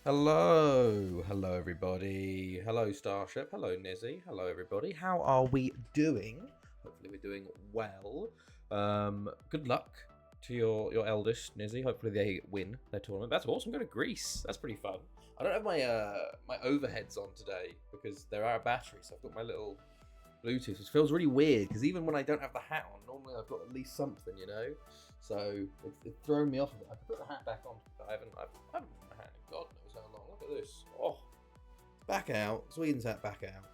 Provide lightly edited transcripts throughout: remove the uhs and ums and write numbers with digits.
Hello everybody. Hello Starship. Hello Nizzy. Hello everybody. How are we doing? Hopefully we're doing well. Good luck to your eldest Nizzy. Hopefully they win their tournament. That's awesome. Go to Greece. That's pretty fun. I don't have my my overheads on today because they're out of battery, so I've got my little Bluetooth, which feels really weird because even when I don't have the hat on, normally I've got at least something, you know. So it's thrown me off. I could put the hat back on, but I haven't put the hat in God knows how long. Look at this. Oh, back out. Sweden's hat back out.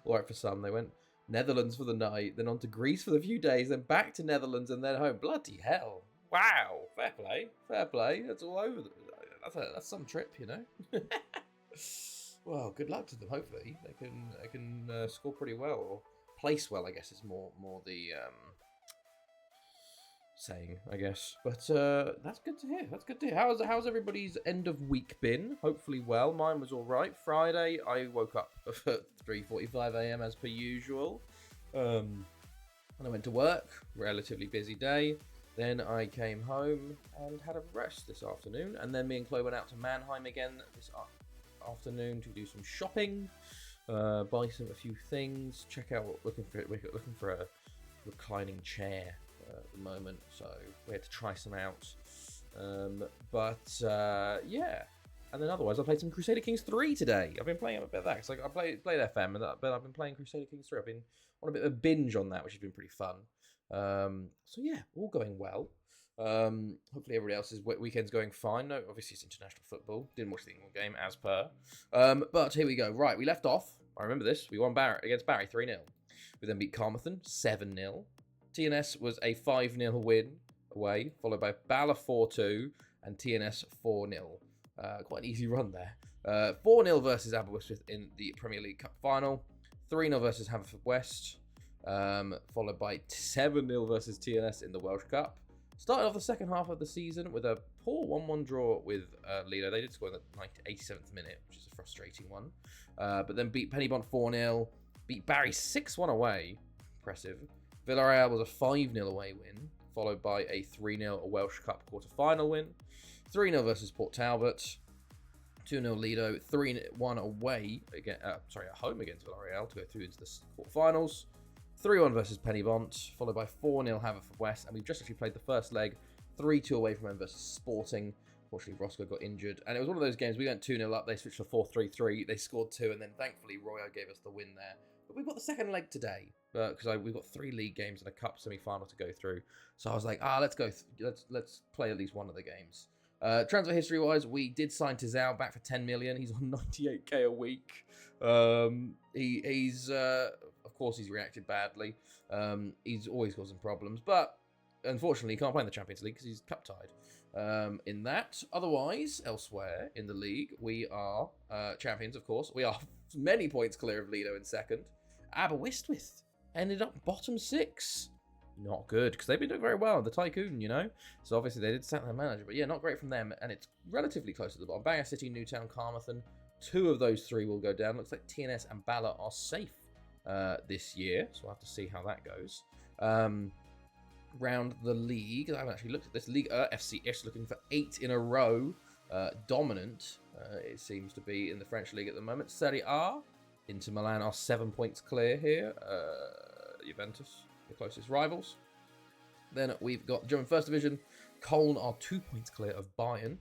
All right for some. They went Netherlands for the night, then on to Greece for the few days, then back to Netherlands and then home. Bloody hell! Wow, fair play, fair play. That's all over. That's some trip, you know. Well, good luck to them. Hopefully, they can score pretty well or place well. I guess is more the saying, I guess. But that's good to hear. That's good to hear. How's everybody's end of week been? Hopefully, well. Mine was all right. Friday, I woke up at 3:45 a.m. as per usual, and I went to work. Relatively busy day. Then I came home and had a rest this afternoon, and then me and Chloe went out to Mannheim again this afternoon to do some shopping, buy a few things, check out looking for a reclining chair at the moment, so we had to try some out. Yeah, and then otherwise I played some Crusader Kings 3 today. I've been playing a bit of that. So I played FM, but I've been playing Crusader Kings 3. I've been on a bit of a binge on that, which has been pretty fun. So yeah, all going well. Hopefully everybody else's weekend's going fine. No, obviously it's international football. Didn't watch the England game as per. But here we go. Right, we left off. I remember this. We won against Barry 3-0. We then beat Carmarthen 7-0. TNS was a 5-0 win away, followed by Bala 4-2 and TNS 4-0. Quite an easy run there. 4-0 versus Aberystwyth in the Premier League Cup final. 3-0 versus Haverfordwest. Followed by 7-0 versus TNS in the Welsh Cup. Started off the second half of the season with a poor 1-1 draw with Lido. They did score in the 87th minute, which is a frustrating one. But then beat Pennybont 4-0. Beat Barry 6-1 away. Impressive. Villarreal was a 5-0 away win, followed by a 3-0 Welsh Cup quarter-final win. 3-0 versus Port Talbot. 2-0 Lido. 3-1 away, at home against Villarreal to go through into the quarterfinals. 3-1 versus Pennybont, followed by 4-0 Haverfordwest, and we've just actually played the first leg, 3-2 away from them versus Sporting. Fortunately, Roscoe got injured, and it was one of those games, we went 2-0 up, they switched to 4-3-3, they scored 2, and then thankfully Royal gave us the win there. But we've got the second leg today, because we've got 3 league games and a cup semi-final to go through, so I was like, let's play at least one of the games. Transfer history-wise, we did sign Tizao back for 10 million. He's on 98k a week. He's of course, he's reacted badly. He's always causing problems, but unfortunately, he can't play in the Champions League because he's cup tied. In that, otherwise, elsewhere in the league, we are champions. Of course, we are many points clear of Lido in second. Aberystwyth ended up bottom 6. Not good, because they've been doing very well, the Tycoon, you know? So obviously they did sack their manager, but yeah, not great from them, and it's relatively close to the bottom. Bangor City, Newtown, Carmarthen, 2 of those 3 will go down. Looks like TNS and Bala are safe this year, so we'll have to see how that goes. Round the league, I haven't actually looked at this. League FCS looking for 8 in a row. Dominant, it seems to be in the French league at the moment. Serie A, Inter Milan are 7 points clear here. Juventus, the closest rivals. Then we've got German First Division. Köln are 2 points clear of Bayern.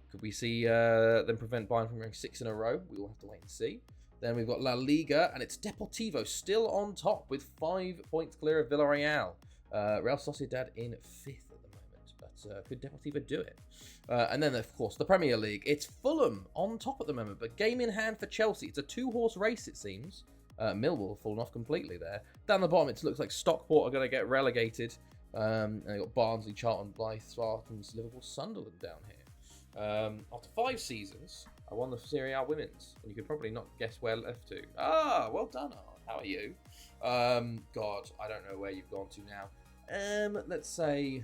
Could we see them prevent Bayern from going 6 in a row? We will have to wait and see. Then we've got La Liga, and it's Deportivo still on top with 5 points clear of Villarreal. Real Sociedad in 5th at the moment, but could Deportivo do it? And then, of course, the Premier League. It's Fulham on top at the moment, but game in hand for Chelsea. It's a 2-horse race, it seems. Millwall have fallen off completely there. Down the bottom, it looks like Stockport are going to get relegated. And they've got Barnsley, Charlton, Blythe, Spartans, Liverpool, Sunderland down here. After 5 seasons, I won the Serie A Women's, and you could probably not guess where left to. Ah, well done, Art. How are you? God, I don't know where you've gone to now. Let's say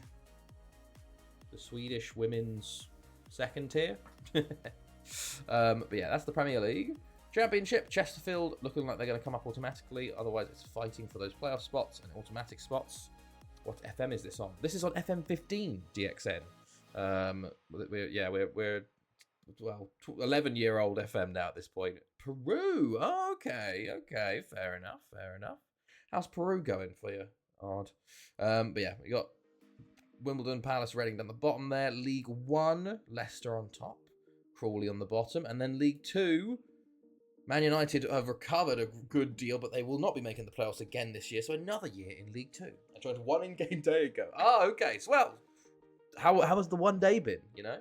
the Swedish Women's second tier. But yeah, that's the Premier League. Championship, Chesterfield looking like they're going to come up automatically. Otherwise, it's fighting for those playoff spots and automatic spots. What FM is this on? This is on FM 15 DXN. We're well, 11-year-old FM now at this point. Peru. Oh, okay. Fair enough. How's Peru going for you? Odd. But yeah, we got Wimbledon, Palace, Reading down the bottom there. League One, Leicester on top. Crawley on the bottom. And then League Two, Man United have recovered a good deal, but they will not be making the playoffs again this year. So another year in League Two. I joined one in-game day ago. Oh, okay. So, well, how has the one day been, you know?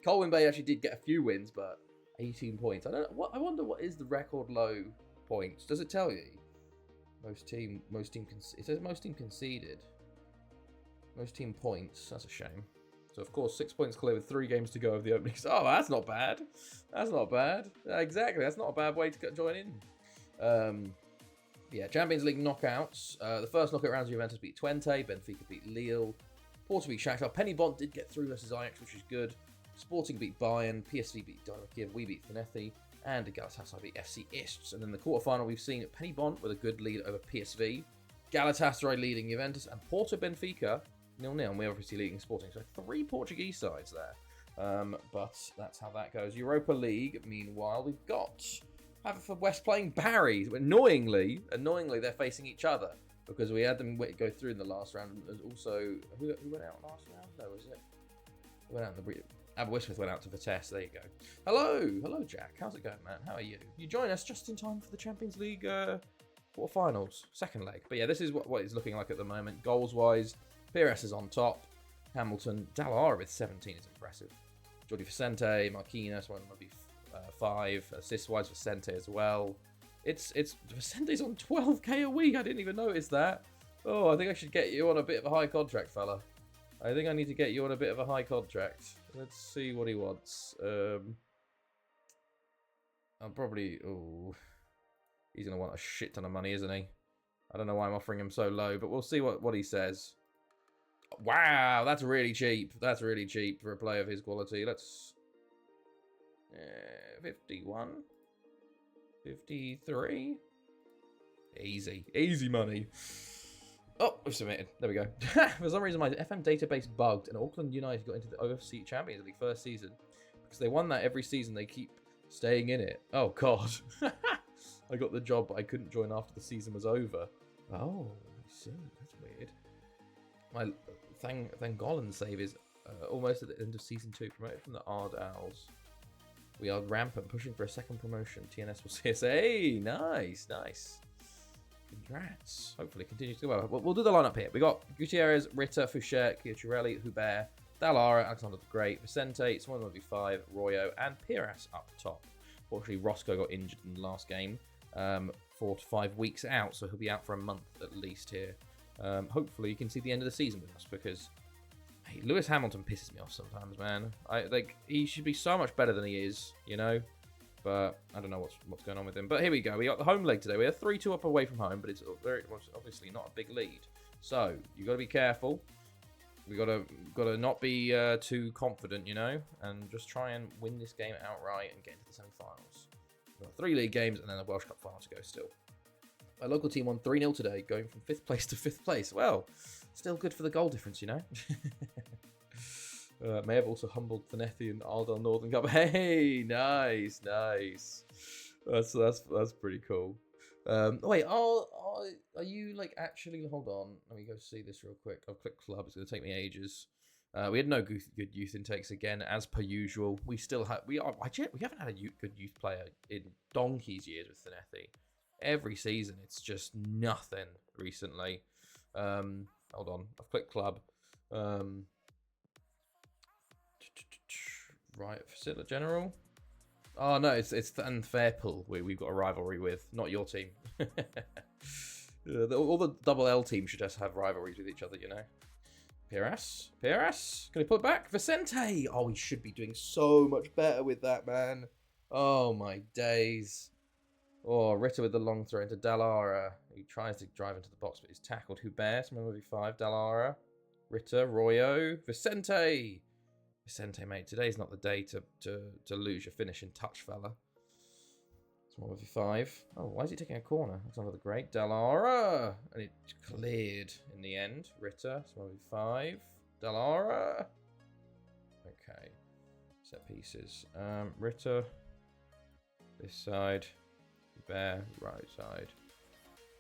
Colwyn Bay actually did get a few wins, but 18 points. I wonder what is the record low points. Does it tell you? It says most team conceded. Most team points. That's a shame. So, of course, 6 points clear with 3 games to go of the opening. Oh, that's not bad. Exactly. That's not a bad way to join in. Yeah, Champions League knockouts. The first knockout rounds, Juventus beat Twente. Benfica beat Lille. Porto beat Shakhtar. Penny Bont did get through versus Ajax, which is good. Sporting beat Bayern. PSV beat Dynamo Kiev. We beat Finetti. And Galatasaray beat FC Ists. And then the quarterfinal, we've seen Penny Bont with a good lead over PSV. Galatasaray leading Juventus. And Porto Benfica 0-0, and we're obviously leading Sporting. So 3 Portuguese sides there. But that's how that goes. Europa League, meanwhile, we've got Haverford West playing Barry. Annoyingly, they're facing each other because we had them go through in the last round. There's also, who went out last round? No, was it? Who went out in the Aberystwyth went out to Vitesse. There you go. Hello, Jack. How's it going, man? How are you? You join us just in time for the Champions League quarterfinals, second leg. But yeah, this is what it's looking like at the moment. Goals-wise, Pires is on top. Hamilton, Dallara with 17 is impressive. Jordi Vicente, Marquinhos, one maybe 5. Assist-wise, Vicente as well. It's Vicente's on 12k a week. I didn't even notice that. Oh, I think I should get you on a bit of a high contract, fella. I think I need to get you on a bit of a high contract. Let's see what he wants. I'll probably... Oh, he's going to want a shit ton of money, isn't he? I don't know why I'm offering him so low, but we'll see what he says. Wow, that's really cheap. That's really cheap for a player of his quality. Let's... 51? 53? Easy money. Oh, we've submitted. There we go. For some reason, my FM database bugged, and Auckland United got into the OFC Champions League first season. Because they won that every season, they keep staying in it. Oh, God. I got the job, but I couldn't join after the season was over. Oh, I see. That's weird. My Thangolan save is almost at the end of Season 2, promoted from the Ard Owls. We are rampant, pushing for a second promotion. TNS will see us. Hey, nice. Congrats. Hopefully it continues to go well. We'll do the lineup here. We got Gutierrez, Ritter, Foucher, Chiarelli, Hubert, Dallara, Alexander the Great, Vicente, someone will be 5, Royo, and Pires up top. Fortunately, Roscoe got injured in the last game. 4 to 5 weeks out, so he'll be out for a month at least here. Hopefully you can see the end of the season with us, because hey, Lewis Hamilton pisses me off sometimes, man. He should be so much better than he is, you know. But I don't know what's going on with him. But here we go. We got the home leg today. We are 3-2 up away from home, but it's obviously not a big lead. So you got to be careful. We got to not be too confident, you know, and just try and win this game outright and get into the semi-finals. We've got 3 league games and then a Welsh Cup final to go still. My local team won 3-0 today, going from 5th place to 5th place. Well, still good for the goal difference, you know. May have also humbled Finetti and Ardell Northern Cup. Hey, nice. That's pretty cool. Wait, are you like actually? Hold on, let me go see this real quick. I'll click club. It's going to take me ages. We had no good youth intakes again, as per usual. We still have we haven't had a good youth player in donkey's years with Finetti. Every season, it's just nothing recently. Hold on, I've clicked club. Right, Facility General. Oh no, it's Fairpool we've got a rivalry with, not your team. All the double L teams should just have rivalries with each other, you know. Pires, can he put back? Vicente! Oh, he should be doing so much better with that, man. Oh my days. Oh, Ritter with the long throw into Dallara. He tries to drive into the box, but he's tackled. Hubert, maybe 5. Dallara, Ritter, Royo, Vicente. Vicente, mate, today's not the day to lose your finishing touch, fella. It's 1v5. Oh, why is he taking a corner? That's another great. Dallara! And it cleared in the end. Ritter, it's 1v5. Dallara! Okay. set pieces. Ritter, this side. Bear, right side.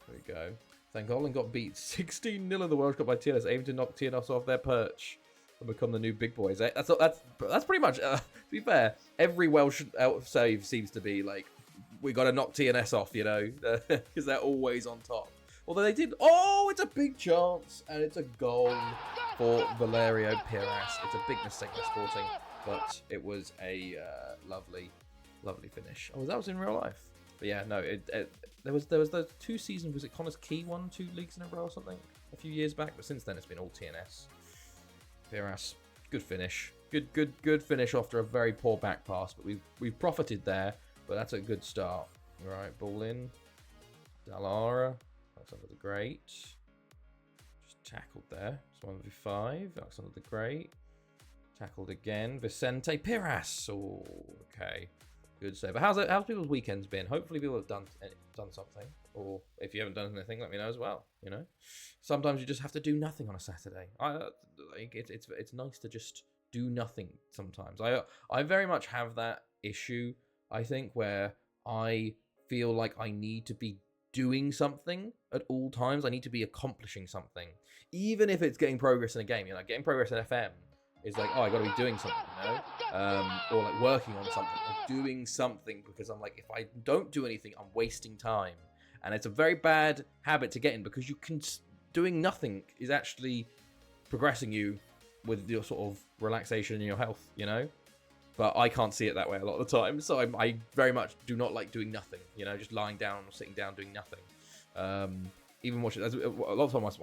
There we go. Thank Holland got beat 16-0 in the World Cup by TNS, aiming to knock TNS off their perch and become the new big boys. That's pretty much, to be fair, every Welsh save seems to be like, we got to knock TNS off, you know, because they're always on top. Although they did, oh, it's a big chance, and it's a goal for Valerio Piras. It's a big mistake for Sporting, but it was a lovely finish. Oh, that was in real life. But yeah, no, there was those 2 seasons. Was it Connors Key won 2 leagues in a row or something a few years back? But since then, it's been all TNS. Piras, good finish, good finish after a very poor back pass. But we've profited there. But that's a good start. All right, ball in. Dallara, that's under the great. Just tackled there. It's 1v5. That's under the great. Tackled again. Vicente Piras. Oh, okay. Good save. But how's people's weekends been? Hopefully people have done something. Or if you haven't done anything, let me know as well. You know, sometimes you just have to do nothing on a Saturday. It's nice to just do nothing sometimes. I very much have that issue, I think, where I feel like I need to be doing something at all times. I need to be accomplishing something, even if it's getting progress in a game. You know, getting progress in FM is like, oh, I got to be doing something, you know, or like working on something or doing something, because I'm like, if I don't do anything, I'm wasting time, and it's a very bad habit to get in, because doing nothing is actually progressing you with your sort of relaxation and your health, you know. But I can't see it that way a lot of the time, so I very much do not like doing nothing, you know, just lying down or sitting down doing nothing. Even watching, a lot of times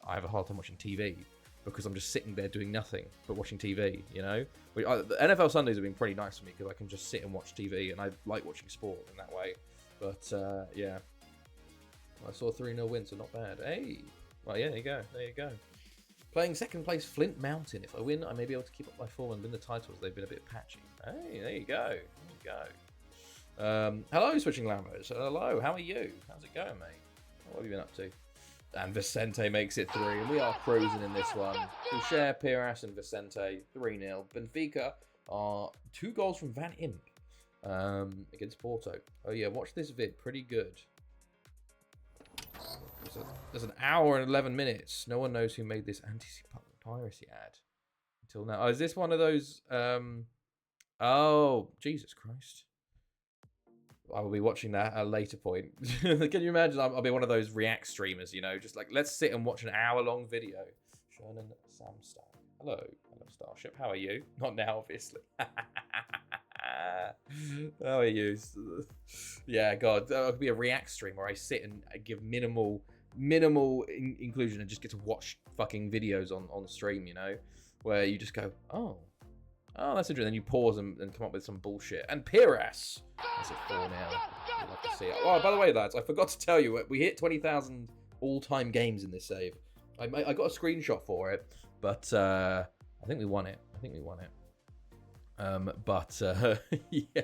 I have a hard time watching TV, because I'm just sitting there doing nothing but watching TV, you know. The NFL Sundays have been pretty nice for me, because I can just sit and watch TV, and I like watching sport in that way. But yeah, I saw a 3-0 win, so not bad. Hey, well, yeah, there you go. Playing second place Flint Mountain. If I win, I may be able to keep up my form and win the titles. They've been a bit patchy. Hey, there you go. Hello, Switching Lambos. Hello, how are you? How's it going, mate? What have you been up to? And Vicente makes it 3, and we are cruising in this one. Boucher, Piras, and Vicente, 3-0. Benfica are 2 goals from Van Imp against Porto. Oh yeah, watch this vid. Pretty good. There's an hour and 11 minutes. No one knows who made this anti-piracy ad until now. Oh, is this one of those? Oh, Jesus Christ. I will be watching that at a later point. Can you imagine? I'll be one of those React streamers, you know, just like, let's sit and watch an hour-long video. Sherman Samstar. Hello, Starship. How are you? Not now, obviously. How are you? Yeah, God, that could be a React stream where I sit and I give minimal inclusion and just get to watch fucking videos on stream, you know, where you just go, oh, that's interesting. Then you pause and come up with some bullshit. And Piras, that's a 4 now. I'd love to see it. Oh, by the way, lads, I forgot to tell you, we hit 20,000 all-time games in this save. I got a screenshot for it, but I think we won it. Yeah.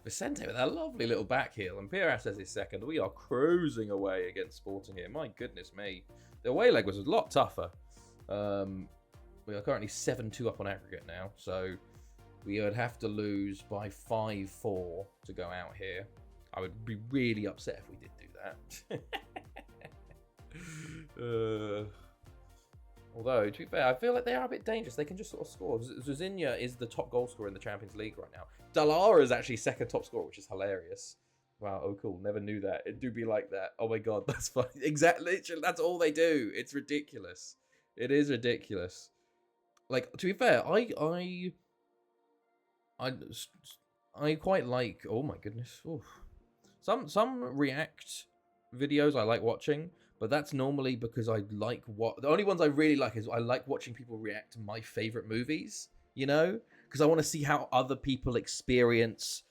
Vicente with that lovely little back heel, and Piras has his second. We are cruising away against Sporting here. My goodness me. The away leg was a lot tougher. We are currently 7-2 up on aggregate now, so we would have to lose by 5-4 to go out here. I would be really upset if we did do that. Although, to be fair, I feel like they are a bit dangerous. They can just sort of score. Zuzinha is the top goal scorer in the Champions League right now. Dallara is actually second top scorer, which is hilarious. Wow, oh cool. Never knew that. It do be like that. Oh my God, that's funny. Exactly. That's all they do. It's ridiculous. It is ridiculous. Like, to be fair, I quite like, oh my goodness. Oof. Some React videos I like watching, but that's normally because I like the only ones I really like is I like watching people react to my favorite movies, you know, because I want to see how other people experience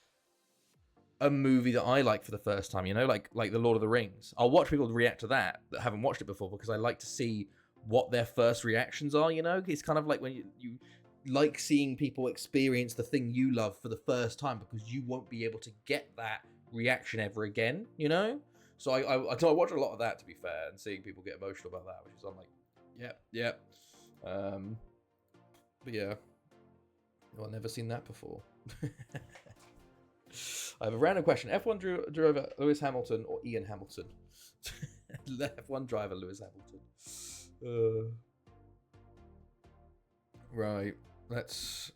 a movie that I like for the first time, you know, like The Lord of the Rings. I'll watch people react to that haven't watched it before, because I like to see what their first reactions are, you know. It's kind of like when you like seeing people experience the thing you love for the first time, because you won't be able to get that reaction ever again, you know. So I watch a lot of that, to be fair, and seeing people get emotional about that, which is, I'm like, yep. But yeah, I've never seen that before. I have a random question. F1 driver Lewis Hamilton or Ian Hamilton? F1 driver Lewis Hamilton. Right, let's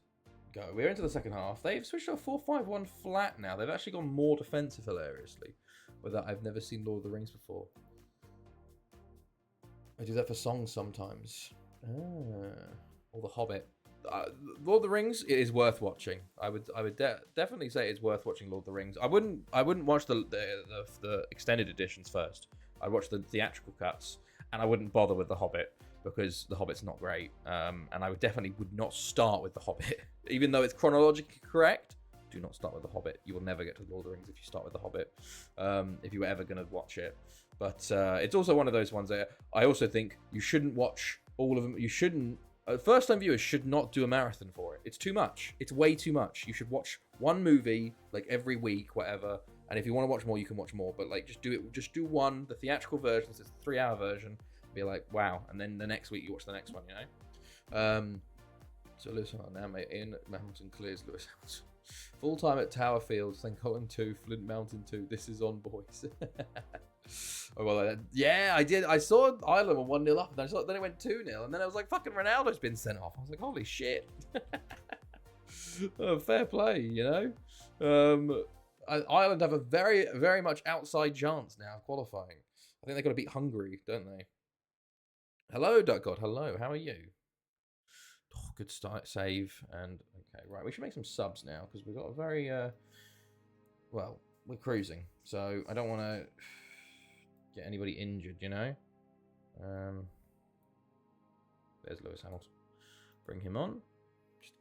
go. We're into the second half. They've switched to a 4-5-1 flat now. They've actually gone more defensive, hilariously. With that, I've never seen Lord of the Rings before. I do that for songs sometimes. Or The Hobbit. Lord of the Rings, it is worth watching. I would definitely say it's worth watching Lord of the Rings. I wouldn't watch the extended editions first. I'd watch the theatrical cuts, and I wouldn't bother with The Hobbit because The Hobbit's not great. And I definitely would not start with The Hobbit, even though it's chronologically correct. Do not start with The Hobbit. You will never get to Lord of the Rings if you start with The Hobbit. If you were ever going to watch it, but it's also one of those ones that I also think you shouldn't watch all of them. You shouldn't. First-time viewers should not do a marathon for it. It's too much. It's way too much. You should watch one movie like every week, whatever. And if you want to watch more, you can watch more. But like, just do it. Just do one, the theatrical version. So it's a 3-hour version. Be like, wow. And then the next week you watch the next one. You know. So Lewis Hamilton now, mate. Ian Hamilton clears Lewis Hamilton. Full time at Tower Field. St. Colin 2, Flint Mountain 2. This is on, boys. Oh, well, yeah, I did. I saw Ireland were 1-0 up, and then it went 2-0, and then I was like, fucking Ronaldo's been sent off. I was like, holy shit. Oh, fair play, you know? Ireland have a very, very much outside chance now of qualifying. I think they've got to beat Hungary, don't they? Hello, Duck God. Hello, how are you? Oh, good start, save, and okay, right. We should make some subs now, because we've got a very, well, we're cruising, so I don't want to get anybody injured, you know. There's Lewis Hamilton. Bring him on. Just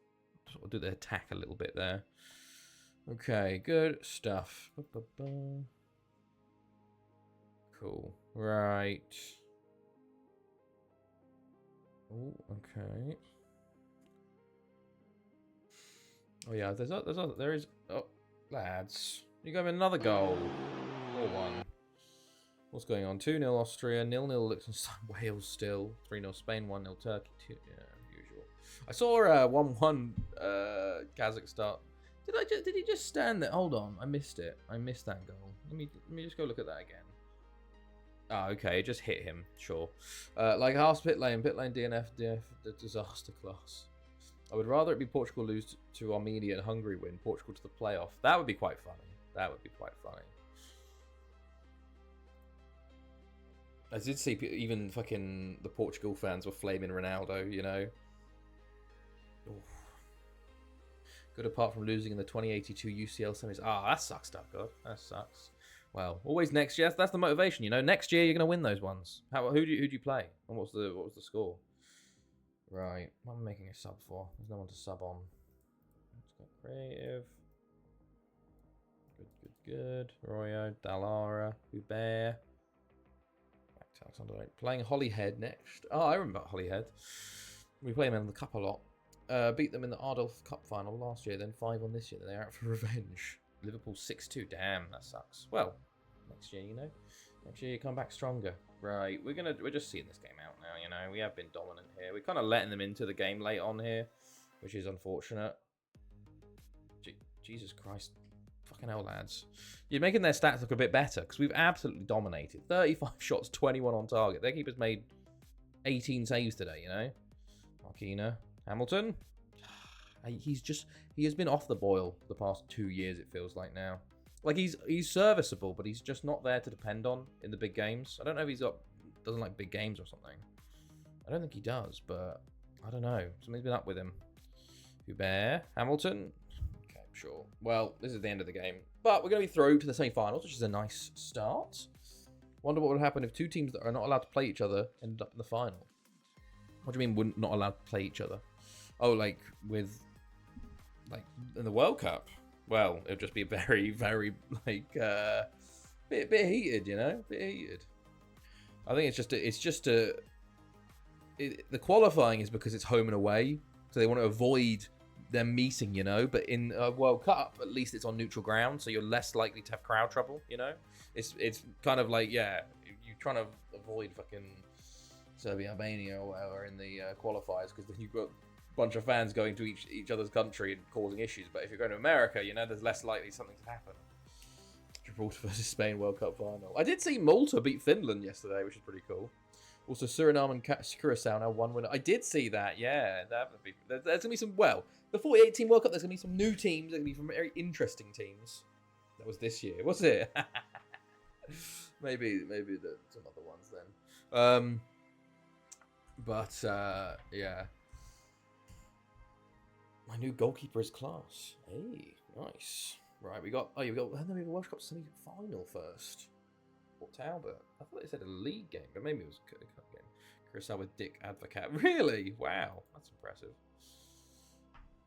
sort of do the attack a little bit there. Okay, good stuff. Cool. Right. Oh, okay. Oh yeah, there is. Oh, lads, you got another goal. 4-1. What's going on? 2-0 Austria, 0-0 Liechtenstein, Wales still, 3-0 Spain, 1-0 Turkey. Yeah, usual. I saw 1-1 Kazakhstan. Did he just stand there? Hold on, I missed it. I missed that goal. Let me just go look at that again. Ah, okay, it just hit him. Sure. Like half pit lane, DNF, the disaster class. I would rather it be Portugal lose to Armenia and Hungary win Portugal to the playoff. That would be quite funny. That would be quite funny. I did see even fucking the Portugal fans were flaming Ronaldo, you know. Oof. Good apart from losing in the 2082 UCL semis. Ah, that sucks, God. That sucks. Well, always next year. That's the motivation, you know. Next year you're gonna win those ones. Who do you play? And what was the score? Right. What am I making a sub for? There's no one to sub on. Let's go creative. Good. Royo, Dallara, Hubert. Playing Holyhead next. Oh, I remember Holyhead. We play them in the cup a lot. Beat them in the Ardolf Cup final last year, then 5-1 this year. They're out for revenge. Liverpool 6-2. Damn, that sucks. Well, next year, you know. Next year you come back stronger. Right, we're just seeing this game out now, you know. We have been dominant here. We're kind of letting them into the game late on here, which is unfortunate. Jesus Christ. Fucking hell, lads. You're making their stats look a bit better, because we've absolutely dominated. 35 shots, 21 on target. Their keeper's made 18 saves today, you know. Marquina. Hamilton. He has been off the boil the past 2 years, it feels like now. Like, he's serviceable, but he's just not there to depend on in the big games. I don't know if doesn't like big games or something. I don't think he does, but I don't know. Something's been up with him. Hubert. Hamilton. Okay, sure. Well, this is the end of the game. But we're going to be through to the semi-finals, which is a nice start. Wonder what would happen if two teams that are not allowed to play each other ended up in the final. What do you mean not allowed to play each other? Oh, like in the World Cup? Well, it would just be very, very, like, bit heated, you know? Bit heated. I think the qualifying is because it's home and away, so they want to avoid them meeting, you know? But in a World Cup, at least it's on neutral ground, so you're less likely to have crowd trouble, you know? It's kind of like, yeah, you're trying to avoid fucking Serbia, Albania, or whatever in the qualifiers, because then you've got bunch of fans going to each other's country and causing issues. But if you're going to America, you know, there's less likely something to happen. Gibraltar versus Spain World Cup final. I did see Malta beat Finland yesterday, which is pretty cool. Also, Suriname and Curacao now one winner. I did see that, yeah. There's going to be some, well, the 48 team World Cup, there's going to be some new teams. There's going to be some very interesting teams. That was this year, was it? maybe some other ones then. Yeah. My new goalkeeper is class. Hey, nice. Right, we got a World Cup semi-final first. Port Talbot. I thought they said a league game, but maybe it was a cup game. Curacao with Dick Advocat. Really? Wow, that's impressive.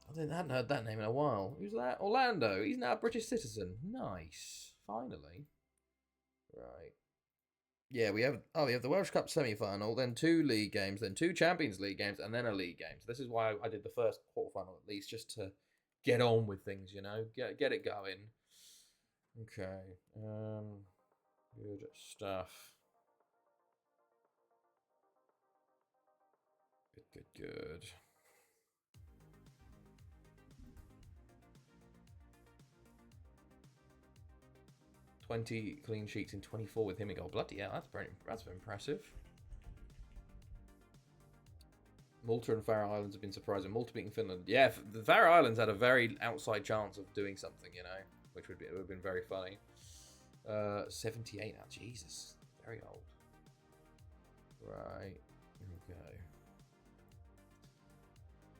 I hadn't heard that name in a while. Who's that? Orlando. He's now a British citizen. Nice. Finally. Right. Yeah, we have the Welsh Cup semi-final, then 2 league games, then 2 Champions League games, and then a league game. So this is why I did the first quarterfinal at least, just to get on with things, you know, get it going. Okay. Good stuff. Good. 20 clean sheets in 24 with him in goal. Bloody hell, that's impressive. Malta and Faroe Islands have been surprising. Malta beating Finland. Yeah, the Faroe Islands had a very outside chance of doing something, you know, which would have been very funny. 78 now. Jesus, very old. Right. Here we go.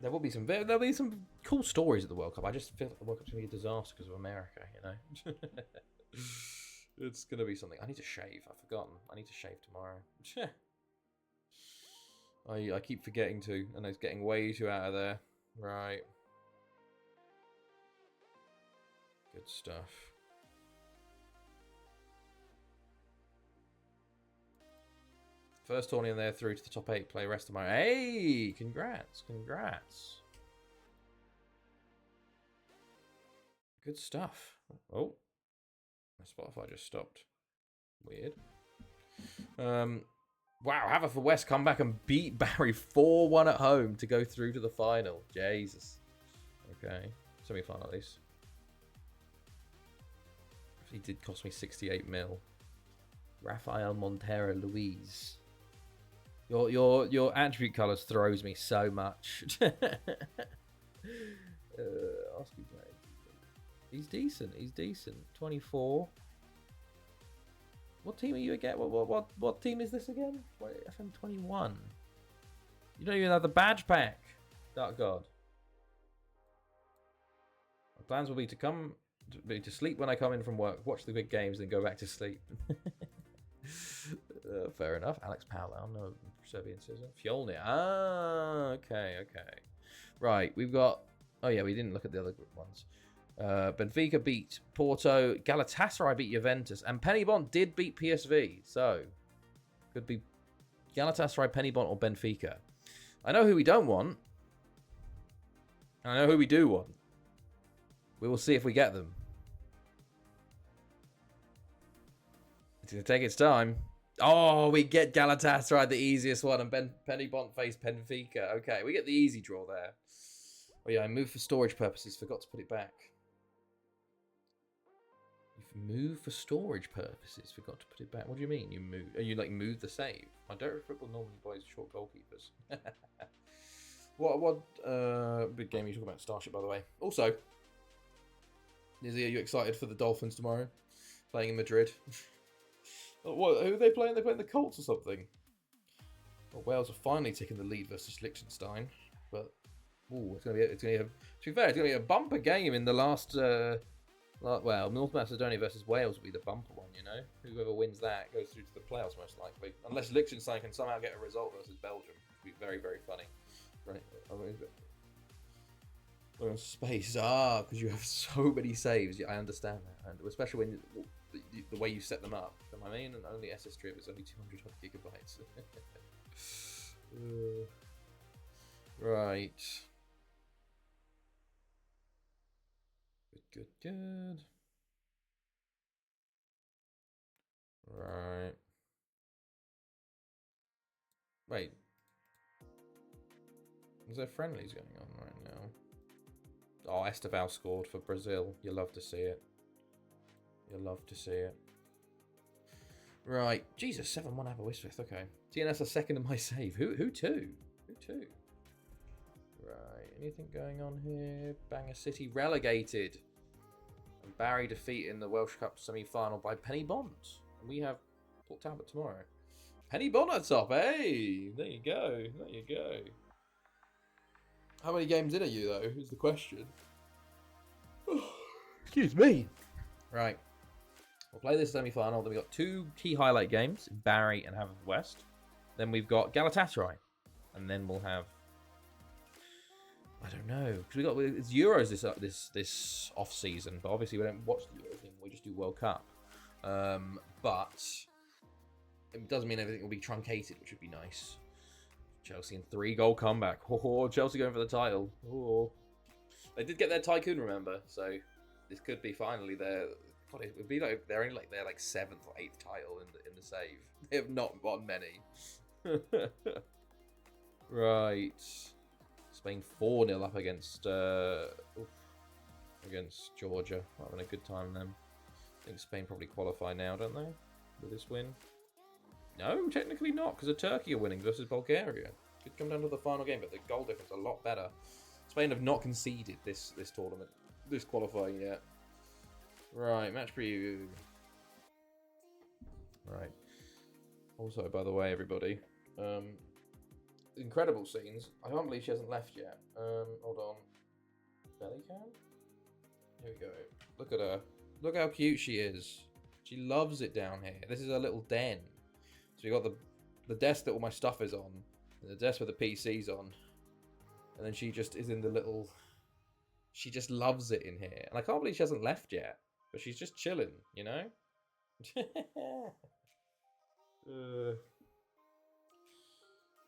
There'll be some cool stories at the World Cup. I just feel like the World Cup's gonna be a disaster because of America, you know. It's gonna be something. I need to shave. I've forgotten. I need to shave tomorrow. I keep forgetting to, and it's getting way too out of there. Right. Good stuff. First tourney in there through to the top 8. Play rest tomorrow. Hey, congrats. Good stuff. Oh, my Spotify just stopped. Weird. Wow, Haverfordwest come back and beat Barry 4-1 at home to go through to the final. Jesus. Okay, semi-final at least. He did cost me 68 mil. Rafael Montero Luis. Your attribute colours throws me so much. He's decent. 24. What team are you again? What team is this again? FM 21. You don't even have the badge pack. Dark God. My plans will be to sleep when I come in from work, watch the big games, then go back to sleep. Fair enough. Alex Powell, no Serbian citizen. Fjolnir. Okay. Right, we've got. Oh yeah, we didn't look at the other ones. Benfica beat Porto. Galatasaray beat Juventus, and Penybont did beat PSV. So could be Galatasaray, Penybont, or Benfica. I know who we don't want. I know who we do want. We will see if we get them. It's going to take its time. Oh, we get Galatasaray, the easiest one, and Penybont face Benfica. Okay, we get the easy draw there. Oh yeah, I moved for storage purposes. Forgot to put it back. You've moved for storage purposes. Forgot to put it back. What do you mean? You move? Are you like move the save? My Direct Football normally buys short goalkeepers. What big game are you talking about? Starship, by the way. Also, Nizzy, are you excited for the Dolphins tomorrow? Playing in Madrid. What? Who are they playing? They're playing the Colts or something. Well, Wales are finally taking the lead versus Liechtenstein, but it's gonna be. To be fair, it's gonna be a bumper game in the last. Well, North Macedonia versus Wales will be the bumper one. You know, whoever wins that goes through to the playoffs most likely, unless Liechtenstein can somehow get a result versus Belgium. It'd be very, very funny. Right? Space, because you have so many saves. Yeah, I understand that, and especially when the way you set them up. I mean, and only SS Strip is only 200 gigabytes. Right. Good. Right. Wait. Is there friendlies going on right now? Oh, Esteval scored for Brazil. You love to see it. You love to see it. Right. Jesus, 7-1 Aberystwyth. Okay. TNS a second in my save. Who two? Who two? Right. Anything going on here? Bangor City relegated. And Barry defeat in the Welsh Cup semi-final by Penny Bond. And we have Port Talbot tomorrow. Penny Bond at top. Hey, there you go. There you go. How many games in are you, though, is the question. Excuse me. Right. We'll play this semi-final. Then we've got 2 key highlight games, Barry and Haverfordwest. Then we've got Galatasaray. And then we'll have... I don't know. Because it's Euros this off-season. But obviously we don't watch the Euros. We just do World Cup. But it doesn't mean everything will be truncated, which would be nice. Chelsea in 3-goal comeback. Oh, Chelsea going for the title. Oh, they did get their tycoon, remember? So this could be finally their... God, it would be like they're in like their 7th or 8th title in the save. They have not won many. Right. Spain 4-0 up against Georgia. Not having a good time then. I think Spain probably qualify now, don't they? With this win. No, technically not, because Turkey are winning versus Bulgaria. Could come down to the final game, but the goal difference is a lot better. Spain have not conceded this tournament, this qualifying yet. Right, match preview. Right. Also, by the way, everybody, incredible scenes. I can't believe she hasn't left yet. Hold on. Belly cam? Here we go. Look at her. Look how cute she is. She loves it down here. This is her little den. So you got the desk that all my stuff is on, and the desk with the PC's on, and then she just is in the little. She just loves it in here, and I can't believe she hasn't left yet. But she's just chilling, you know.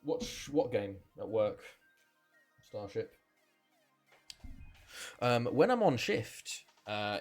Watch what game at work? Starship. When I'm on shift,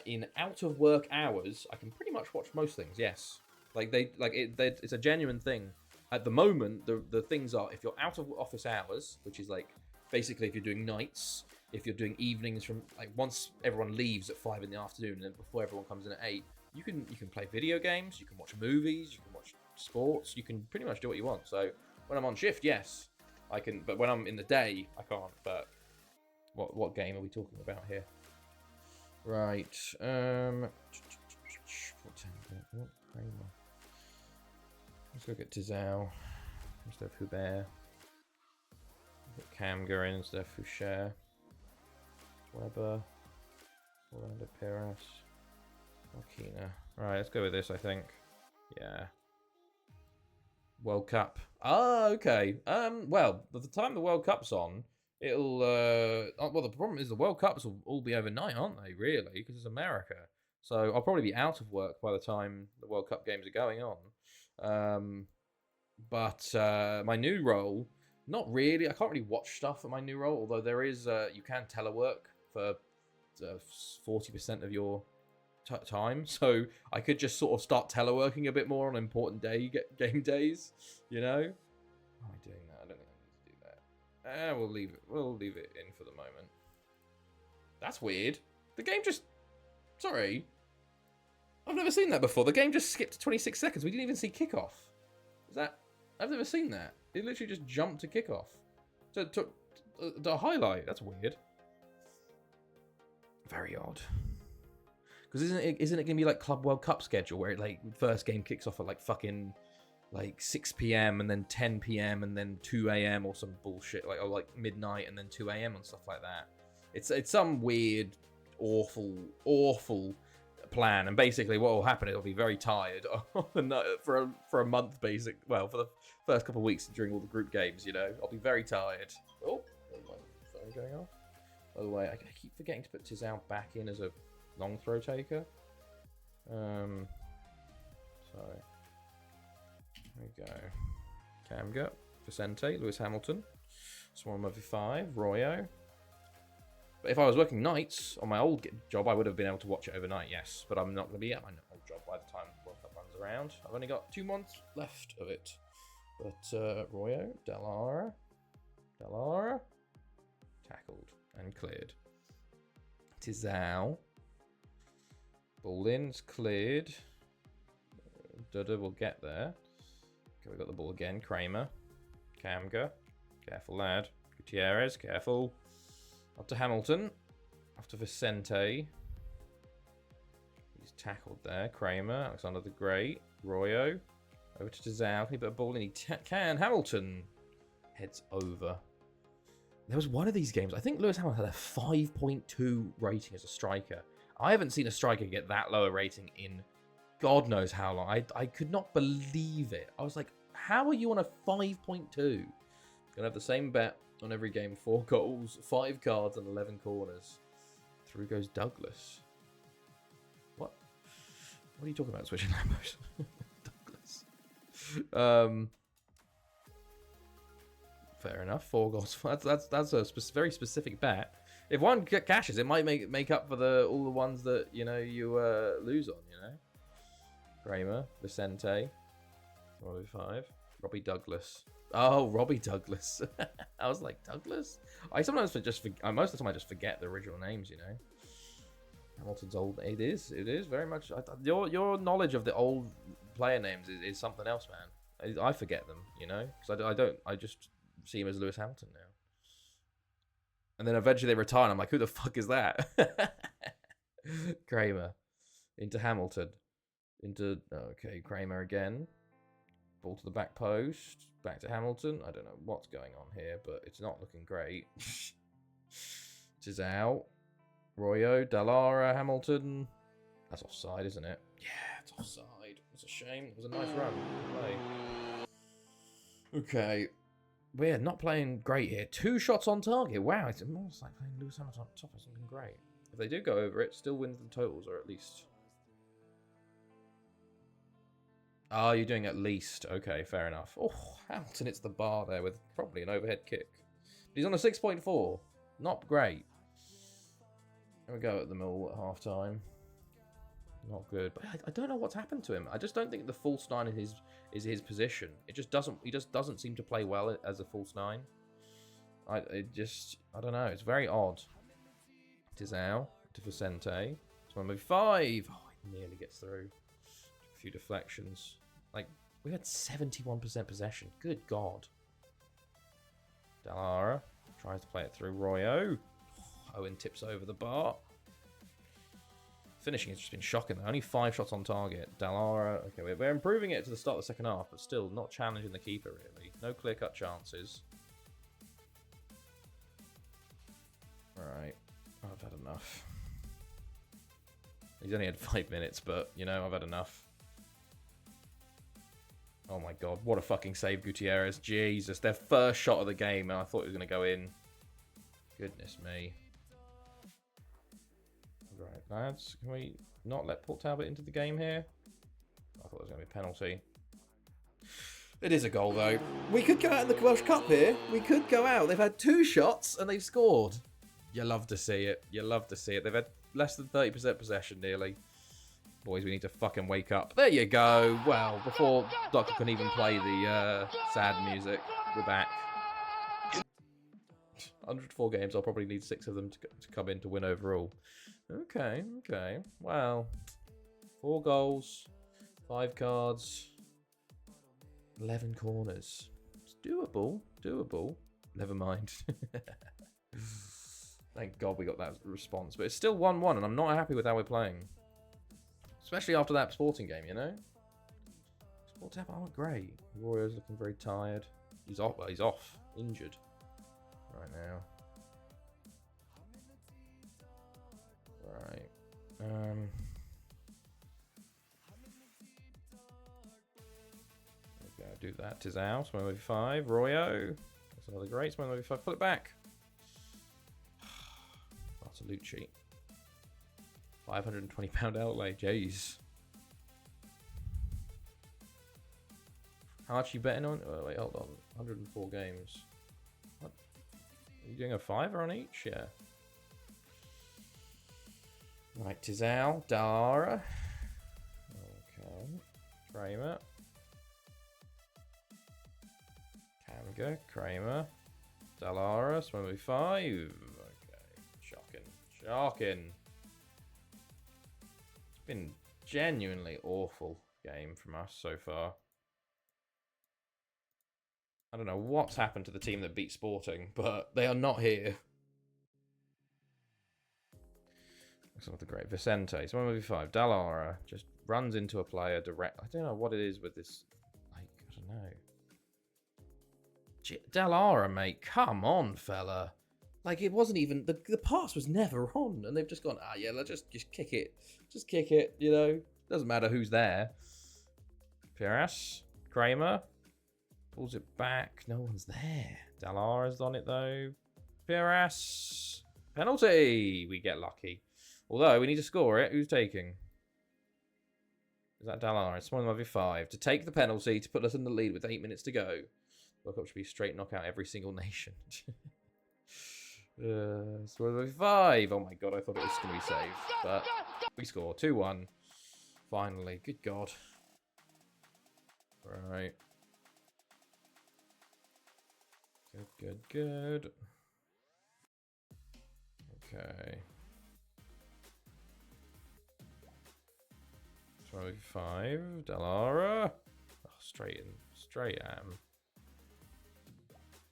in out of work hours, I can pretty much watch most things. Yes, it's a genuine thing. At the moment, the things are if you're out of office hours, which is like basically if you're doing nights, if you're doing evenings from like once everyone leaves at 5 in the afternoon and then before everyone comes in at 8, you can play video games, you can watch movies, you can watch sports, you can pretty much do what you want. So when I'm on shift, yes, I can. But when I'm in the day, I can't. But what game are we talking about here? Right. Let's go get Tizao instead of Hubert. Get Camger in instead of Foucher. Weber. Orlando Perez. Marquina. Right, let's go with this, I think. Yeah. World Cup. Ah, okay. Well, by the time the World Cup's on, it'll, well, the problem is the World Cups will all be overnight, aren't they, really? Because it's America. So I'll probably be out of work by the time the World Cup games are going on. But my new role, not really. I can't really watch stuff at my new role, although there is, you can telework for 40% of your time. So I could just sort of start teleworking a bit more on important game days, you know? Why am I doing that? I don't think I need to do that. We'll leave it. We'll leave it in for the moment. That's weird. The game just... Sorry. I've never seen that before. The game just skipped 26 seconds. We didn't even see kickoff. Is that... I've never seen that. It literally just jumped to kickoff. To the highlight. That's weird. Very odd. Because isn't it going to be like Club World Cup schedule where it like first game kicks off at like fucking like 6 p.m. and then 10 p.m. and then 2 a.m. or some bullshit like or like midnight and then 2 a.m. and stuff like that. It's some weird, awful plan, and basically what will happen, it'll be very tired for a month, well, for the first couple of weeks during all the group games, you know. I'll be very tired. Oh, phone going off. By the way, I keep forgetting to put Tizao back in as a long throw taker. So there we go. Camga, Vicente, Lewis Hamilton, Swarm of 5, Royo. But if I was working nights on my old job, I would have been able to watch it overnight, yes. But I'm not going to be at my old job by the time World Cup runs around. I've only got 2 months left of it. But Royo, Dallara, Tackled and cleared. Tizao. Ball in, it's cleared. Duda will get there. Okay, we got the ball again. Kramer. Kamga. Careful, lad. Gutierrez, careful. Up to Hamilton. Off to Vicente. He's tackled there. Kramer. Alexander the Great. Royo. Over to Tizao. Can he put a ball in? He can. Hamilton. Heads over. There was one of these games. I think Lewis Hamilton had a 5.2 rating as a striker. I haven't seen a striker get that low a rating in God knows how long. I could not believe it. I was like, how are you on a 5.2? Gonna have the same bet on every game. 4 goals, 5 cards, and 11 corners. Through goes Douglas. What? What are you talking about, switching Lambos? Douglas. Fair enough. 4 goals. That's a very specific bet. If one cashes, it might make up for all the ones that you lose on. Kramer, Vicente, 5. Robbie Douglas. Oh, Robbie Douglas. I was like, Douglas? I sometimes most of the time I just forget the original names. Hamilton's old. It is very much. Your knowledge of the old player names is something else, man. I forget them, because I just see him as Lewis Hamilton now. And then eventually they retire, and I'm like, who the fuck is that? Kramer. Into Hamilton. Okay, Kramer again. Ball to the back post. Back to Hamilton. I don't know what's going on here, but it's not looking great. It is out. Royo, Dallara, Hamilton. That's offside, isn't it? Yeah, it's offside. It's a shame. It was a nice run. Play. Okay. We're not playing great here. 2 shots on target. Wow, it's almost like playing Lewis Hamilton on top of something great. If they do go over it, still wins the totals, or at least. Oh, you're doing at least. Okay, fair enough. Oh, Hamilton hits the bar there with probably an overhead kick. But he's on a 6.4. Not great. There we go at the mill at half time. Not good. But I don't know what's happened to him. I just don't think the false 9 is his position. He just doesn't seem to play well as a false 9. I don't know. It's very odd. Tizao to Vicente. It's 1-5. Oh, it nearly gets through. A few deflections. Like, we had 71% possession. Good God. Dallara tries to play it through. Royo. Owen tips over the bar. Finishing has just been shocking. Only 5 shots on target. Dallara. Okay, we're improving it to the start of the second half, but still not challenging the keeper, really. No clear-cut chances. Alright. I've had enough. He's only had 5 minutes, but, I've had enough. Oh my God, what a fucking save, Gutierrez. Jesus, their first shot of the game, and I thought it was going to go in. Goodness me. Right, lads, can we not let Port Talbot into the game here? I thought it was going to be a penalty. It is a goal, though. We could go out in the Welsh Cup here. We could go out. They've had 2 shots, and they've scored. You love to see it. You love to see it. They've had less than 30% possession, nearly. Boys, we need to fucking wake up. There you go. Well, before Doctor can even play the sad music, we're back. 104 games. I'll probably need 6 of them to come in to win overall. Okay. Well, 4 goals, 5 cards, 11 corners. It's doable. Never mind. Thank God we got that response. But it's still 1-1, and I'm not happy with how we're playing. Especially after that Sporting game, Sporting aren't great. Royo's looking very tired. He's off. Well, he's off. Injured. Right now. Right. Okay, I'll do that. Tizao, Smoke 5. Royo. That's another great Smoke 5. Pull it back. Bartolucci. £520 outlay. Jeez. How much are you betting on? Oh, wait, hold on. 104 games. What? Are you doing a 5 on each? Yeah. Right, Tizao, Dara. Okay. Kramer. Kamga, Kramer. Dallara, Swimmy 5. Okay, shocking. It's been genuinely awful game from us so far. I don't know what's happened to the team that beat Sporting, but they are not here. That's not the great Vicente. So 1v5. Dallara just runs into a player direct. I don't know what it is with this. Like, I don't know. Dallara, mate. Come on, fella. Like, it wasn't even. The pass was never on. And they've just gone, yeah, let's just kick it. Just kick it, you know. Doesn't matter who's there. Piras. Kramer. Pulls it back. No one's there. Dallara's on it, though. Piras. Penalty. We get lucky. Although, we need to score it. Who's taking? Is that Dallara? It's 1v5. To take the penalty to put us in the lead with 8 minutes to go. World Cup should be straight knockout every single nation. It's 1v5. Oh my god, I thought it was going to be saved. But we score. 2-1. Finally. Good god. Right. Good. Okay. 5. Dallara. Oh, straight am.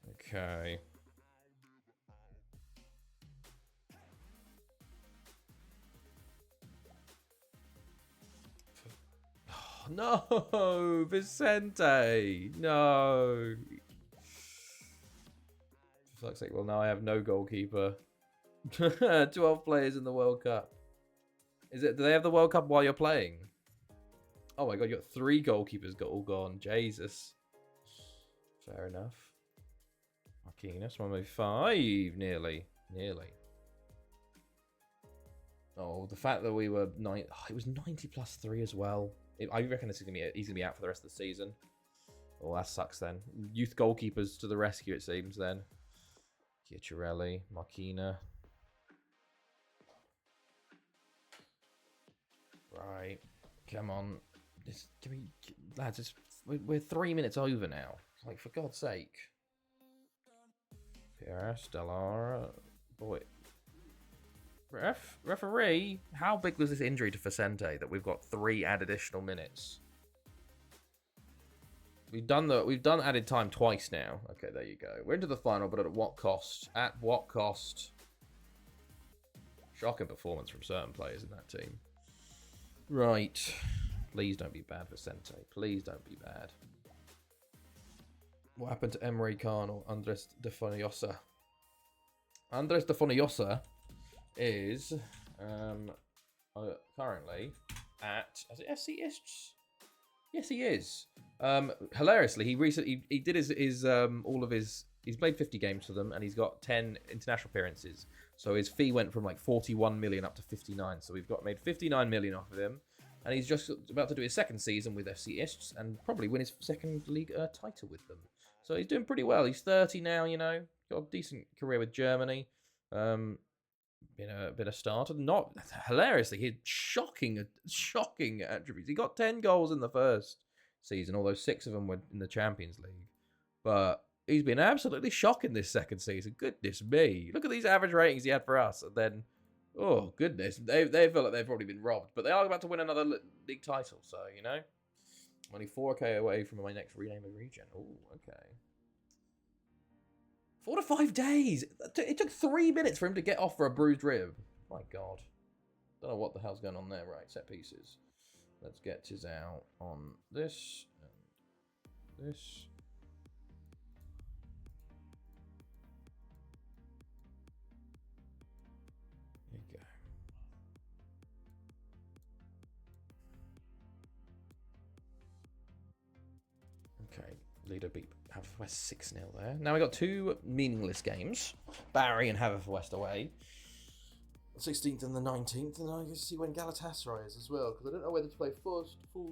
Okay. Oh, no, Vicente. No. For fuck's sake, well, now I have no goalkeeper. 12 players in the World Cup. Do they have the World Cup while you're playing? Oh my god, you got 3 goalkeepers all gone. Jesus. Fair enough. Marquinhos, 1v5. Nearly. Oh, the fact that we were it was 90 plus 3 as well. I reckon he's gonna be out for the rest of the season. Oh, that sucks then. Youth goalkeepers to the rescue, it seems then. Chiarelli, Marquina. Right. Come on. Lads, we're 3 minutes over now. Like, for God's sake. Pierre, Dallara. Boy. Referee, how big was this injury to Vicente that we've got 3 additional minutes? We've done added time twice now. Okay, there you go. We're into the final, but at what cost? At what cost? Shocking performance from certain players in that team. Right. Please don't be bad, Vicente. Please don't be bad. What happened to Emery Khan or Andres de Foniosa? Andres de Foniosa is currently at... Is it FC Ists? Yes, he is. Hilariously, he did his all of his... He's played 50 games for them, and he's got 10 international appearances. So his fee went from like 41 million up to 59. So we've made 59 million off of him. And he's just about to do his second season with FC Ists and probably win his second league title with them. So he's doing pretty well. He's 30 now, you know. Got a decent career with Germany. Been a starter. Not hilariously, he had shocking attributes. He got 10 goals in the first season, although 6 of them were in the Champions League. But he's been absolutely shocking this second season. Goodness me. Look at these average ratings he had for us. And then, oh, goodness. They feel like they've probably been robbed. But they are about to win another league title. So, you know. Only 4K away from my next rename of region. Oh, okay. 4 to 5 days. It took 3 minutes for him to get off for a bruised rib. My God. Don't know what the hell's going on there. Right, set pieces. Let's get his out on this and this. There you go. Okay, leader beat Haverfordwest 6-0 there. Now we got 2 meaningless games. Barry and Haverfordwest away. 16th and the 19th, and I can see when Galatasaray is as well, because I don't know whether to play full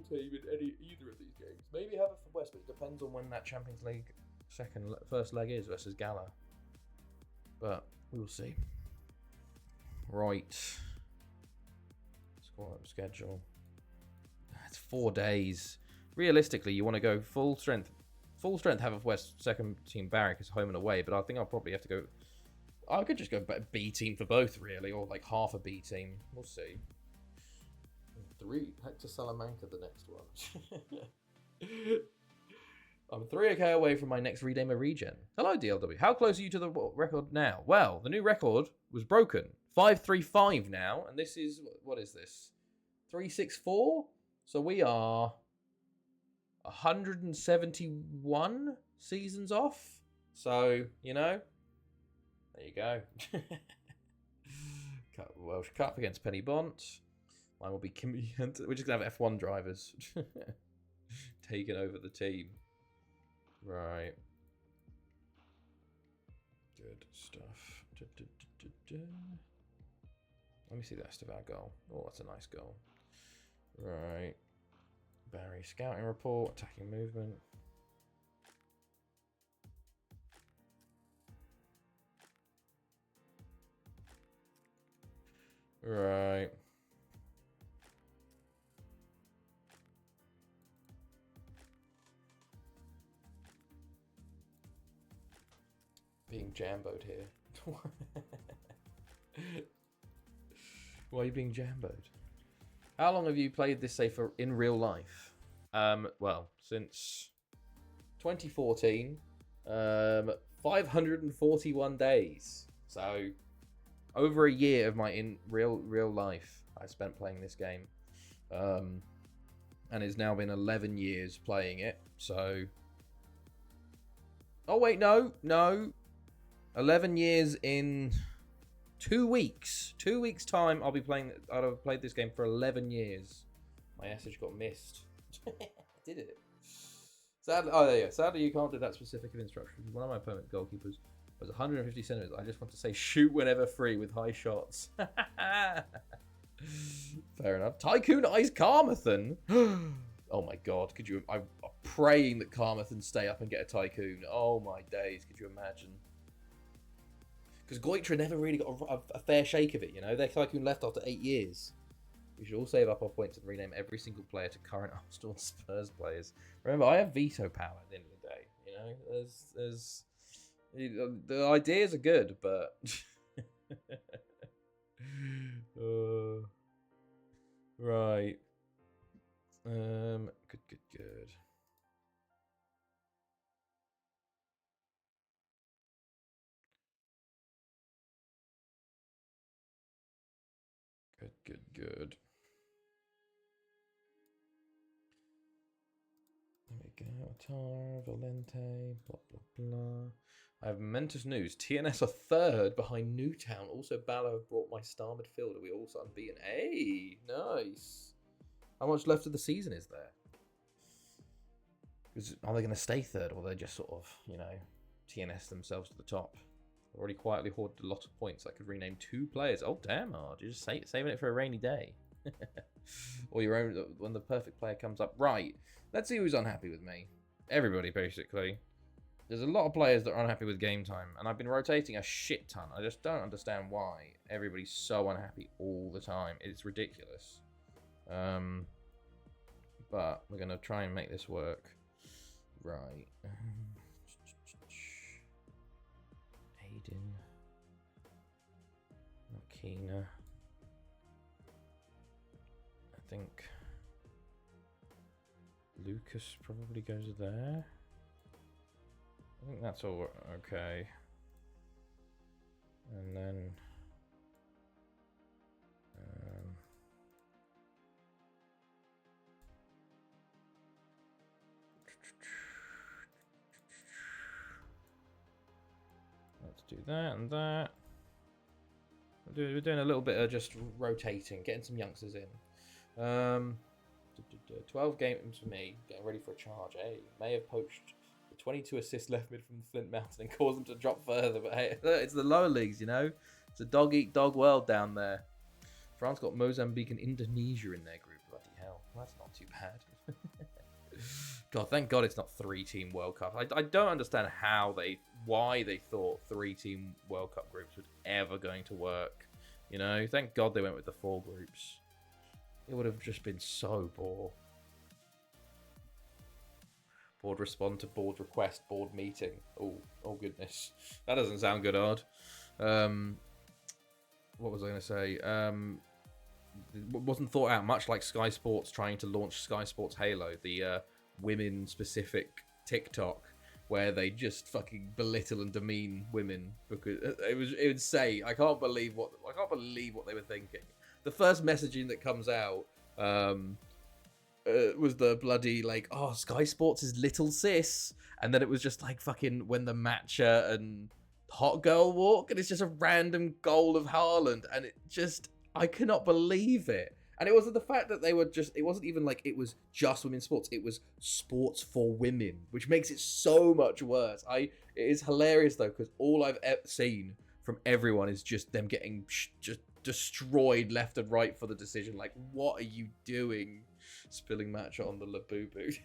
team in either of these games. Maybe Haverfordwest, but it depends on when that Champions League first leg is versus Gala. But we will see. Right. Score up schedule. It's 4 days. Realistically, you want to go full strength full strength Haverfordwest second team barrack is home and away, but I think I'll probably have to go. I could just go B team for both, really, or like half a B team. We'll see. 3 Hector Salamanca, the next one. I'm 3k away from my next Redeemer regen. Hello, DLW. How close are you to the record now? Well, the new record was broken. 535 now, and this is, what is this? 364? So we are 171 seasons off. So, you know, there you go. Welsh Cup against Penny Bont. Mine will be Kimmy Hunter. We're just going to have F1 drivers taking over the team. Right. Good stuff. Let me see the rest of our goal. Oh, that's a nice goal. Right. Barry scouting report, attacking movement. Right. Being jamboed here. Why are you being jamboed? How long have you played this safer in real life? Well, since 2014, 541 days. So over a year of my in real life I spent playing this game. And it's now been 11 years playing it. So oh wait, no. 11 years in 2 weeks. 2 weeks time I'll have played this game for 11 years. My message got missed. Did it? Sadly, oh yeah. Sadly, you can't do that specific of instructions. One of my permanent goalkeepers was 150 centimeters. I just want to say shoot whenever free with high shots. Fair enough. Tycoon Eyes Carmathan. Oh my god, could you? I'm praying that Carmathan stay up and get a Tycoon. Oh my days, could you imagine? Because Goitra never really got a fair shake of it, you know? Their Tycoon left after 8 years. We should all save up our points and rename every single player to current Arsenal and Spurs players. Remember, I have veto power at the end of the day, you know? The ideas are good, but... right. Good. Good. There we go. Atar, Valente, blah, blah, blah. I have momentous news. TNS are third behind Newtown. Also, Ballo have brought my star midfielder. We also unbeaten. Hey, nice. How much left of the season is there? Are they going to stay third, or are they just sort of, you know, TNS themselves to the top? Already quietly hoarded a lot of points. I could rename 2 players. Oh, damn, Ard. You're just saving it for a rainy day. Or your own, when the perfect player comes up. Right. Let's see who's unhappy with me. Everybody, basically. There's a lot of players that are unhappy with game time, and I've been rotating a shit ton. I just don't understand why everybody's so unhappy all the time. It's ridiculous. But we're going to try and make this work. Right. Aiden. Makina. I think Lucas probably goes there. I think that's all okay. And then let's do that and that. We're doing a little bit of just rotating, getting some youngsters in. 12 games for me, getting ready for a charge. Hey, may have poached the 22 assist left mid from the Flint Mountain and caused them to drop further. But hey, it's the lower leagues, you know. It's a dog-eat-dog world down there. France got Mozambique and Indonesia in their group. Bloody hell, well, that's not too bad. God, thank God it's not 3-team World Cup. I don't understand why they thought 3-team World Cup groups were ever going to work. You know, thank God they went with the 4 groups. It would have just been so poor. Board respond to board request, board meeting. Oh goodness. That doesn't sound good, Odd. What was I going to say? It wasn't thought out, much like Sky Sports trying to launch Sky Sports Halo, the women-specific TikTok, where they just fucking belittle and demean women because it would say, I can't believe what they were thinking. The first messaging that comes out was the bloody like, oh, Sky Sports is little sis, and then it was just like fucking when the matcha and hot girl walk, and it's just a random goal of Haaland, and it just, I cannot believe it. And it wasn't the fact that they were just, it wasn't even like it was just women's sports, it was sports for women, which makes it so much worse. It is hilarious though, because all I've ever seen from everyone is just them getting just destroyed left and right for the decision. Like, what are you doing? Spilling matcha on the Labubu.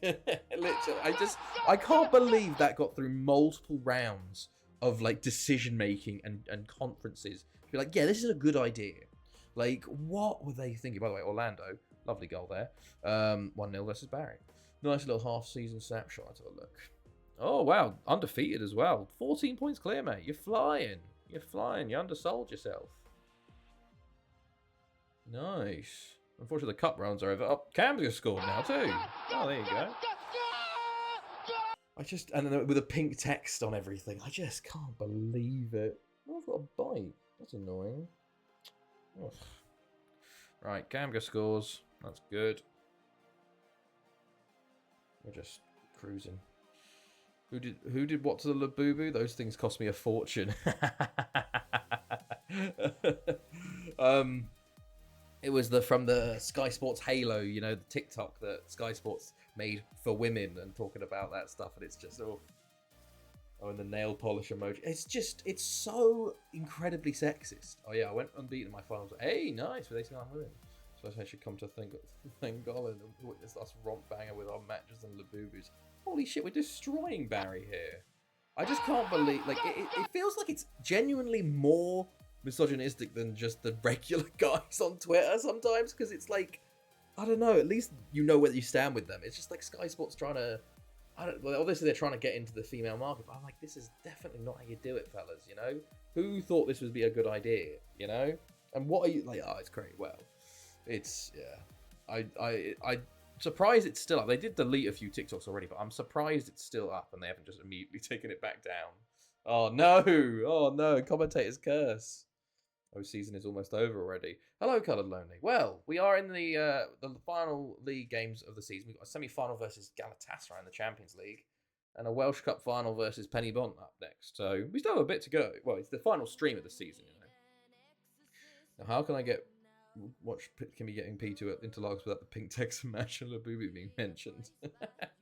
Literally, I can't believe that got through multiple rounds of like decision making and conferences. You're like, yeah, this is a good idea. Like, what were they thinking? By the way, Orlando, lovely goal there. 1-0 versus Barry. Nice little half-season snapshot. Let's have a look. Oh, wow. Undefeated as well. 14 points clear, mate. You're flying. You're flying. You undersold yourself. Nice. Unfortunately, the cup rounds are over. Oh, Cam's just scored now, too. Oh, there you go. And then with a pink text on everything. I just can't believe it. Oh, I've got a bite. That's annoying. Ugh. Right, Gamga scores. That's good. We're just cruising. Who did what to the Labubu? Those things cost me a fortune. It was from the Sky Sports Halo, you know, the TikTok that Sky Sports made for women and talking about that stuff, and it's just and the nail polish emoji. It's so incredibly sexist. Oh yeah, I went unbeaten in my finals. Hey, nice for AC Milan women. So I should come to thank Golland and witness us romp banger with our matches and Labubus. Holy shit, we're destroying Barry here. I just can't believe, like, it feels like it's genuinely more misogynistic than just the regular guys on Twitter sometimes, because it's like, I don't know, at least you know where you stand with them. It's just like Sky Sports trying to, obviously they're trying to get into the female market, but I'm like, this is definitely not how you do it, fellas, you know? Who thought this would be a good idea, you know? And what are you, like, oh, it's great, well, it's, yeah. I'm surprised it's still up. They did delete a few TikToks already, but I'm surprised it's still up and they haven't just immediately taken it back down. Oh no, commentator's curse. Oh, season is almost over already. Hello, Coloured Lonely. Well, we are in the final league games of the season. We've got a semi-final versus Galatasaray in the Champions League, and a Welsh Cup final versus Penny Bont up next. So we still have a bit to go. Well, it's the final stream of the season, you know. Now, how can I can be getting P2 at Interlogs without the pink text and match and Labubu being mentioned?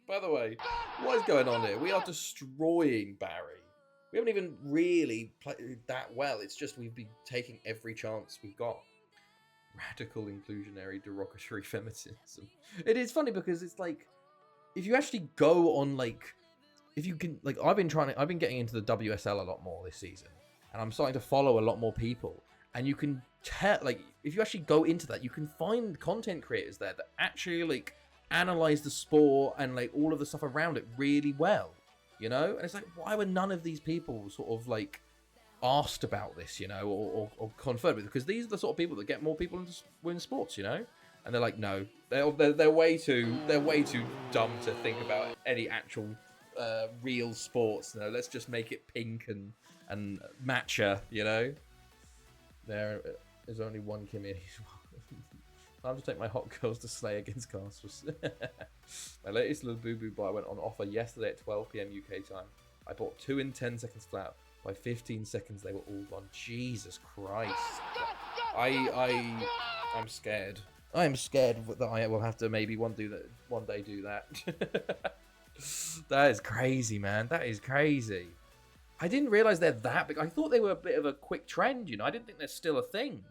By the way, what is going on here? We are destroying Barry. We haven't even really played that well. It's just we've been taking every chance we've got. Radical inclusionary derogatory feminism. It is funny because it's like, if you actually go on, like, if you can, like, I've been getting into the WSL a lot more this season, and I'm starting to follow a lot more people, and you can tell, like, if you actually go into that, you can find content creators there that actually, like, analyze the sport and, like, all of the stuff around it really well. You know? And it's like, why were none of these people sort of, like, asked about this, you know, or conferred with? Because these are the sort of people that get more people into women's sports, you know? And they're like, no. They're way too dumb to think about any actual real sports. You know? Let's just make it pink and matcha, you know? There is only one Kimmy. Time to take my hot girls to slay against castles. My latest little boo-boo buy went on offer yesterday at 12 PM UK time. I bought 2 in 10 seconds flat. By 15 seconds, they were all gone. Jesus Christ. I'm scared. I am scared that I will have to maybe one day do that. That is crazy, man. That is crazy. I didn't realize they're that big. I thought they were a bit of a quick trend, you know. I didn't think they're still a thing.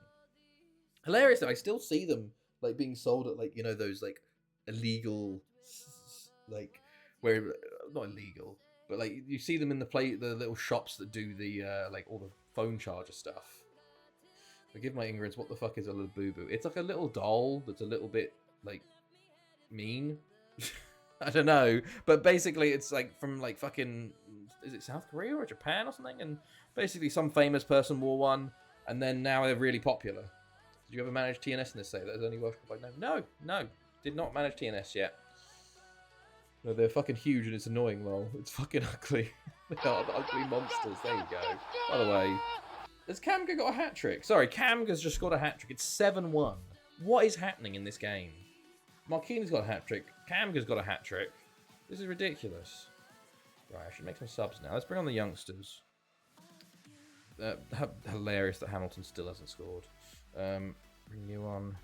Hilarious though. I still see them, like, being sold at, like, you know, those, like, illegal, like, where, not illegal, but, like, you see them in the little shops that do the like, all the phone charger stuff. Forgive my ignorance, what the fuck is a little boo-boo? It's like a little doll that's a little bit, like, mean. I don't know, but basically it's like from like fucking, is it South Korea or Japan or something? And basically some famous person wore one, and then now they're really popular. Did you ever manage TNS in this save? That is only Welsh by name. No, did not manage TNS yet. No, they're fucking huge and it's annoying, lol. It's fucking ugly. They are the ugly monsters. There you go. By the way, has Kamga got a hat trick? Sorry, Kamga's just got a hat trick. It's 7-1. What is happening in this game? Marquinhos got a hat trick. Kamga's got a hat trick. This is ridiculous. Right, I should make some subs now. Let's bring on the youngsters. Hilarious that Hamilton still hasn't scored. Bring you on.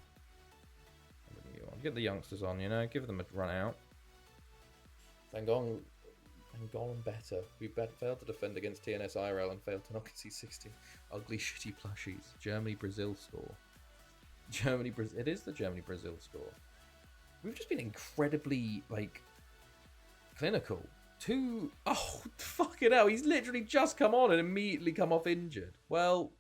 Bring you on. Get the youngsters on, you know. Give them a run out. Thangon better. We failed to defend against TNS IRL and failed to knock C60. Ugly, shitty plushies. Germany-Brazil score. Germany-Brazil. It is the Germany-Brazil score. We've just been incredibly, like, clinical. Oh, fucking hell. He's literally just come on and immediately come off injured. Well,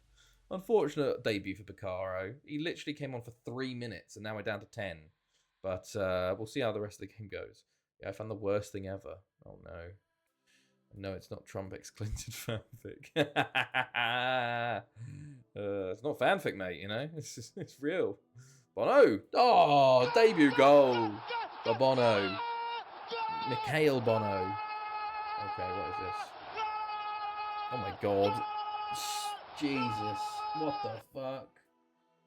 unfortunate debut for Picaro. He literally came on for 3 minutes and now we're down to 10. But we'll see how the rest of the game goes. Yeah, I found the worst thing ever. Oh, no. No, it's not Trumbeck's Clinton fanfic. It's not fanfic, mate, you know? It's real. Bono! Oh, debut goal for Bono. Mikhail Bono. Okay, what is this? Oh my god. Jesus. What the fuck?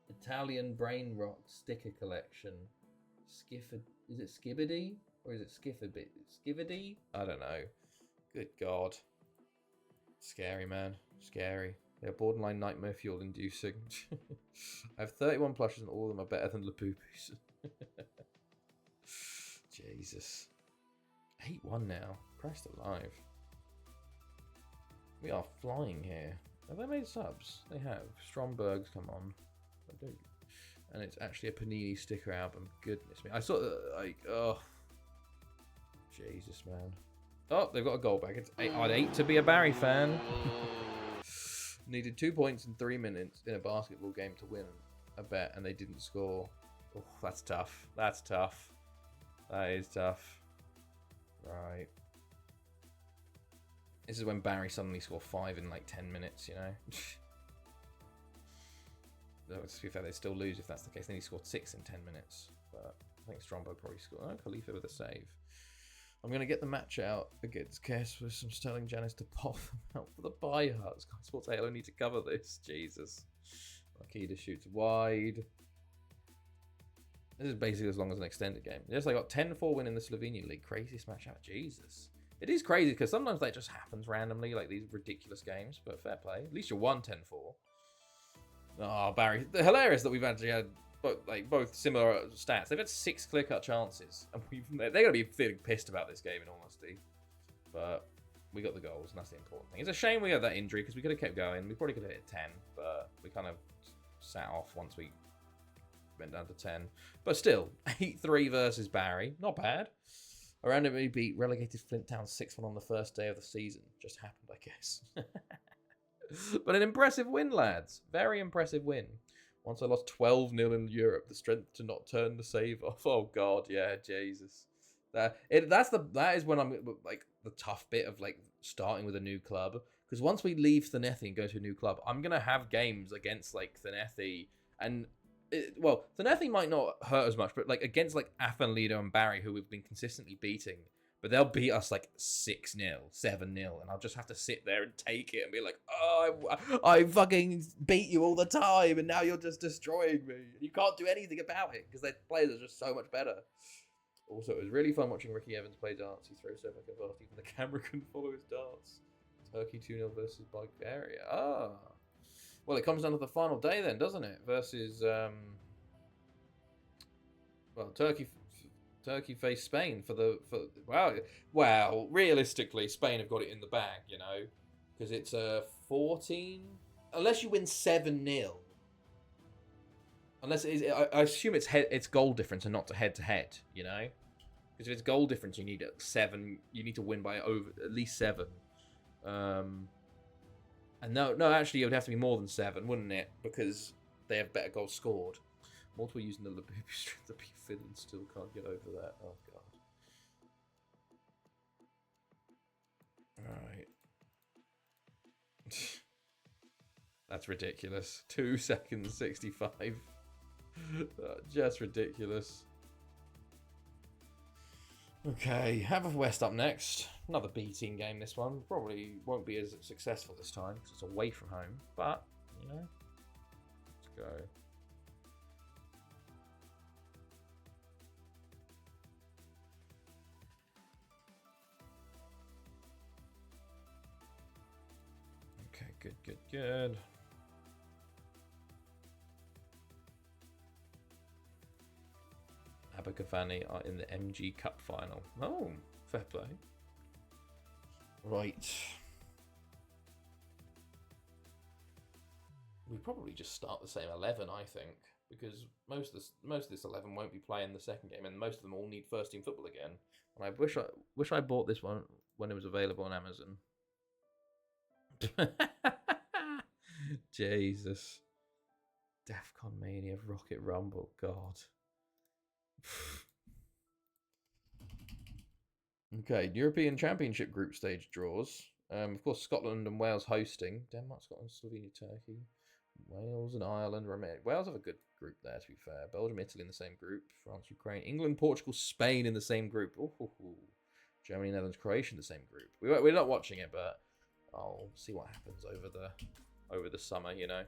Italian Brain Rock sticker collection. Is it Skibbity? Or is it Skibbity? I don't know. Good god. Scary, man. Scary. They're borderline nightmare fuel inducing. I have 31 plushes and all of them are better than Lapupis. Jesus. 8-1 now. Christ alive. We are flying here. Have they made subs? They have. Stromberg's come on. I do. And it's actually a Panini sticker album. Goodness me. I saw like, oh. Jesus, man. Oh, they've got a goal back. It's 8. I'd 8 to be a Barry fan. Needed 2 points in 3 minutes in a basketball game to win a bet, and they didn't score. Oh, that's tough. That's tough. That is tough. Right. This is when Barry suddenly scored 5 in like 10 minutes, you know? To be fair, they still lose if that's the case. Then he scored 6 in 10 minutes. But I think Stromberg probably scored. Oh, Khalifa with a save. I'm going to get the match out against Kess with some Sterling Janis to pop them out for the buy-outs. Sky Sports Halo need to cover this. Jesus. Akida shoots wide. This is basically as long as an extended game. Yes, I got 10-4 win in the Slovenia League. Craziest match out. Jesus. It is crazy because sometimes that just happens randomly, like these ridiculous games. But fair play. At least you won 10-4. Oh, Barry. Hilarious that we've actually had both similar stats. They've had 6 clear-cut chances, and they're going to be feeling pissed about this game, in all honesty. But we got the goals, and that's the important thing. It's a shame we had that injury because we could have kept going. We probably could have hit 10, but we kind of sat off once we went down to 10. But still, 8-3 versus Barry, not bad. Around it, we beat relegated Flint Town 6-1 on the first day of the season. Just happened, I guess. But an impressive win, lads. Very impressive win. Once I lost 12-0 in Europe, the strength to not turn the save off. Oh god, yeah, Jesus. That is when I'm like the tough bit of like starting with a new club. Because once we leave Thanethi and go to a new club, I'm gonna have games against like Thanethi and Thanethi might not hurt as much, but like against like Afan, Lido, and Barry, who we've been consistently beating. But they'll beat us like 6-0, 7-0, and I'll just have to sit there and take it and be like, oh, I fucking beat you all the time, and now you're just destroying me. And you can't do anything about it because their players are just so much better. Also, it was really fun watching Ricky Evans play darts. He throws so fucking fast, even the camera couldn't follow his darts. Turkey 2-0 versus Bulgaria. Ah. Well, it comes down to the final day then, doesn't it? Versus, Turkey faced Spain wow. Realistically, Spain have got it in the bag, you know, because it's 14. Unless you win 7-0. Unless I assume it's goal difference and not head to head, you know, because if it's goal difference, you need 7. You need to win by at least 7. And no, actually, it would have to be more than 7, wouldn't it? Because they have better goals scored. Multiple using the Labubu strength to beat Finland still can't get over that. Oh, God. Right. That's ridiculous. 2 seconds 65. Just ridiculous. Okay, Haverfordwest up next. Another B team game, this one. Probably won't be as successful this time because it's away from home. But, you know, let's go. Okay, good. Llangefni are in the MG Cup final. Oh, fair play. Right. We probably just start the same 11, I think, because most of this 11 won't be playing the second game, and most of them all need first team football again. And I wish I bought this one when it was available on Amazon. Jesus. Defcon Mania, Rocket Rumble, God. Okay, European Championship group stage draws. Of course, Scotland and Wales hosting. Denmark, Scotland, Slovenia, Turkey. Wales and Ireland. Wales have a good group there, to be fair. Belgium, Italy in the same group. France, Ukraine, England, Portugal, Spain in the same group. Ooh. Germany, Netherlands, Croatia in the same group. We're not watching it, but I'll see what happens over the summer, you know.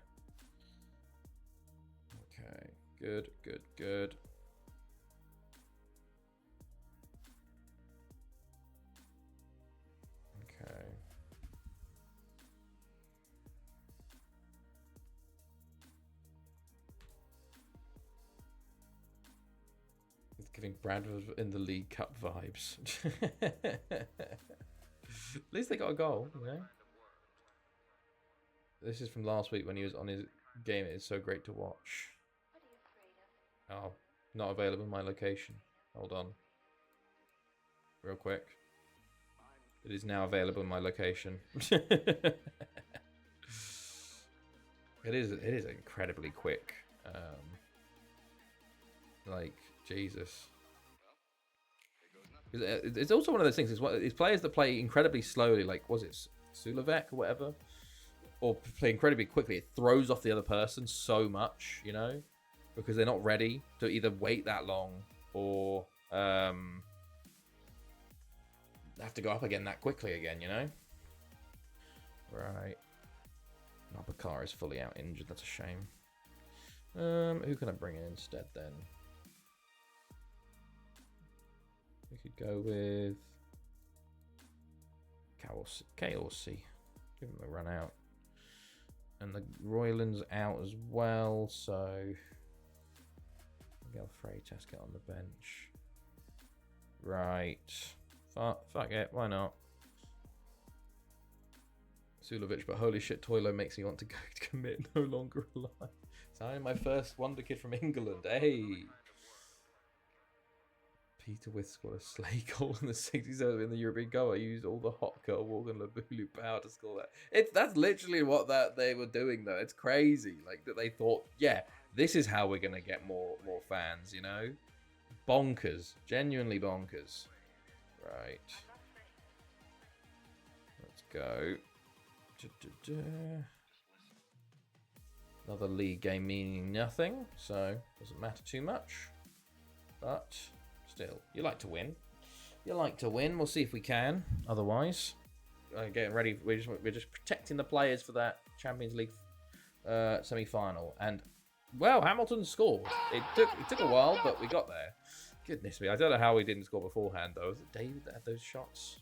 Okay, good. Okay. It's giving Bradford in the League Cup vibes. At least they got a goal, you know. This is from last week when he was on his game. It's so great to watch. Oh, not available in my location. Hold on. Real quick. It is now available in my location. It is incredibly quick. Like, Jesus. It's also one of those things. It's players that play incredibly slowly, like, was it Sulavec or whatever? Or play incredibly quickly. It throws off the other person so much, you know? Because they're not ready to either wait that long or have to go up again that quickly again, you know? Right. Nabakar is fully out injured. That's a shame. Who can I bring in instead then? We could go with KLC. Give him a run out. And the Royland's out as well, so Miguel Freitas get on the bench. Right. Fuck it, why not? Sulovic, but holy shit, Toilo makes me want to go to commit no longer alive. So I'm my first wonder kid from England. Hey! Peter With scored a slay goal in the 67th in the European Cup. I used all the hot girl Morgan Labulu power to score that. That's literally what they were doing though. It's crazy. Like that they thought, yeah, this is how we're gonna get more fans, you know? Bonkers. Genuinely bonkers. Right. Let's go. Another league game meaning nothing, so doesn't matter too much. But still, you like to win. You like to win. We'll see if we can. Otherwise, getting ready. We're just protecting the players for that Champions League semi-final. And well, Hamilton scored. It took a while, but we got there. Goodness me, I don't know how we didn't score beforehand though. Was it David that had those shots?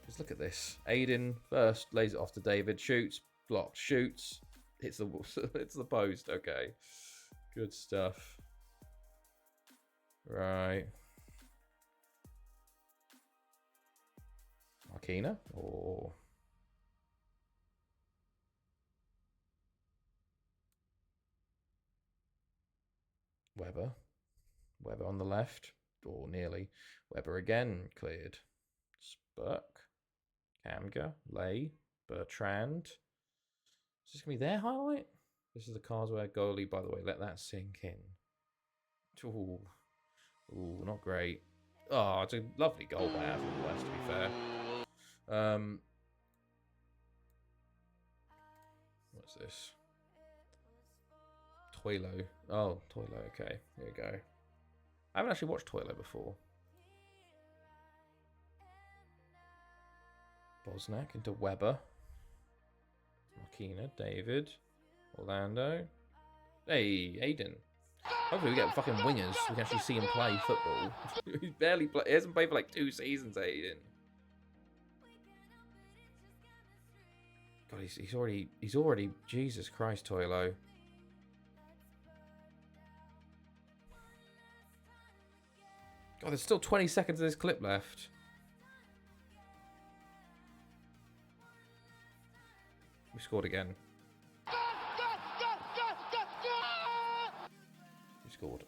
Just look at this. Aiden first lays it off to David. Shoots, blocked, shoots. Hits the post. Okay, good stuff. Right. Marquina or Weber. Weber on the left, or nearly. Weber again, cleared. Spurk. Kamga. Lay. Bertrand. Is this going to be their highlight? This is the Carswell goalie, by the way. Let that sink in. Ooh. Ooh, not great. Oh, it's a lovely goal by Haverfordwest, to be fair. What's this? Toilo. Oh, Toilo. Okay, here we go. I haven't actually watched Toilo before. Bosnak into Weber. Makina, David, Orlando. Hey, Aiden. Hopefully we get fucking wingers. We can actually see him play football. He barely play. He hasn't played for like 2 seasons, Aiden. God, he's already. Jesus Christ, Toilo. God, there's still 20 seconds of this clip left. We scored again. We scored.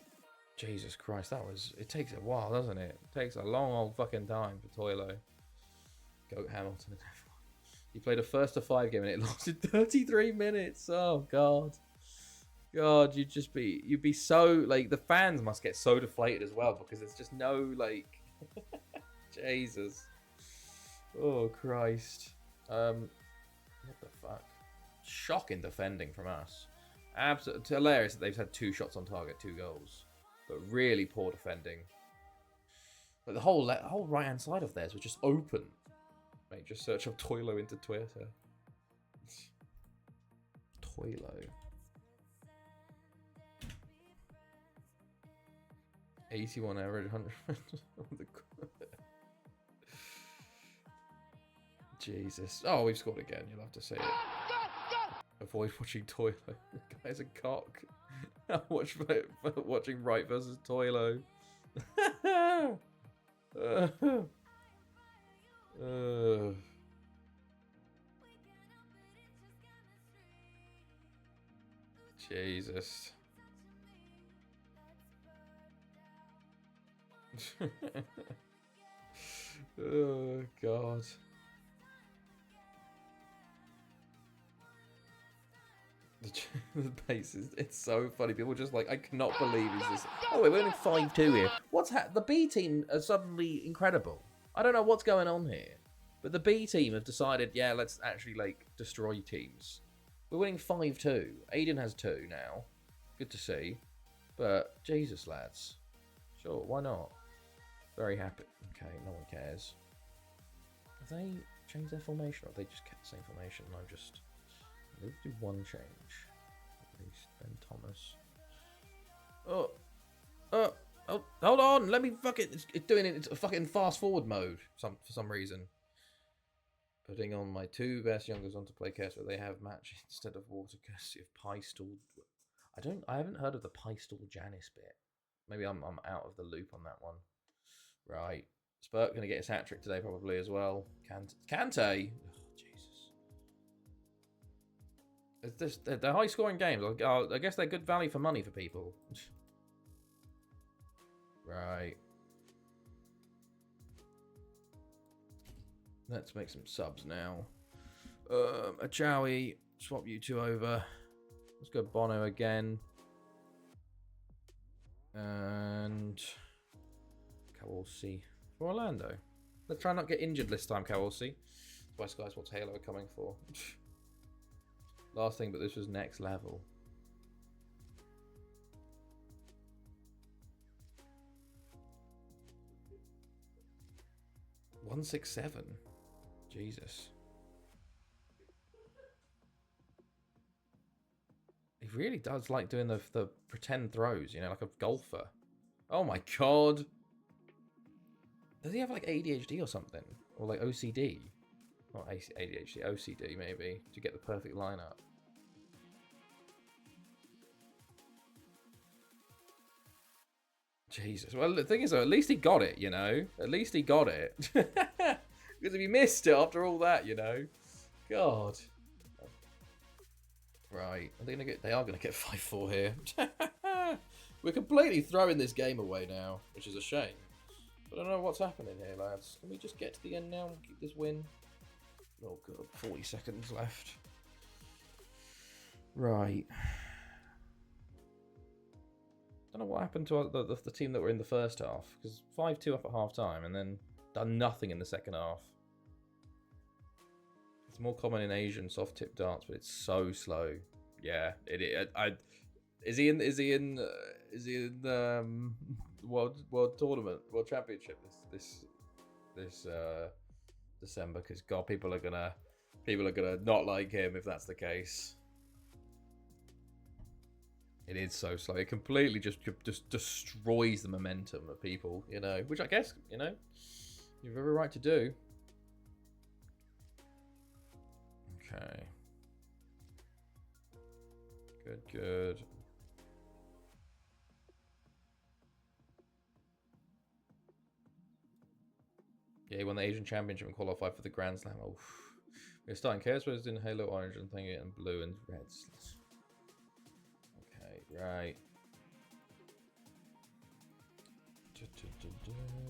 Jesus Christ, that was... It takes a while, doesn't it? It takes a long old fucking time for Toilo. Goat Hamilton and everyone. He played a first to 5 game and it lasted 33 minutes. Oh, God. God, you'd be so... Like, the fans must get so deflated as well because there's just no, like... Jesus. Oh, Christ. What the fuck? Shocking defending from us. Absolutely hilarious that they've had 2 shots on target, 2 goals. But really poor defending. But the whole right-hand side of theirs was just open. Mate, just search up Toilo into Twitter. Toilo. 81 average, 100. Jesus. Oh, we've scored again. You'll have to say it. Avoid watching Toilo. The guy's a cock. Watching Wright versus Toilo. Jesus. Oh, God. The pace is, it's so funny. People just like, I cannot believe he's this. Oh, wait, we're only 5-2 here. The B team are suddenly incredible. I don't know what's going on here. But the B team have decided, yeah, let's actually like destroy teams. We're winning 5-2. Aiden has 2 now. Good to see. But Jesus, lads. Sure, why not? Very happy. Okay, no one cares. Have they changed their formation or have they just kept the same formation? No, just... Let's do one change. At least Ben Thomas. Oh, hold on. Let me fucking... It's doing it. It's a fucking fast forward mode for some reason. Putting on my 2 best youngers on to play Kessler. They have match instead of water courtesy of Pistol. I haven't heard of the Pistol Janis bit. Maybe I'm out of the loop on that one. Right. Spurt going to get his hat trick today probably as well. Kante. It's just, they're high scoring games. I guess they're good value for money for people. Right. Let's make some subs now. Achawi, swap you 2 over. Let's go Bono again. And Kawalsi for Orlando. Let's try not get injured this time, Kawalsi. Spice Guys, what's Halo coming for? Last thing, but this was next level. $167. Jesus. He really does like doing the pretend throws, you know, like a golfer. Oh my God. Does he have like ADHD or something? Or like OCD? Not ADHD, OCD maybe, to get the perfect lineup. Jesus. Well, the thing is, though, at least he got it, you know? At least he got it. Because if he missed it after all that, you know? God. Right. They are going to get 5-4 here. We're completely throwing this game away now, which is a shame. But I don't know what's happening here, lads. Can we just get to the end now and keep this win? Oh, God. 40 seconds left. Right. Don't know what happened to the team that were in the first half. Because 5-2 up at half time and then done nothing in the second half. It's more common in Asian soft tip darts, but it's so slow. Yeah, is he in the world tournament, world championship this December? Because God, people are gonna not like him if that's the case. It is so slow. It completely just destroys the momentum of people, you know. Which I guess, you know, you've every right to do. Okay. Good. Yeah, he won the Asian Championship and qualified for the Grand Slam. Oh, we're starting. Chaos was in Halo Orange and playing it in blue and red. Okay, right.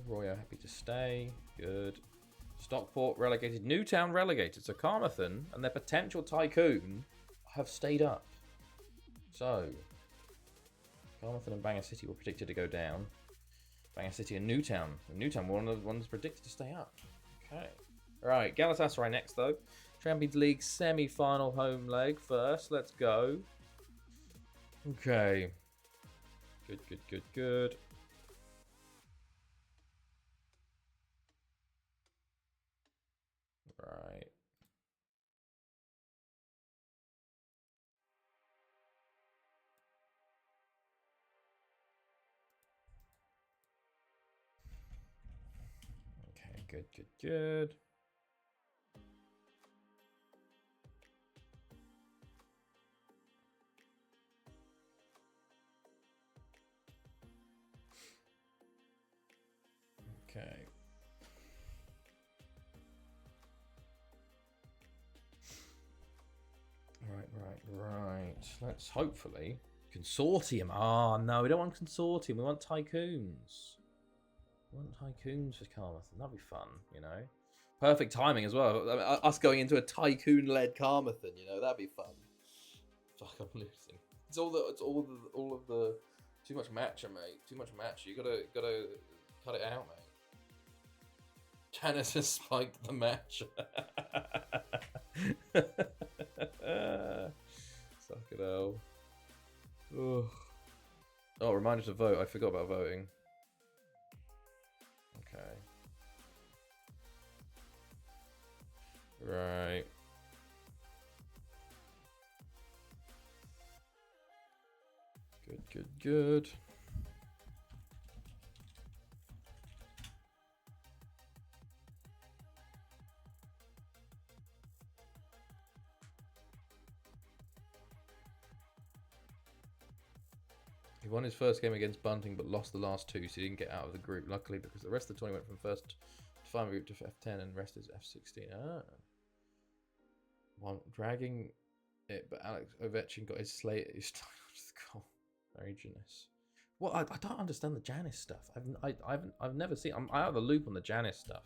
Roya happy to stay. Good. Stockport relegated. Newtown relegated. So Carmarthen and their potential tycoon have stayed up. So Carmarthen and Bangor City were predicted to go down. Bangor City and Newtown. Newtown were one of the ones predicted to stay up. Okay. Right. Galatasaray next though. Champions League semi-final home leg first. Let's go. Okay. Good. Right. Okay, good. Okay. Right. Let's hopefully consortium. Oh no, we don't want consortium. We want tycoons. We want tycoons for Carmarthen. That'd be fun, you know. Perfect timing as well. I mean, us going into a tycoon-led Carmarthen, you know, that'd be fun. Fuck, I'm losing. It's all of the too much matcha, mate. Too much matcha. You gotta cut it out, mate. Janice has spiked the matcha. Suck it out. Oh, reminder to vote. I forgot about voting. Okay. Right. Good. He won his first game against Bunting, but lost the last two, so he didn't get out of the group. Luckily, because the rest of the tournament went from first to final group to F10, and rest is F16. One dragging it, but Alex Ovechkin got his slate. His goal. Very generous. Well, I don't understand the Janice stuff. I've never seen. I'm out of the loop on the Janice stuff.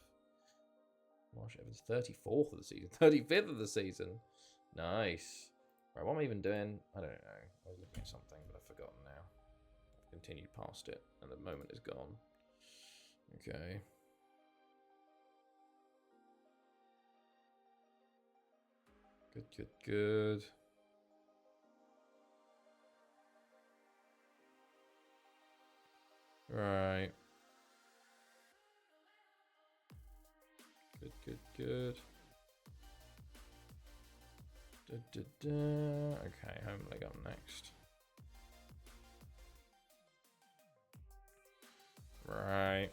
Marsh Evans 34th of the season, 35th of the season. Nice. Right, what am I even doing? I don't know. I was looking at something, but I've forgotten now. I've continued past it, and the moment is gone. Okay. Good. Right. Good. Okay, home leg up next. Right.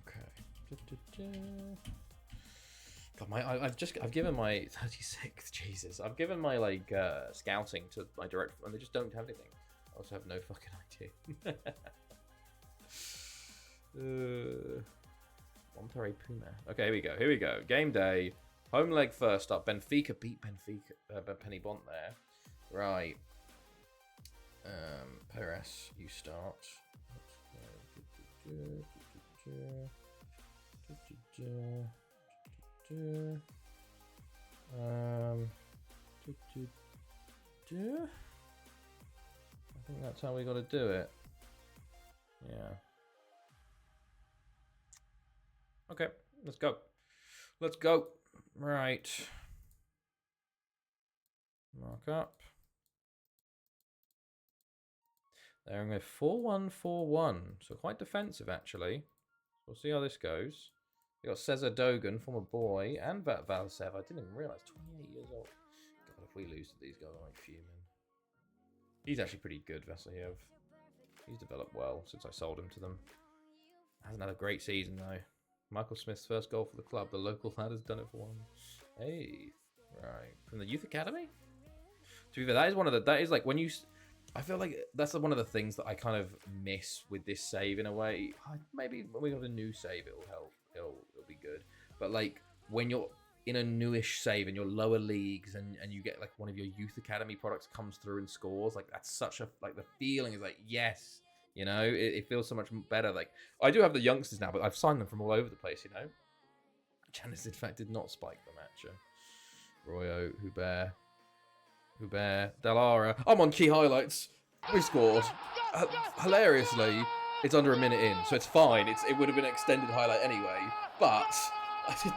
Okay. God, I've given my 36th. Jesus, I've given my scouting to my director, and they just don't have anything. I also have no fucking idea. Monterey Puma. Okay, here we go. Game day. Home leg first up. Benfica beat Penny Bont there. Right. Perez, you start. I think that's how we got to do it. Yeah. Okay, let's go. Let's go. Right. Mark up. They're going to go 4-1-4-1. So quite defensive, actually. We'll see how this goes. We got Cesar Dogan, former boy, and Valsev. I didn't even realise, 28 years old. God, if we lose to these guys, I'm like fuming. He's actually pretty good, Vasilyev. He's developed well since I sold him to them. Hasn't had a great season, though. Michael Smith's first goal for the club. The local lad has done it for one. Hey. Right. From the Youth Academy? To be fair, that is one of the... That is like when you... I feel like that's one of the things that I kind of miss with this save in a way. Maybe when we got a new save, it'll help. It'll be good. But like when you're in a newish save in your lower leagues and you get like one of your Youth Academy products comes through and scores, like that's such a... Like the feeling is like, yes... You know, it feels so much better. Like, I do have the youngsters now, but I've signed them from all over the place, you know. Janice, in fact, did not spike the matcher. Royo, Hubert, Dallara. I'm on key highlights. We scored. Hilariously, it's under a minute in, so it's fine. It would have been an extended highlight anyway, but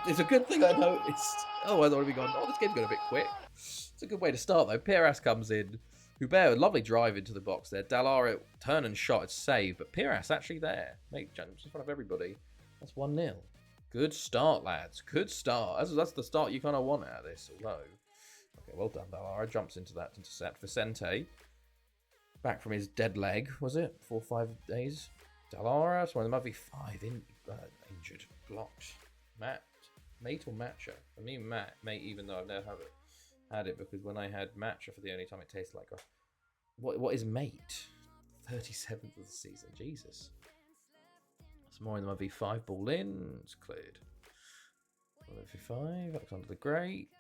it's a good thing I noticed. Otherwise, I would have been going, oh, this game's going a bit quick. It's a good way to start, though. Piras comes in. Hubert, lovely drive into the box there. Dallara, turn and shot, it's saved. But Piras actually there. Mate, jumps in front of everybody. That's 1-0. Good start, lads. Good start. That's the start you kind of want out of this, although... Okay, well done, Dallara. Jumps into that intercept. Vicente, back from his dead leg, was it? 4 or 5 days. Dallara, so there might be 5 injured. Blocked. Mate or Matcha? For me, mate, even though I've never had it because when I had matcha for the only time it tasted like a... What is mate? 37th of the season. Jesus. That's more in the V5. Ball in. It's cleared. V5. Alexander the Great.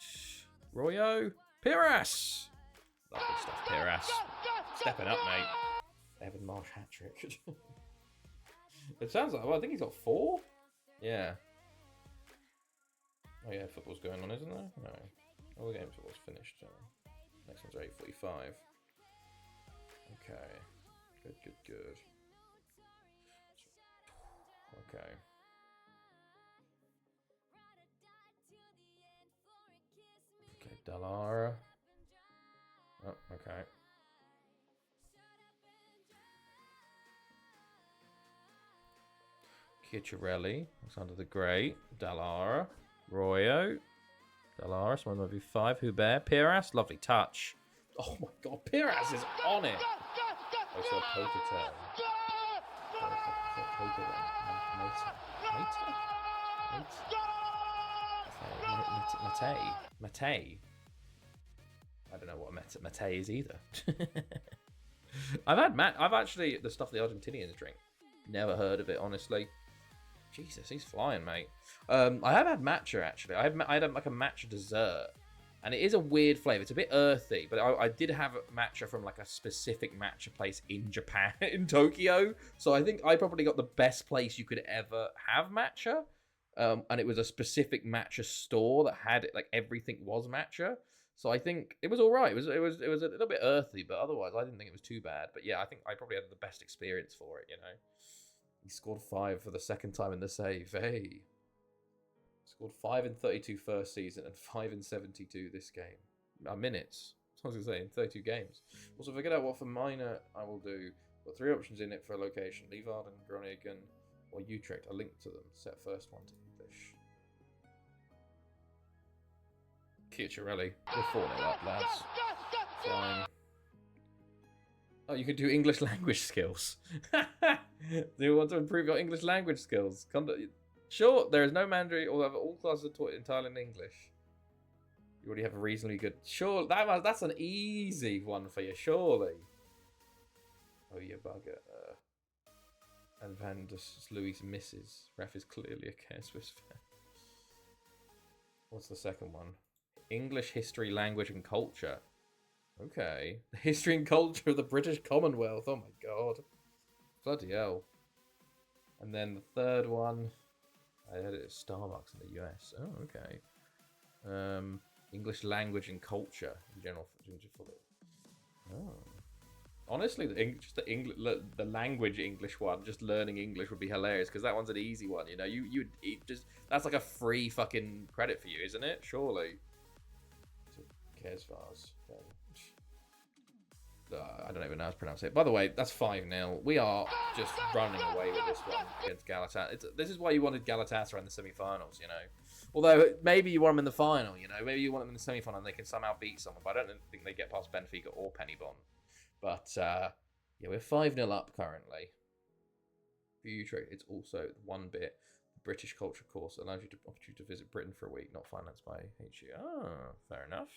Royo. Piras. Lovely stuff, Piras. Stepping up, mate. Evan Marsh hat-trick. It sounds like... Well, I think he's got 4. Yeah. Oh yeah, football's going on, isn't there? No. All the games was finished. Next one's 8:45. Okay. Good. Okay. Okay, Dallara. Oh, okay. Chiarelli. Alexander the Great. Dallara. Royo. Dallara, someone might be 5. Hubert, Piras, lovely touch. Oh my god, Piras is on it. I saw a poker turn. Mate. I don't know what mate is either. I've actually the stuff the Argentinians drink. Never heard of it, honestly. Jesus, he's flying, mate. I have had matcha, actually. I had like a matcha dessert. And it is a weird flavour. It's a bit earthy. But I did have matcha from like a specific matcha place in Japan, in Tokyo. So I think I probably got the best place you could ever have matcha. And it was a specific matcha store that had it, like everything was matcha. So I think it was all right. It was a little bit earthy, but otherwise I didn't think it was too bad. But yeah, I think I probably had the best experience for it, you know. He scored 5 for the second time in the save. Hey. Scored 5 in 32 first season and 5 in 72 this game. Minutes. I was going to say, in 32 games. Also, if I get out what for minor I will do, got 3 options in it for a location. Leeuwarden, Groningen, or Utrecht. I linked to them. Set first one to English. Chiarelli. We're 4-0 up, lads. Fine. Oh, you can do English language skills. Do you want to improve your English language skills? Sure, there is no Mandarin, although all classes are taught entirely in English. You already have a reasonably good... Sure, that's an easy one for you, surely. Oh, you bugger. And Van der Louis misses. Ref is clearly a Care Swiss fan. What's the second one? English, history, language, and culture. Okay. The history and culture of the British Commonwealth. Oh my god. Bloody hell. And then the third one. I had it at Starbucks in the US. Oh, okay. English language and culture in general. Oh. Honestly, just the language English one, just learning English would be hilarious because that one's an easy one. You know, you'd just that's like a free fucking credit for you, isn't it? Surely. Cares vase. I don't even know how to pronounce it. By the way, that's 5-0. We are just running away with this one against Galatasaray. This is why you wanted Galatasaray in the semi-finals, you know. Although maybe you want them in the final, you know. Maybe you want them in the semi-final and they can somehow beat someone. But I don't think they get past Benfica or Pennybon. But yeah, we're 5-0 up currently. Future, it's also one bit. British culture course allows you to opportunity to visit Britain for a week, not financed by HE. Ah, fair enough.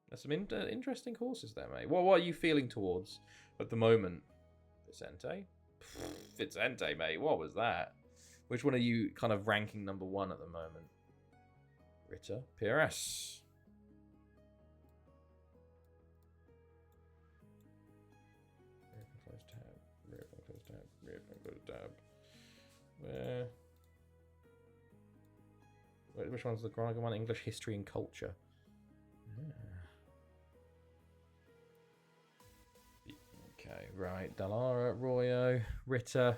There's some interesting courses there, mate. What are you feeling towards at the moment? Vicente? Vicente, mate. What was that? Which one are you kind of ranking number 1 at the moment? Ritter? PRS? Close tab. Where? Which one's the Groningen one? English history and culture. Okay, right. Dallara, Royo, Ritter.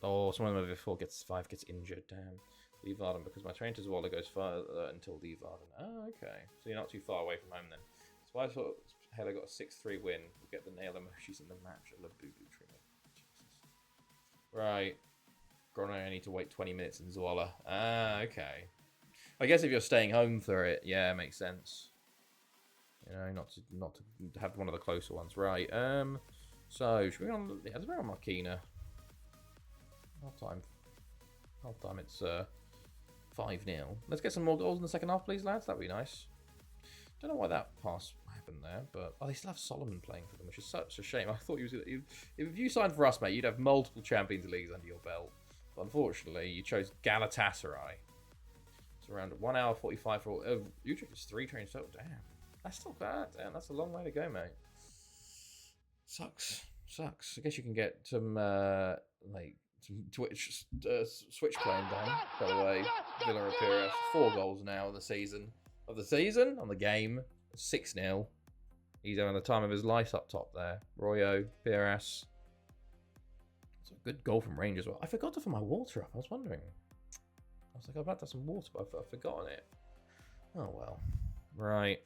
Oh, someone over 4 gets 5 gets injured. Damn. Leeuwarden, because my train to Zwolle goes further until Leeuwarden. Oh, okay. So you're not too far away from home then. So I thought Hela got a 6-3 win. We'll get the nail emojis in the match at Labubu Trimmer. Jesus. Right. Groningen, I need to wait 20 minutes in Zwolle. Ah, okay. I guess if you're staying home for it, yeah, makes sense. You know, not to have one of the closer ones, right? So should we go on? Yeah, we're on Marquina. Half time. It's 5-0. Let's get some more goals in the second half, please, lads. That'd be nice. Don't know why that pass happened there, but they still have Solomon playing for them, which is such a shame. I thought he was. If you signed for us, mate, you'd have multiple Champions Leagues under your belt. But unfortunately, you chose Galatasaray. It's around 1 hour 45 for all. Utrecht is 3 trains total. Damn. That's still bad. Damn, that's a long way to go, mate. Sucks. I guess you can get some some Twitch Switch playing done. By the way, Villa Pires 4 goals now of the season on the game. 6-0. He's having the time of his life up top there. Royo, Pires. It's a good goal from range as well. I forgot to fill my water up. I was wondering. I was like, I'd like to have some water, but I've forgotten it. Oh well. Right.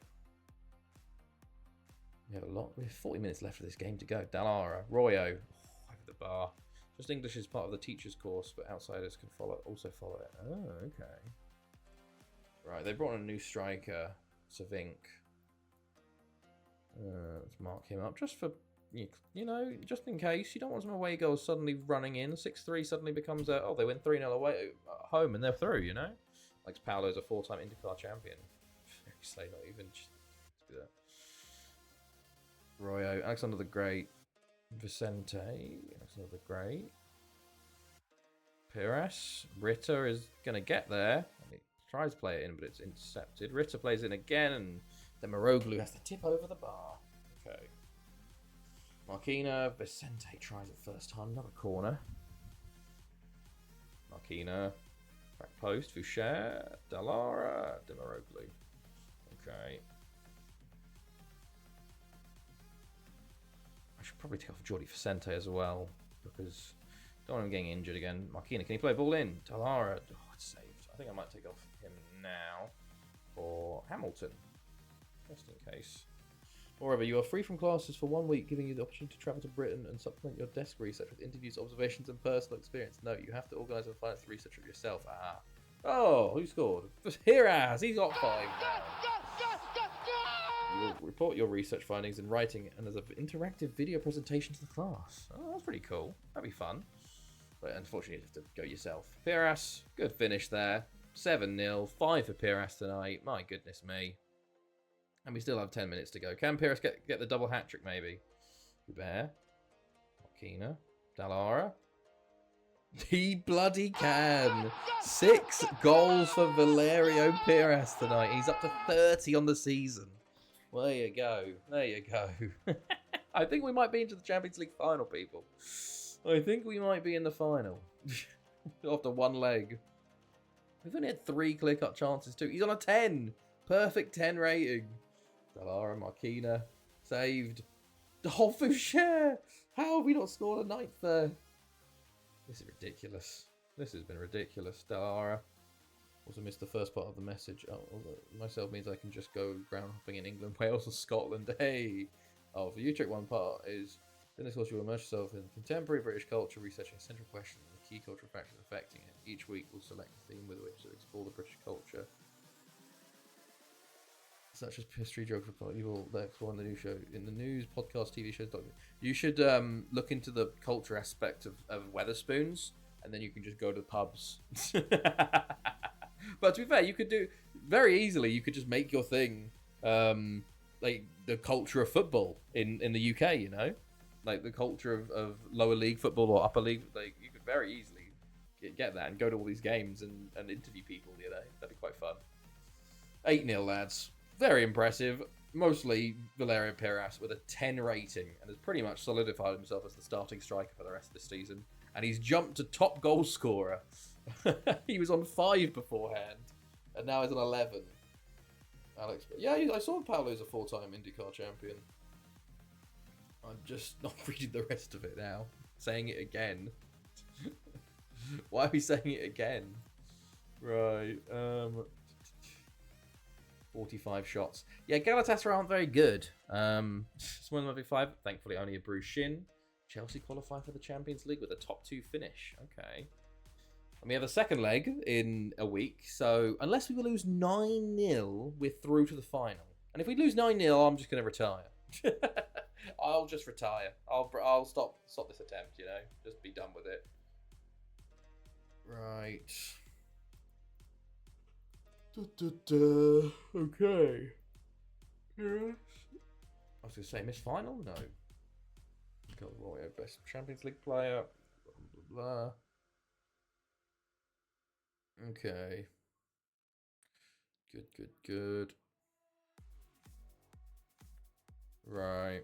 We have 40 minutes left of this game to go. Dallara, Royo, over the bar. Just English is part of the teacher's course, but outsiders can also follow it. Oh, okay. Right, they brought in a new striker, Savink. Let's mark him up just for, you know, just in case. You don't want some away goals suddenly running in. 6-3 suddenly becomes they went 3-0 away at home and they're through, you know? Like Paolo's a 4-time Intercar champion. Very slay, not even. Just do that. Royo, Alexander the Great, Vicente, Alexander the Great, Pires, Ritter is going to get there. He tries to play it in, but it's intercepted. Ritter plays in again, and then Maroglu has to tip over the bar. Okay. Marquina, Vicente tries it first time, another corner. Marquina, back post, Foucher, Dallara, De Maroglu. Okay. I should probably take off Jordi Vicente as well, because I don't want him getting injured again. Marquina, can he play ball in? Dallara, it's saved. I think I might take off him now for Hamilton, just in case. Moreover, you are free from classes for 1 week, giving you the opportunity to travel to Britain and supplement your desk research with interviews, observations, and personal experience. No, you have to organise and finance the research yourself. Ah. Oh, who scored? Hiraz! He's got 5 now. You will report your research findings in writing and as an interactive video presentation to the class. Oh, that's pretty cool. That'd be fun. But unfortunately, you have to go yourself. Pires, good finish there. 7-0. 5 for Pires tonight. My goodness me. And we still have 10 minutes to go. Can Pires get the double hat-trick, maybe? Hubert. Marquina. Dallara. He bloody can. 6 goals for Valerio Pires tonight. He's up to 30 on the season. Well, there you go. There you go. I think we might be into the Champions League final, people. I think we might be in the final. After 1 leg. We've only had 3 clear-cut chances too. He's on a 10. Perfect 10 rating. Dallara, Marquina. Saved. Dolphin share. How have we not scored a ninth there? This is ridiculous. This has been ridiculous. Dallara. Also missed the first part of the message. Oh, myself means I can just go ground hopping in England, Wales, or Scotland. Hey. Oh, for Utrecht, one part is in this course you will immerse yourself in contemporary British culture, researching central questions and the key cultural factors affecting it. Each week we'll select a theme with which to explore the British culture, such as history, geography, you will explore in the new show, in the news, podcast, TV shows, document. You should look into the culture aspect of Weatherspoons, and then you can just go to the pubs. But to be fair, you could do very easily. You could just make your thing like the culture of football in the UK. You know, like the culture of lower league football or upper league. Like you could very easily get that and go to all these games and interview people. You know, that'd be quite fun. 8-0, lads. Very impressive. Mostly Valerio Piras with a 10 rating and has pretty much solidified himself as the starting striker for the rest of the season. And he's jumped to top goal scorer. He was on 5 beforehand, and now he's on 11. Alex, yeah, I saw Paolo's a 4-time IndyCar champion. I'm just not reading the rest of it now. Saying it again. Why are we saying it again? Right. 45 shots. Yeah, Galatasaray aren't very good. It's one of the 5. Thankfully, only a bruised shin. Chelsea qualify for the Champions League with a top 2 finish. Okay. And we have a second leg in a week. So unless we lose 9-0, we're through to the final. And if we lose 9-0, I'm just going to retire. I'll just retire. I'll stop this attempt. You know, just be done with it. Right. Okay. Yes. I was going to say, Miss Final? No. God, Roy, best Champions League player. Blah, blah, blah. Okay. Good. Right.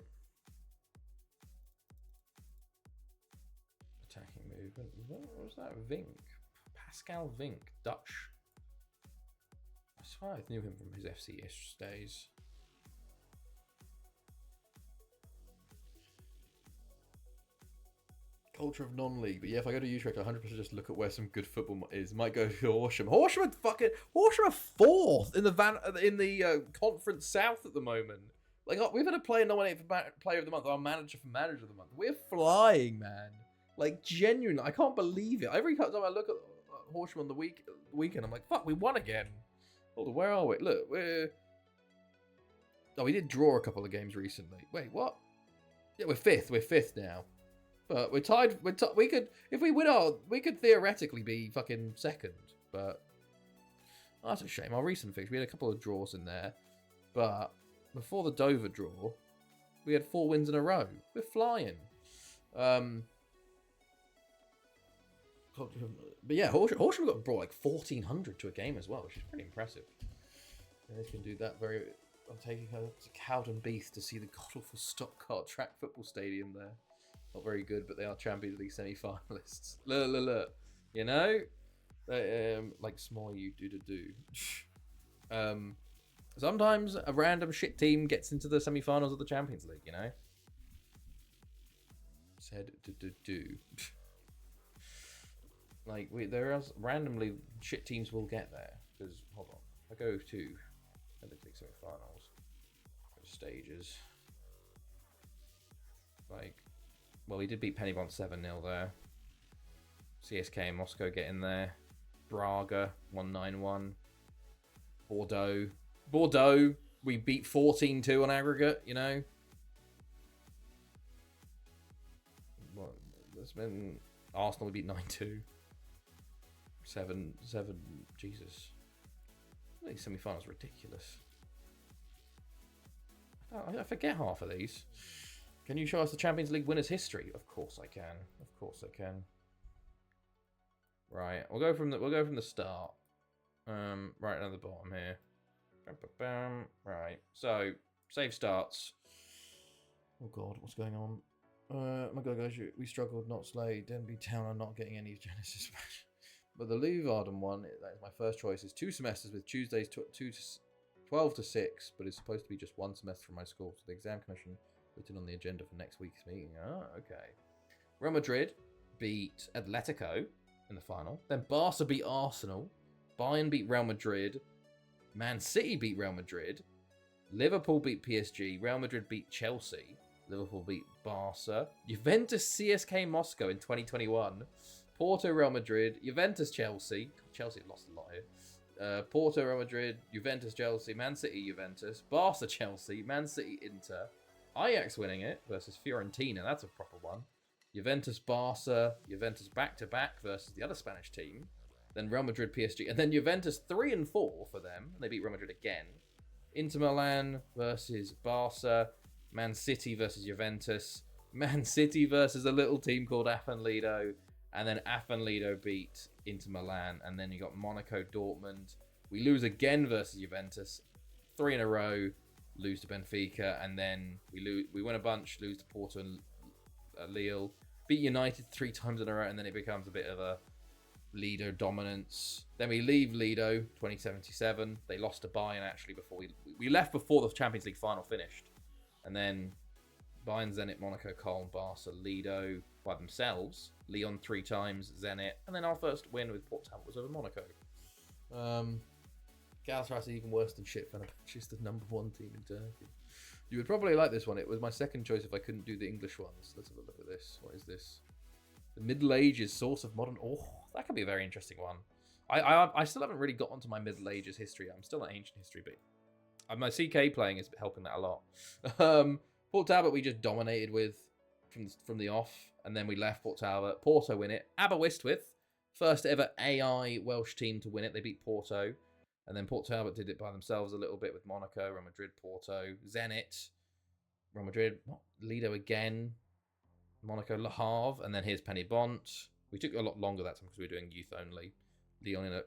Attacking movement. What was that? Vink. Pascal Vink. Dutch. I swear I knew him from his FC-ish days. Culture of non-league, but yeah, if I go to Utrecht, I 100% just look at where some good football is. Might go to Horsham. Horsham are 4th in the Conference South at the moment. Like we've had a player nominated for Player of the Month, our manager for Manager of the Month. We're flying, man. Like genuinely, I can't believe it. Every time I look at Horsham on the weekend, I'm like, fuck, we won again. Hold on, where are we? Look, we did draw a couple of games recently. Wait, what? Yeah, we're 5th. We're 5th now. But we're tied. We could, if we win we could theoretically be fucking 2nd. But that's a shame. Our recent fix, we had a couple of draws in there. But before the Dover draw, we had 4 wins in a row. We're flying. But yeah, Horsham got brought like 1,400 to a game as well, which is pretty impressive. And they can do that very. I'm taking her to Cowden Beath to see the godawful Stockcart track football stadium there. Not very good, but they are Champions League semi-finalists. Look. You know? Like small you do. Sometimes a random shit team gets into the semi-finals of the Champions League, you know? Said do. Like, there are randomly shit teams will get there. Because, hold on. I go to Champions League semi-finals. Stages. Like, well, we did beat Pennybourne 7-0 there. CSK and Moscow get in there. Braga 1-9-1. Bordeaux, we beat 14-2 on aggregate, you know. Well, there's been Arsenal, we beat 9-2. 7, Jesus. These semi-finals are ridiculous. I forget half of these. Can you show us the Champions League winners' history? Of course I can. Right, we'll go from the start. Right at the bottom here. Right. So save starts. Oh God, what's going on? My God, guys, we struggled not Slade. Denby Town are not getting any Genesis match. But the Leeuwarden one, that is my first choice, is 2 semesters with Tuesdays 2 12 to 6, but it's supposed to be just one semester from my school. So the exam commission put it on the agenda for next week's meeting. Oh, okay. Real Madrid beat Atletico in the final. Then Barca beat Arsenal. Bayern beat Real Madrid. Man City beat Real Madrid. Liverpool beat PSG. Real Madrid beat Chelsea. Liverpool beat Barca. Juventus CSK Moscow in 2021. Porto Real Madrid. Juventus Chelsea. Chelsea have lost a lot here. Porto Real Madrid. Juventus Chelsea. Man City Juventus. Barca Chelsea. Man City Inter. Ajax winning it versus Fiorentina. That's a proper one. Juventus Barca. Juventus back-to-back versus the other Spanish team. Then Real Madrid PSG. And then Juventus 3 and 4 for them. They beat Real Madrid again. Inter Milan versus Barca. Man City versus Juventus. Man City versus a little team called Afan Lido. And then Afan Lido beat Inter Milan. And then you got Monaco Dortmund. We lose again versus Juventus. 3 in a row. Lose to Benfica. And then we win a bunch. Lose to Porto and Lille. Beat United 3 times in a row. And then it becomes a bit of a Lido dominance. Then we leave Lido 2077. They lost to Bayern actually before we left before the Champions League final finished. And then Bayern, Zenit, Monaco, Köln, Barca, Lido by themselves. Lyon 3 times, Zenit. And then our first win with Port Talbot was over Monaco. Galatasaray even worse than shit for just the number 1 team in Turkey. You would probably like this one. It was my second choice if I couldn't do the English ones. Let's have a look at this. What is this? The Middle Ages source of modern... Oh, that could be a very interesting one. I still haven't really got onto my Middle Ages history. I'm still at ancient history, but my CK playing is helping that a lot. Port Talbot we just dominated with from the off, and then we left Port Talbot. Porto win it. Aberystwyth, first ever AI Welsh team to win it. They beat Porto, and then Port Talbot did it by themselves a little bit with Monaco, Real Madrid, Porto, Zenit, Real Madrid, Lido again, Monaco, Le Havre, and then here's Penny Bont. We took a lot longer that time because we were doing youth only. Lyon in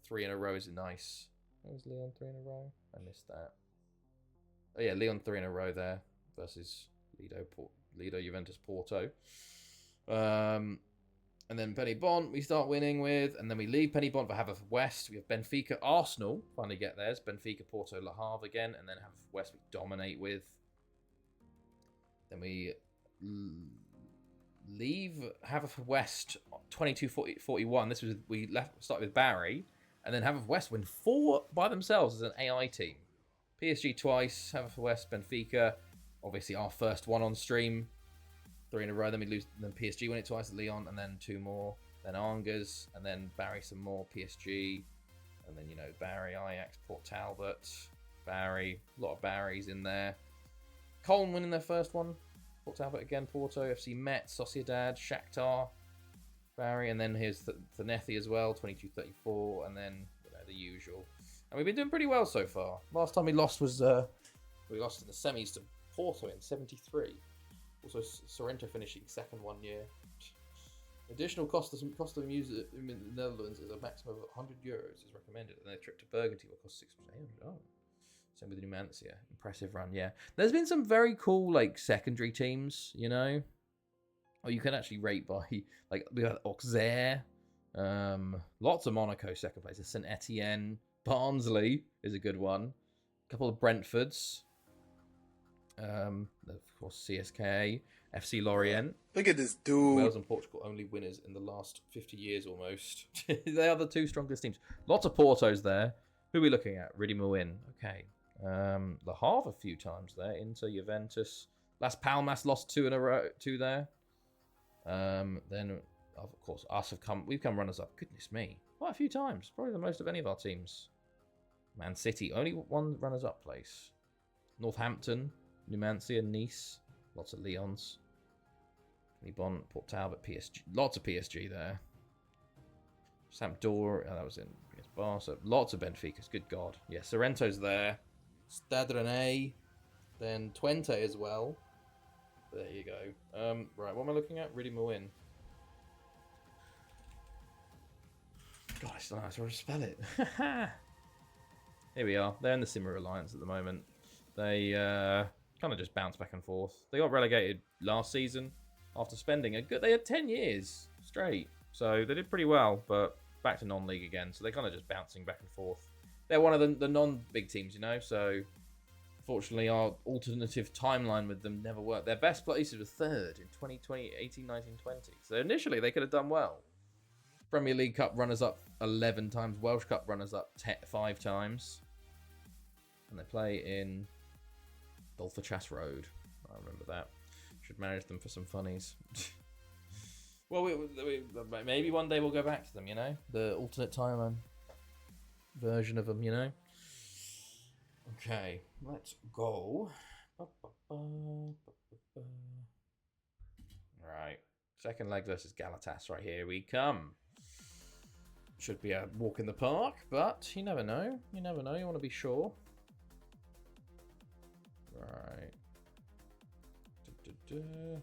3 in a row is nice. What was Lyon 3 in a row? I missed that. Oh yeah, Lyon 3 in a row there versus Lido, Juventus, Porto. And then Penny Bont we start winning with, and then we leave Penny Bont for Haverfordwest. We have Benfica, Arsenal finally get theirs. Benfica, Porto, Le Havre again, and then Haverfordwest we dominate with. Then we leave Haverfordwest 22-41. This was started with Barry, and then Haverfordwest win 4 by themselves as an AI team. PSG twice, Haverfordwest, Benfica. Obviously our first one on stream. 3 in a row. Then we lose. Then PSG win it twice at Lyon, and then 2 more. Then Angers, and then Barry some more. PSG, and then Barry, Ajax, Port Talbot, Barry. A lot of Barrys in there. Köln winning their first one. Port Talbot again, Porto, FC Met, Sociedad, Shakhtar, Barry, and then here's Thanethi as well, 22-34, and then the usual. And we've been doing pretty well so far. Last time we lost was we lost in the semis to Porto in '73. Also, Sorrento finishing second 1 year. Additional cost of music in the Netherlands is a maximum of €100 is recommended, and a trip to Burgundy will cost £600. Oh. Same with Numancia. Impressive run, yeah. There's been some very cool, secondary teams, Or you can actually rate by, we have Auxerre. Lots of Monaco second place. St Etienne. Barnsley is a good one. A couple of Brentfords. Of course, CSK. FC Lorient. Look at this dude. Wales and Portugal only winners in the last 50 years almost. They are the 2 strongest teams. Lots of Portos there. Who are we looking at? Riddy Mouin. Okay. Le Havre a few times there. Inter, Juventus. Las Palmas lost 2 in a row, 2 there. Then of course we've come runners up. Goodness me, quite a few times. Probably the most of any of our teams. Man City only 1 runners up place. Northampton, Numancia, Nice. Lots of Lyons. Bon, Port Talbot, PSG. Lots of PSG there. Sampdoria. Oh, that was in Barca. Lots of Benficas. Good God. Yeah, Sorrento's there. Stade Rennais, then Twente as well. There you go. Right, what am I looking at? Riddy Mouin. God, I still don't know how to spell it. Here we are. They're in the Simmer Alliance at the moment. They kind of just bounce back and forth. They got relegated last season after spending they had 10 years straight. So they did pretty well, but back to non-league again. So they're kind of just bouncing back and forth. they're one of the non-big teams, you know. So fortunately, our alternative timeline with them never worked. Their best places were third in 2020, 18, 19, 20. So initially, they could have done well. Premier League Cup runners-up 11 times. Welsh Cup runners-up 5 times. And they play in Dolphachas Road. I remember that. Should manage them for some funnies. Well, maybe one day we'll go back to them, you know? The alternate timeline version of them, you know? Okay, let's go. Right. Second leg versus Galatasaray. Here we come. Should be a walk in the park, but you never know. You never know. You want to be sure. Right. Okay.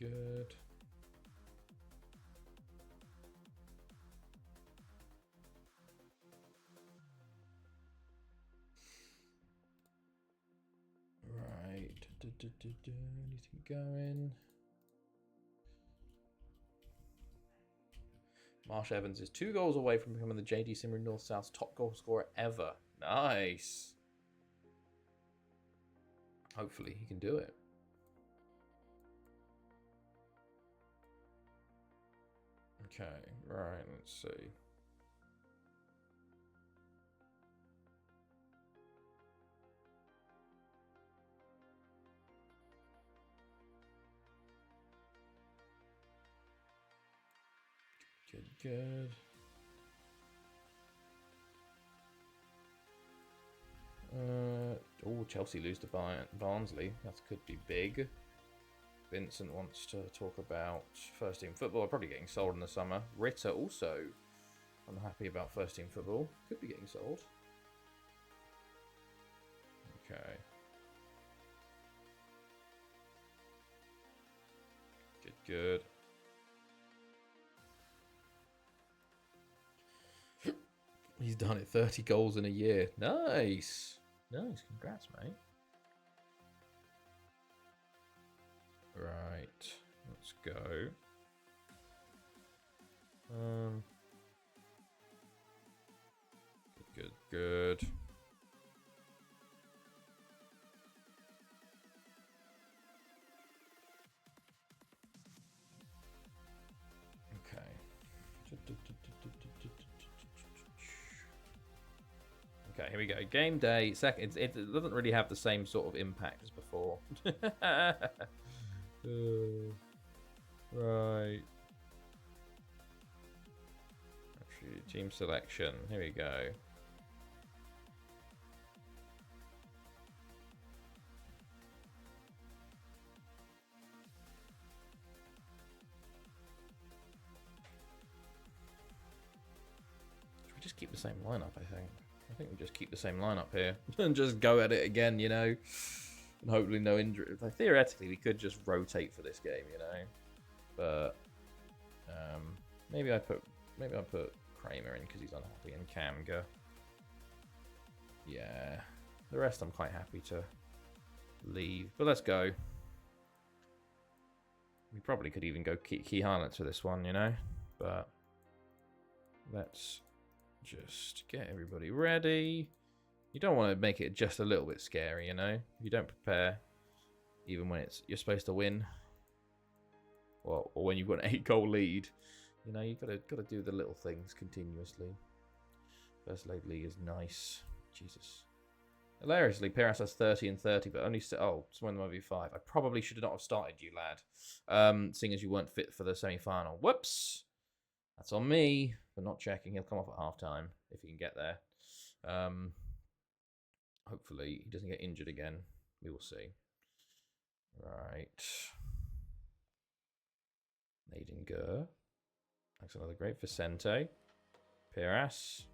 Good. Right. Anything going? Marsh Evans is 2 goals away from becoming the JD Simmer North South's top goal scorer ever. Nice. Hopefully he can do it. Okay, right, let's see. Good. Chelsea lose to Barnsley. That could be big. Vincent wants to talk about first team football. Probably getting sold in the summer. Ritter also unhappy about first team football. Could be getting sold. Okay. Good. He's done it. 30 goals in a year. Nice. Congrats, mate. Right. Let's go. Good. Okay. Okay, here we go. Game day. Second. It doesn't really have the same sort of impact as before. Right. Actually, team selection. Here we go. Should we just keep the same lineup, I think? I think we just keep the same lineup here and just go at it again, you know? And hopefully no injury. Like, theoretically, we could just rotate for this game, you know? But maybe I put Kramer in because he's unhappy and Kamga. Yeah. The rest I'm quite happy to leave. But let's go. We probably could even go key highlights for this one, you know? But let's just get everybody ready. You don't want to make it just a little bit scary, you know? You don't prepare, even when you're supposed to win, or when you've got an 8-goal lead. You know, you've got to do the little things continuously. First leg league is nice. Jesus. Hilariously, Peras has 30 and 30, but only someone might be 5. I probably should not have started you, lad. Seeing as you weren't fit for the semi-final. Whoops. That's on me for not checking. He'll come off at half-time if he can get there. Hopefully he doesn't get injured again. We will see. Right. Naden Gur. That's another great. Vicente. Peras.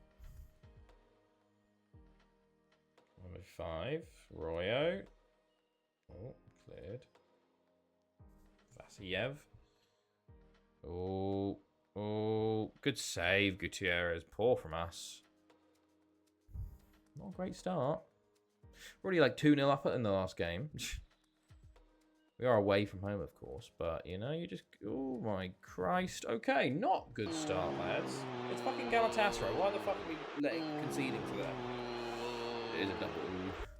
Number 5. Royo. Oh, cleared. Vasiev. Oh, good save, Gutierrez. Poor from us. Not a great start. Already like 2-0 up in the last game. We are away from home, of course, but, you know, you just... Oh, my Christ. Okay, not good start, lads. It's fucking Galatasaray. Why the fuck are we conceding to them? It is a double.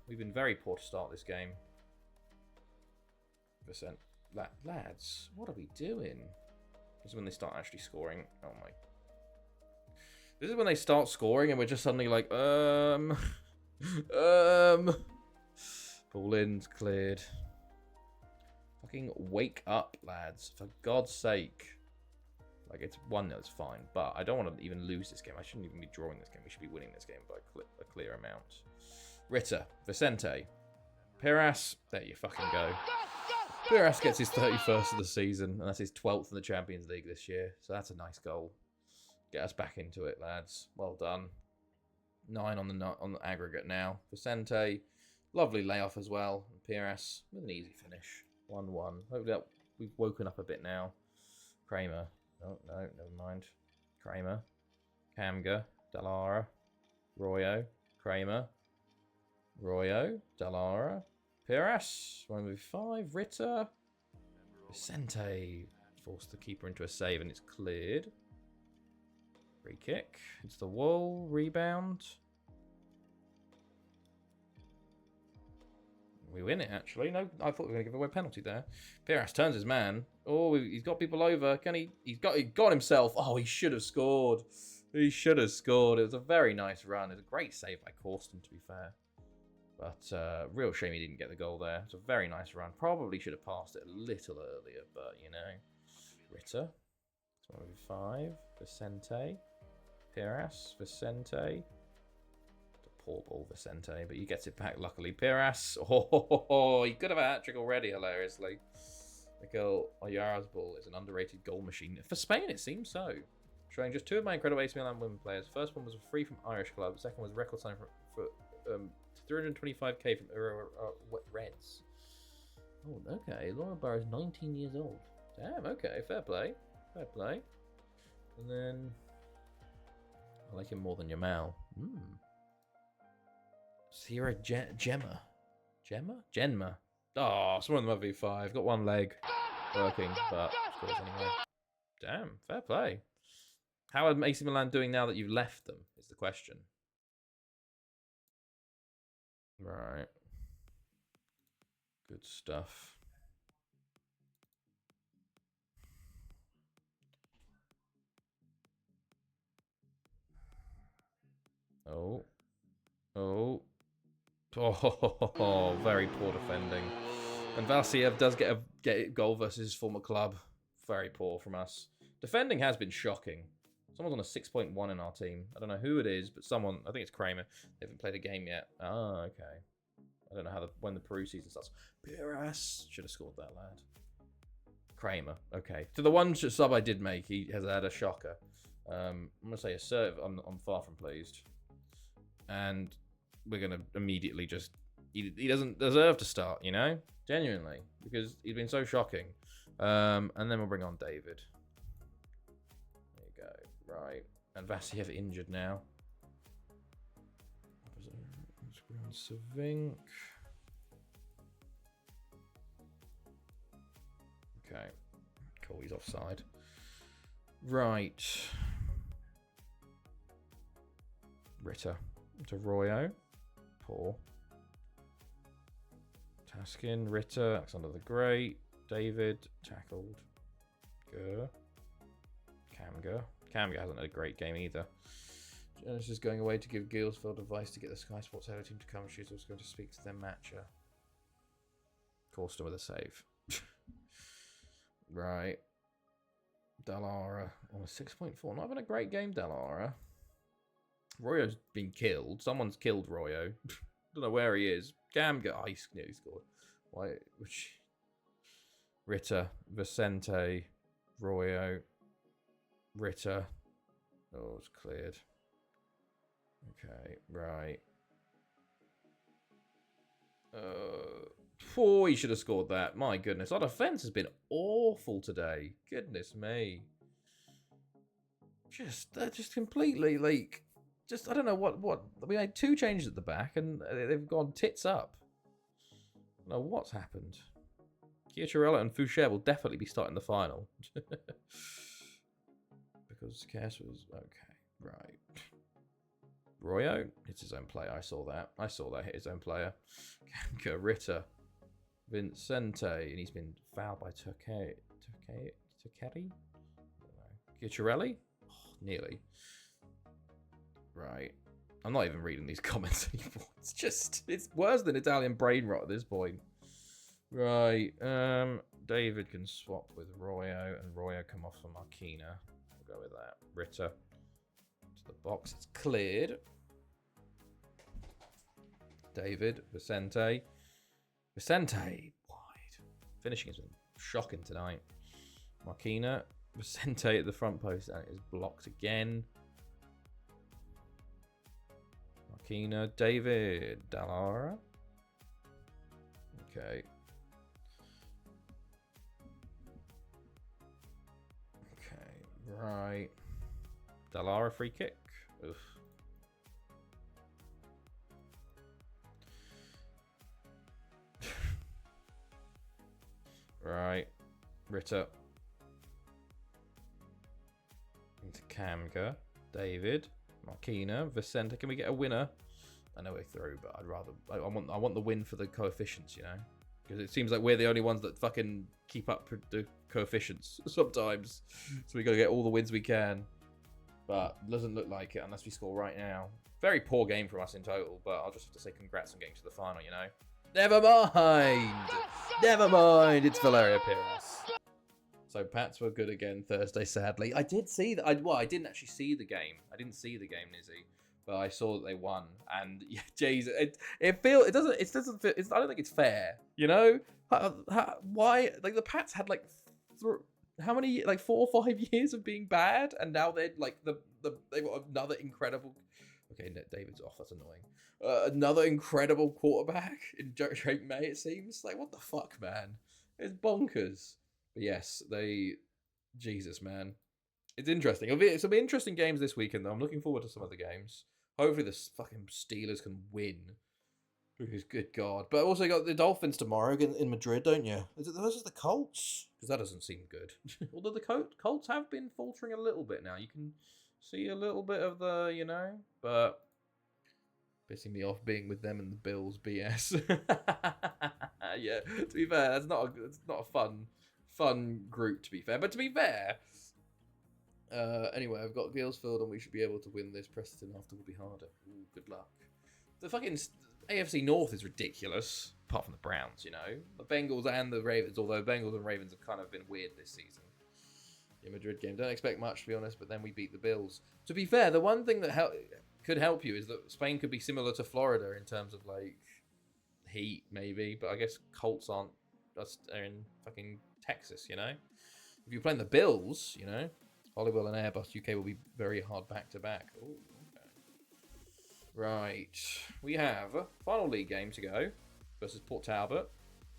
We've been very poor to start this game. Lads, what are we doing? This is when they start actually scoring. Oh, my... This is when they start scoring and we're just suddenly like, Ball in's cleared. Fucking wake up, lads. For God's sake. Like, it's 1-0, it's fine. But I don't want to even lose this game. I shouldn't even be drawing this game. We should be winning this game by a clear amount. Ritter. Vicente. Piras. There you fucking go. Piras gets his 31st of the season. And that's his 12th in the Champions League this year. So that's a nice goal. Get us back into it, lads. Well done. 9 on the aggregate now. Vicente. Lovely layoff as well. And Piras with an easy finish. 1-1. Hopefully that we've woken up a bit now. Kramer. Oh, no, never mind. Kramer. Kamga. Dallara. Royo. Kramer. Royo. Dallara. Piras. 1v5. Ritter. Vicente. Forced the keeper into a save and it's cleared. Free kick. It's the wall. Rebound. We win it, actually. No, I thought we were going to give away a penalty there. Piras turns his man. Oh, he's got people over. Can he? He got himself. Oh, he should have scored. He should have scored. It was a very nice run. It was a great save by Corsten, to be fair. But real shame he didn't get the goal there. It's a very nice run. Probably should have passed it a little earlier, but, you know. Ritter. 5. Vicente. Piras. Vicente. Poor ball, Vicente, but he gets it back, luckily. Piras. Oh, he could have a hat-trick already, hilariously. Miguel Oyara's ball is an underrated goal machine. For Spain, it seems so. Showing just 2 of my incredible AC Milan women players. First one was free from Irish club. Second was record signing for 325k from Reds. Oh, okay. Laura Barr is 19 years old. Damn, okay. Fair play. Fair play. And then... I like him more than Yamal. Sierra Gemma. Genma. Oh, someone in the V5. Got one leg working, but of course anyway. Damn, fair play. How are AC Milan doing now that you've left them, is the question. Right. Good stuff. Oh. Oh. Oh, very poor defending. And Vasiev does get a goal versus his former club. Very poor from us. Defending has been shocking. Someone's on a 6.1 in our team. I don't know who it is, but someone, I think it's Kramer. They haven't played a game yet. Oh, okay. I don't know when the Peru season starts. Piras should have scored that, lad. Kramer, okay. To the one sub I did make, he has had a shocker. I'm going to say assertive. I'm far from pleased. And we're going to immediately just... He doesn't deserve to start, you know? Genuinely. Because he's been so shocking. And then we'll bring on David. There you go. Right. And Vasiev injured now. Let's bring on Savink. Okay. Cool, he's offside. Right. Ritter to Royo. Poor. Taskin, Ritter, Alexander the Great, David, tackled. Gur. Kamga hasn't had a great game either. Jonas is going away to give Gilsfield advice to get the Sky Sports Halo team to come. She's also going to speak to their matcher. Corsten with a save. Right. Dallara on a 6.4. Not having a great game, Dallara. Royo's been killed. Someone's killed Royo. Don't know where he is. Kamga. Oh, he nearly scored. Why? Ritter. Vicente. Royo. Ritter. Oh, it's cleared. Okay, right. Oh, he should have scored that. My goodness. Our defense has been awful today. Goodness me. Just completely, like... Just, I don't know what... We had 2 changes at the back, and they've gone tits up. I don't know what's happened. Chiarella and Foucher will definitely be starting the final. Because Cass was... Okay, right. Royo hits his own player. I saw that. Hit his own player. Kamka, Ritter, Vincente, and he's been fouled by Turkeri? Chiarelli? Oh, nearly. Right. I'm not even reading these comments anymore. It's worse than Italian brain rot at this point. Right. David can swap with Royo, and Royo come off for Marquina. We'll go with that. Ritter to the box. It's cleared. David, Vicente, wide. Finishing has been shocking tonight. Marquina, Vicente at the front post, and it is blocked again. Marquina, David, Dallara. Okay. Right. Dallara free kick. Oof. Right. Ritter. Into Kamka. David. Marquina. Vicente. Can we get a winner? I know we're through, but I'd rather... I want the win for the coefficients, you know? Because it seems like we're the only ones that fucking keep up the coefficients sometimes. So we got to get all the wins we can. But it doesn't look like it unless we score right now. Very poor game from us in total, but I'll just have to say congrats on getting to the final, you know? Never mind! Never mind! It's Valeria Pires. So Pats were good again Thursday, sadly. I did see that. I didn't actually see the game. I didn't see the game, Nizzy. But I saw that they won, and yeah, Jesus, it doesn't feel. I don't think it's fair, you know. Why? Like the Pats had like how many, like 4 or 5 years of being bad, and now they're like they've got another incredible. Okay, David's off. That's annoying. Another incredible quarterback in Drake May. It seems like what the fuck, man. It's bonkers. But yes, Jesus, man. It's interesting. It'll be interesting games this weekend, though. I'm looking forward to some of the games. Hopefully the fucking Steelers can win. Because, good God. But also you got the Dolphins tomorrow in Madrid, don't you? Is it those are the Colts? Because that doesn't seem good. Although the Colts have been faltering a little bit now. You can see a little bit of the, you know. But pissing me off being with them and the Bills BS. Yeah, to be fair, it's not a fun group, to be fair. But to be fair... anyway, I've got Gilsfield and we should be able to win this. Preston after will be harder. Ooh, good luck. The fucking AFC North is ridiculous, apart from the Browns, you know. The Bengals and the Ravens, although Bengals and Ravens have kind of been weird this season. The Madrid game, don't expect much, to be honest, but then we beat the Bills. To be fair, the one thing that could help you is that Spain could be similar to Florida in terms of, like, heat, maybe, but I guess Colts aren't. They're in fucking Texas, you know. If you're playing the Bills, you know, Holywell and Airbus UK will be very hard back-to-back. Ooh, okay. Right. We have a final league game to go versus Port Talbot.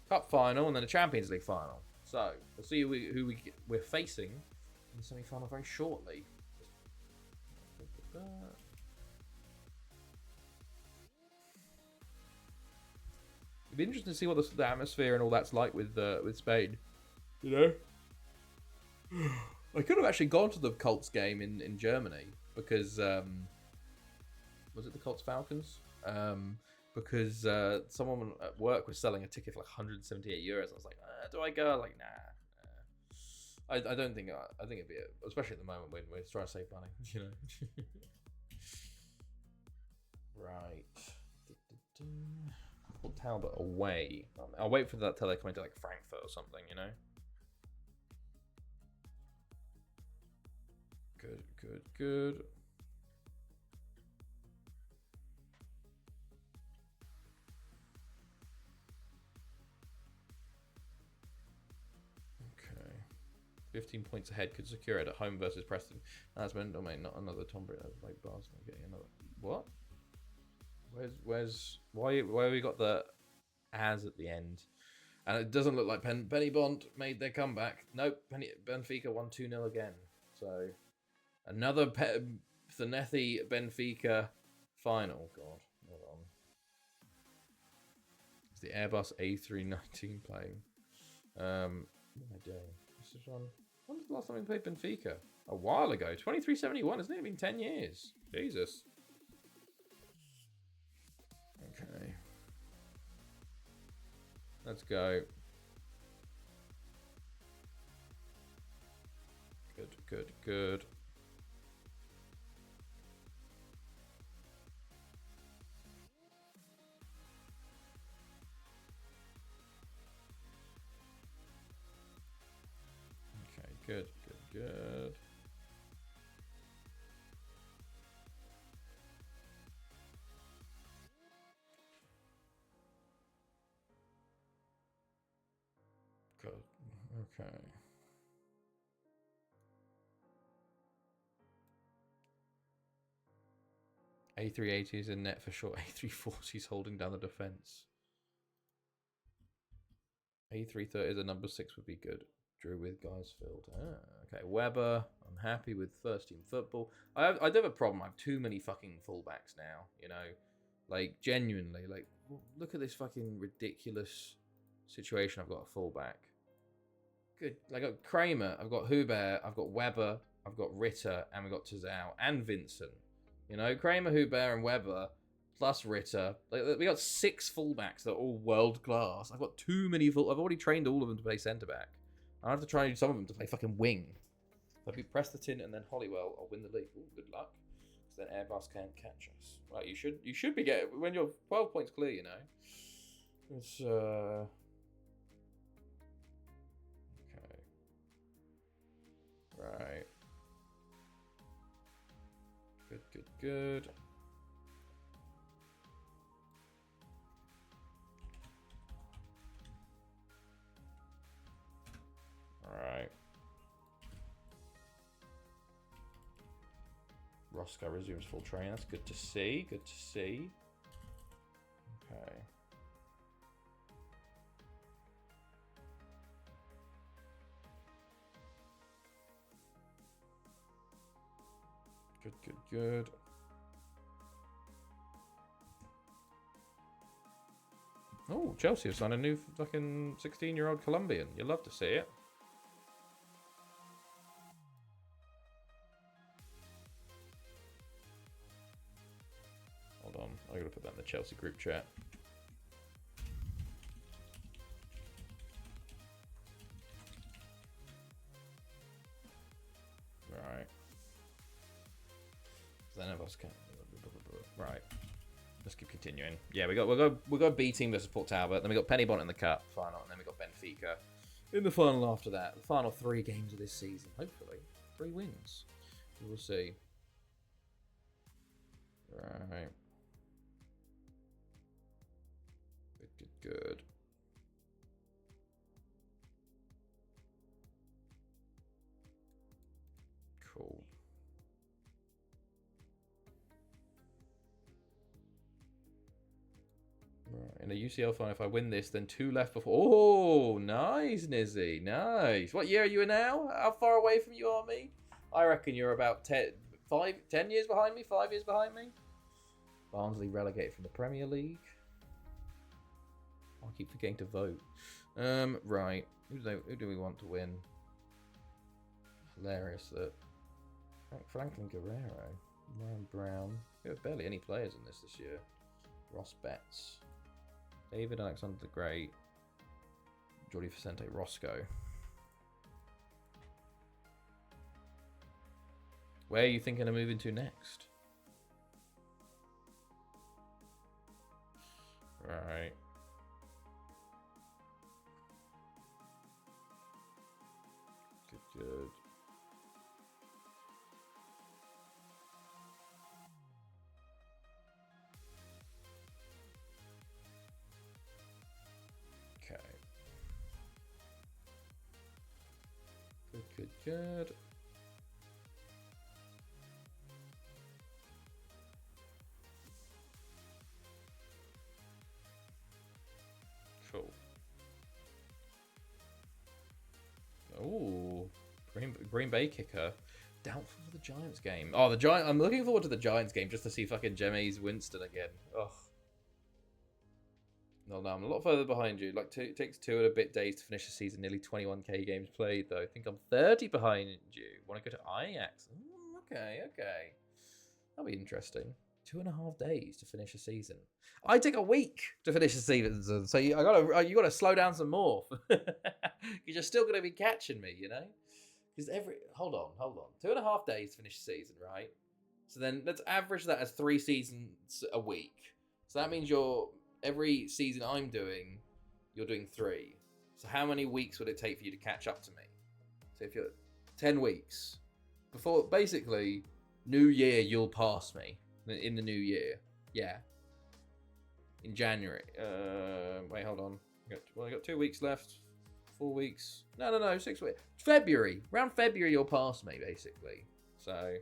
Cup final and then a Champions League final. So, we'll see who we're facing in the semi-final very shortly. It'd be interesting to see what the atmosphere and all that's like with Spain. You know? I could have actually gone to the Colts game in Germany because was it the Colts Falcons? Because someone at work was selling a ticket for like 178 euros. I was like, do I go? Like, nah. I don't think. I think it'd be, especially at the moment when we're trying to save money. You know. Right. Port Talbot away. I'll wait for that till they come into like Frankfurt or something. You know. Good. Okay. 15 points ahead. Could secure it at home versus Preston. That's meant, not another Tom Brady. Like Barcelona getting another. What? Why we got the as at the end? And it doesn't look like Penny Bond made their comeback. Nope. Benfica won 2-0 again. So... Another Thanethi Benfica final. God, hold on. Is the Airbus A319 playing? What am I doing? This is one. When was the last time we played Benfica? A while ago. 2371. It's nearly been 10 years. Jesus. Okay. Let's go. Good, good, good. Okay, good, good, good. Good. Okay. A380 is in net for sure. A340 is holding down the defense. A330 as a number 6 would be good. Drew with Guysfield. Okay, Weber. I'm happy with first team football. I do have a problem. I have too many fucking fullbacks now. You know, like genuinely. Like, look at this fucking ridiculous situation. I've got a fullback. Good. Like, I've got Kramer. I've got Hubert. I've got Weber. I've got Ritter, and we've got Tazau and Vincent. You know, Kramer, Hubert, and Weber. Plus Ritter. Like, we got 6 fullbacks that are all world class. I've got too many I've already trained all of them to play centre back. I have to try some of them to play fucking wing. So if we Preston and then Hollywell, I'll win the league. Ooh, good luck. Because then Airbus can't catch us. Right, you should be getting when you're 12 points clear. You know. It's okay. Right. Good, good, good. Alright. Roscoe resumes full training. That's good to see. Good to see. Okay. Good, good, good. Oh, Chelsea have signed a new fucking 16-year-old Colombian. You'll love to see it. Hold on. I gotta put that in the Chelsea group chat. Right. None of us can. Right. Let's keep continuing. Yeah, we got B team versus Port Talbot. Then we got Pennybont in the cup final, and then we got Benfica in the final after that. The final 3 games of this season. Hopefully, 3 wins. We'll see. Right. Good, good, good. Cool. Right. In a UCL final, if I win this, then 2 left before. Oh, nice, Nizzy. Nice. What year are you in now? How far away from you are me? I reckon you're about 10 years behind me, 5 years behind me. Barnsley relegated from the Premier League. I keep forgetting to vote. Right. Who do we want to win? Hilarious that Franklin Guerrero, Ryan Brown. We have barely any players in this year. Ross Betts, David Alexander the Great, Jordi Vicente Roscoe. Where are you thinking of moving to next? Right. Good, good. Okay. Good, good, good. Cool. Oh, Green Bay kicker. Doubtful for the Giants game. Oh, the Giant. I'm looking forward to the Giants game just to see fucking Jameis Winston again. Oh. No, I'm a lot further behind you. Like, it takes 2 and a bit days to finish the season. Nearly 21k games played, though. I think I'm 30 behind you. Want to go to Ajax? Okay. That'll be interesting. 2.5 days to finish a season. I take a week to finish a season, so you gotta slow down some more. Because you're still gonna be catching me, you know. Because hold on, 2.5 days to finish the season, right? So then let's average that as 3 seasons a week. So that means every season I'm doing, you're doing 3. So how many weeks would it take for you to catch up to me? So if you're 10 weeks before, basically, New Year, you'll pass me in the new year. Yeah. In January. Wait, hold on. I got 2 weeks left. 4 weeks. No, 6 weeks. February. Around February, you'll pass me, basically. So,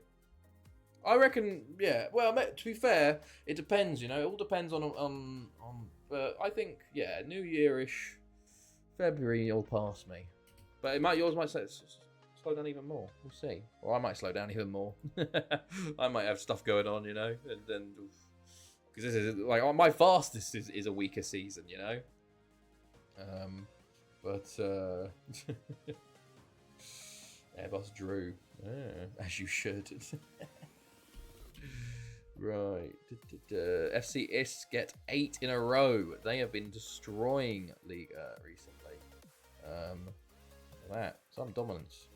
I reckon, yeah. Well, to be fair, it depends, you know. It all depends on I think, yeah, New Year-ish. February, you'll pass me. But yours might slow down even more. We'll see. Or I might slow down even more. I might have stuff going on, you know. And then, because this is, like, my fastest is a weaker season, you know. Airbus Drew. As you should. Right. FC Ist get 8 in a row. They have been destroying Liga recently. That. Some dominance.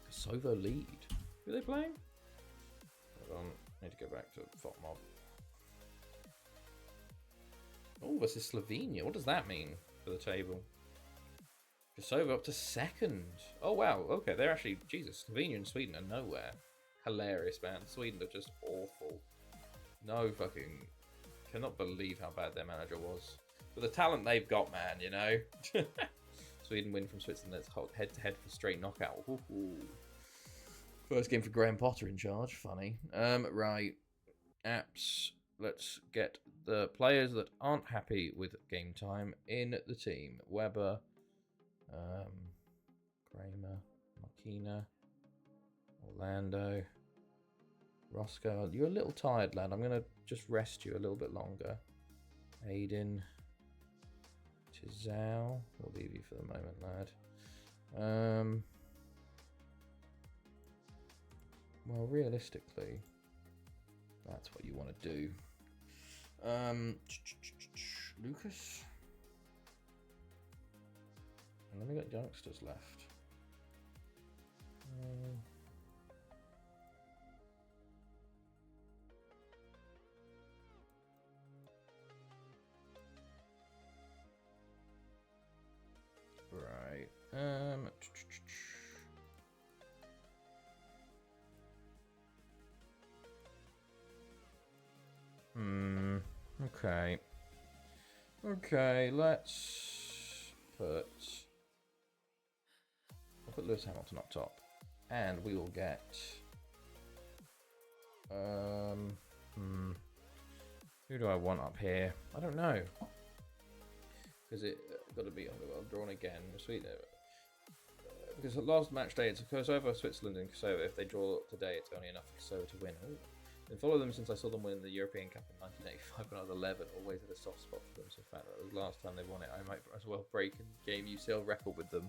Kosovo lead. Who are they playing? Hold on. I need to go back to FOTMob. Oh, versus Slovenia. What does that mean for the table? Kosovo up to 2nd. Oh, wow. Okay, they're actually... Jesus, Slovenia and Sweden are nowhere. Hilarious, man. Sweden are just awful. No fucking... Cannot believe how bad their manager was. But the talent they've got, man, you know? Sweden win from Switzerland. Let's hold head-to-head for straight knockout. Ooh. First game for Graham Potter in charge. Funny. Right. Apps. Let's get the players that aren't happy with game time in the team. Weber. Kramer. Markina. Orlando. Roscoe. You're a little tired, lad. I'm going to just rest you a little bit longer. Aiden. Tizal. We'll leave you for the moment, lad. Well, realistically, that's what you want to do. Lucas. And then we got youngsters left. Right. Okay. Okay, let's put... I'll put Lewis Hamilton up top. And we will get... Who do I want up here? I don't know. Because it got to be drawn again. Sweet. Because the last match day, it's Kosovo, Switzerland, and Kosovo. If they draw today, it's only enough for Kosovo to win. Ooh. Been follow them since I saw them win the European Cup in 1985 when I was 11. Always had a soft spot for them. So the fact that it was the last time they won it, I might as well break a game UCL record with them.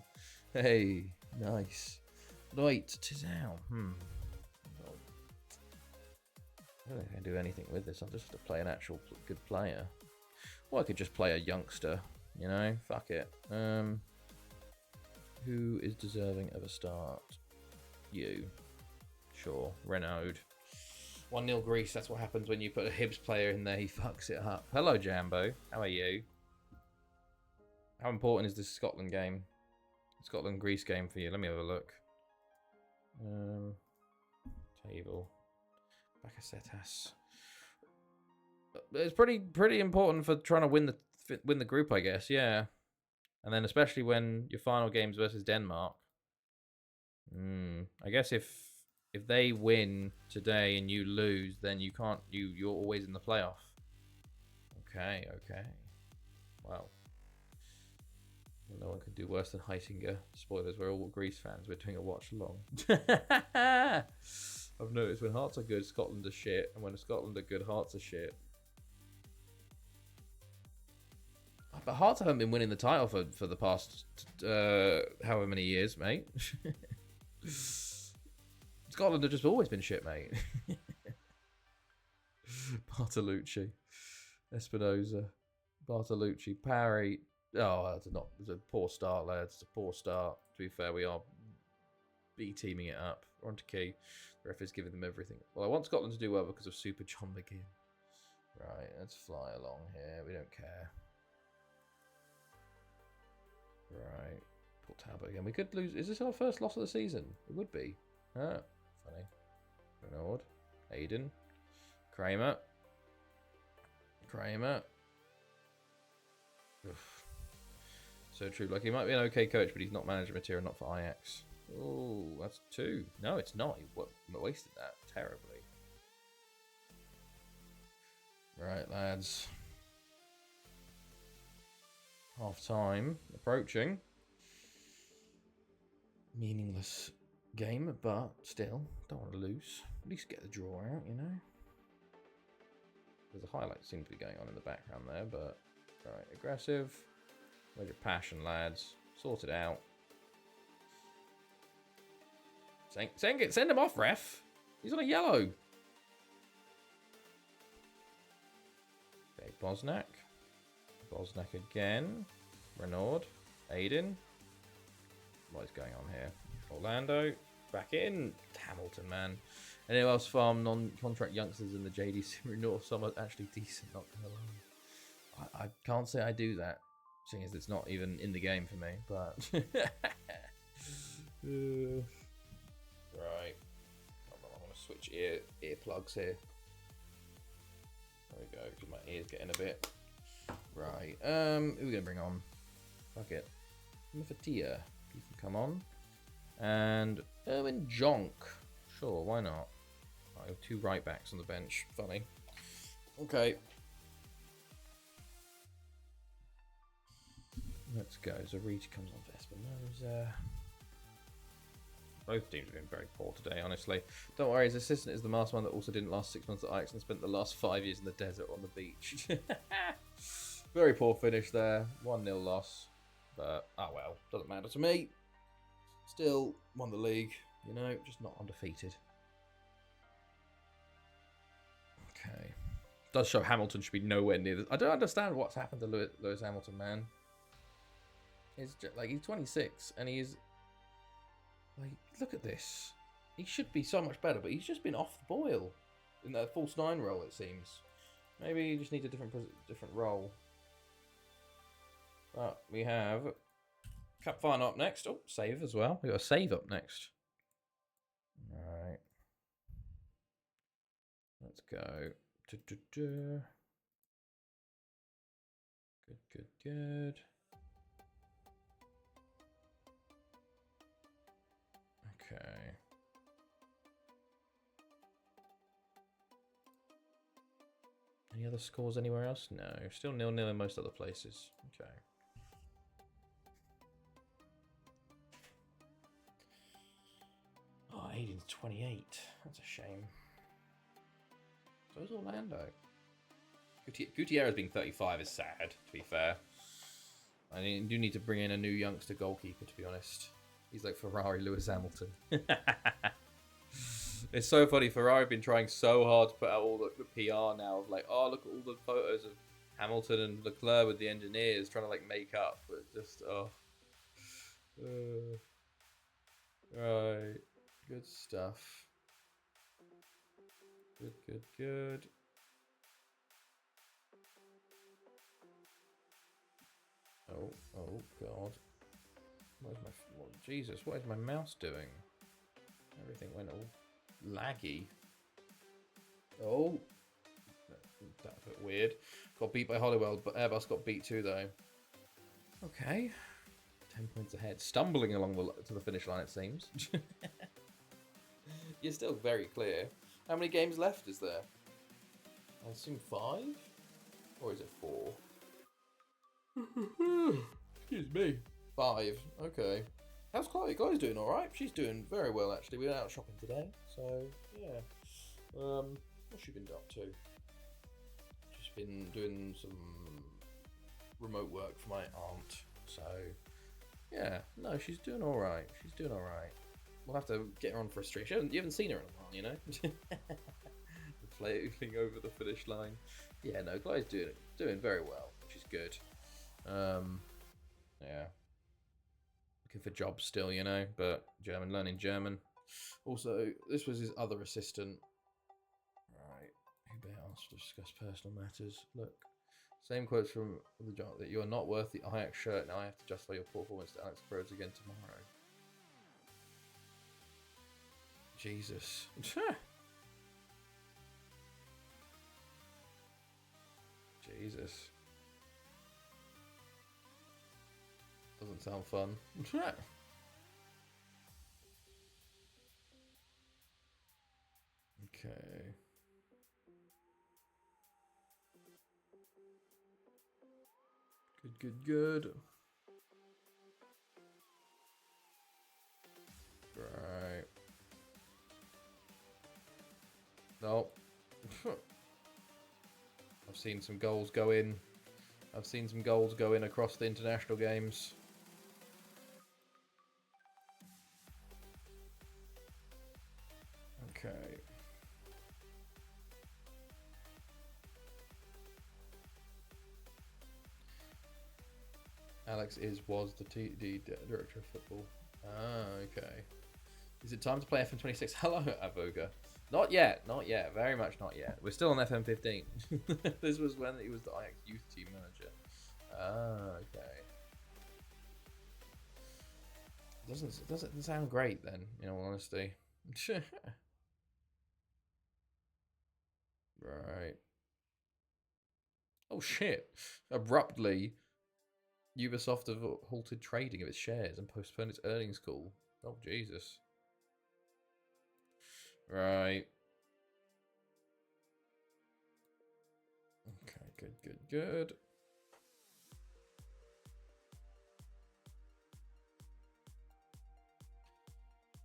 Hey, nice. Right, Tizal. Well, I don't think I can do anything with this. I'll just have to play an actual good player. Or I could just play a youngster. You know, fuck it. Who is deserving of a start? You. Sure. Renaud. 1-0 Greece. That's what happens when you put a Hibs player in there. He fucks it up. Hello, Jambo. How are you? How important is this Scotland game? Scotland-Greece game for you? Let me have a look. Table. Bakasetas. It's pretty important for trying to win the group, I guess. Yeah, and then especially when your final game's versus Denmark. I guess if they win today and you lose, then you can't. You're always in the playoff. Okay. Well, no one could do worse than Heitinger. Spoilers, we're all Greece fans. We're doing a watch along. I've noticed when Hearts are good, Scotland are shit, and when Scotland are good, Hearts are shit. But Hearts haven't been winning the title for the past however many years, mate. Scotland have just always been shit, mate. Bartolucci, Espinoza, Bartolucci, Parry. Oh, it's a poor start, lads. It's a poor start. To be fair, we are B-teaming it up. We're on to key. The ref is giving them everything. Well, I want Scotland to do well because of Super John McGinn. Right, let's fly along here. We don't care. Right. Pull Talbot again. We could lose. Is this our first loss of the season? It would be. Ah, funny. Renaud. Aiden. Kramer. Oof. So true. Like, he might be an okay coach, but he's not manager material, not for Ajax. Oh, that's 2. No, it's not. He wasted that terribly. Right, lads. Half time approaching. Meaningless game, but still, don't want to lose. At least get the draw out, you know. There's a highlight seem to be going on in the background there, but right, aggressive. Where's your passion, lads? Sort it out. Send him off, ref. He's on a yellow. Okay, Bosnak. Bosnak again. Renaud. Aiden. What is going on here? Orlando. Back in. Hamilton, man. Anyone else farm non-contract youngsters in the JD Subaru North? Some are actually decent, not gonna lie. I can't say I do that, seeing as it's not even in the game for me, but... Right. I'm going to switch earplugs here. There we go, because my ear's getting a bit... Right, who are we going to bring on? Fuck it. Mafatia, you can come on. And Erwin Jonk. Sure, why not? I have 2 right backs on the bench. Funny. Okay. Let's go. Zariti comes on for Espinoza. Both teams have been very poor today, honestly. Don't worry, his assistant is the mastermind that also didn't last 6 months at Ajax and spent the last 5 years in the desert on the beach. Very poor finish there. 1-0 loss. But, oh well, doesn't matter to me. Still won the league, you know, just not undefeated. Okay. Does show Hamilton should be nowhere near this. I don't understand what's happened to Lewis Hamilton, man. He's just, like, he's 26 and he's like, look at this. He should be so much better, but he's just been off the boil in that false 9 role, it seems. Maybe he just needs a different role. But we have Cup final up next. Oh, save as well. We got a save up next. Alright. Let's go. Good. Okay. Any other scores anywhere else? No. Still 0-0 in most other places. Okay. Oh, Aiden's 28. That's a shame. So is Orlando. Gutierrez being 35 is sad, to be fair. I do need to bring in a new youngster goalkeeper, to be honest. He's like Ferrari Lewis Hamilton. It's so funny. Ferrari have been trying so hard to put out all the PR now of like, oh, look at all the photos of Hamilton and Leclerc with the engineers trying to like make up, but just right, good stuff. Good. Oh God. Where's my... Oh, Jesus, what is my mouse doing? Everything went all laggy. Oh. That's a bit weird. Got beat by Hollywell, but Airbus got beat too, though. Okay. 10 points ahead. Stumbling along to the finish line, it seems. You're still very clear. How many games left is there? I assume 5? Or is it 4? Excuse me. 5. Okay. How's Chloe? Chloe's doing alright. She's doing very well, actually. We went out shopping today. So, yeah. What's she been up to? She's been doing some remote work for my aunt. So, yeah, no, she's doing all right. She's doing all right. We'll have to get her on for a stream. You haven't seen her in a while, you know? Floating over the finish line. Yeah, no, Chloe's doing very well, which is good. Yeah. Looking for jobs still, you know, but learning German. Also, this was his other assistant. Right. Who better ask to discuss personal matters? Look. Same quotes from the job that you are not worth the Ajax shirt. Now I have to justify your poor performance to Alex Rhodes again tomorrow. Jesus. Jesus. Doesn't sound fun. Okay. Good. Right. No. I've seen some goals go in. I've seen some goals go in across the international games. Okay. Alex was the TD director of football. Ah, okay. Is it time to play FM26? Hello, Avoga. Not yet, very much not yet. We're still on FM15. This was when he was the Ajax youth team manager. Ah, okay. Doesn't sound great then, in all honesty. Right. Oh shit. Abruptly, Ubisoft have halted trading of its shares and postponed its earnings call. Oh, Jesus. Right. Okay, good.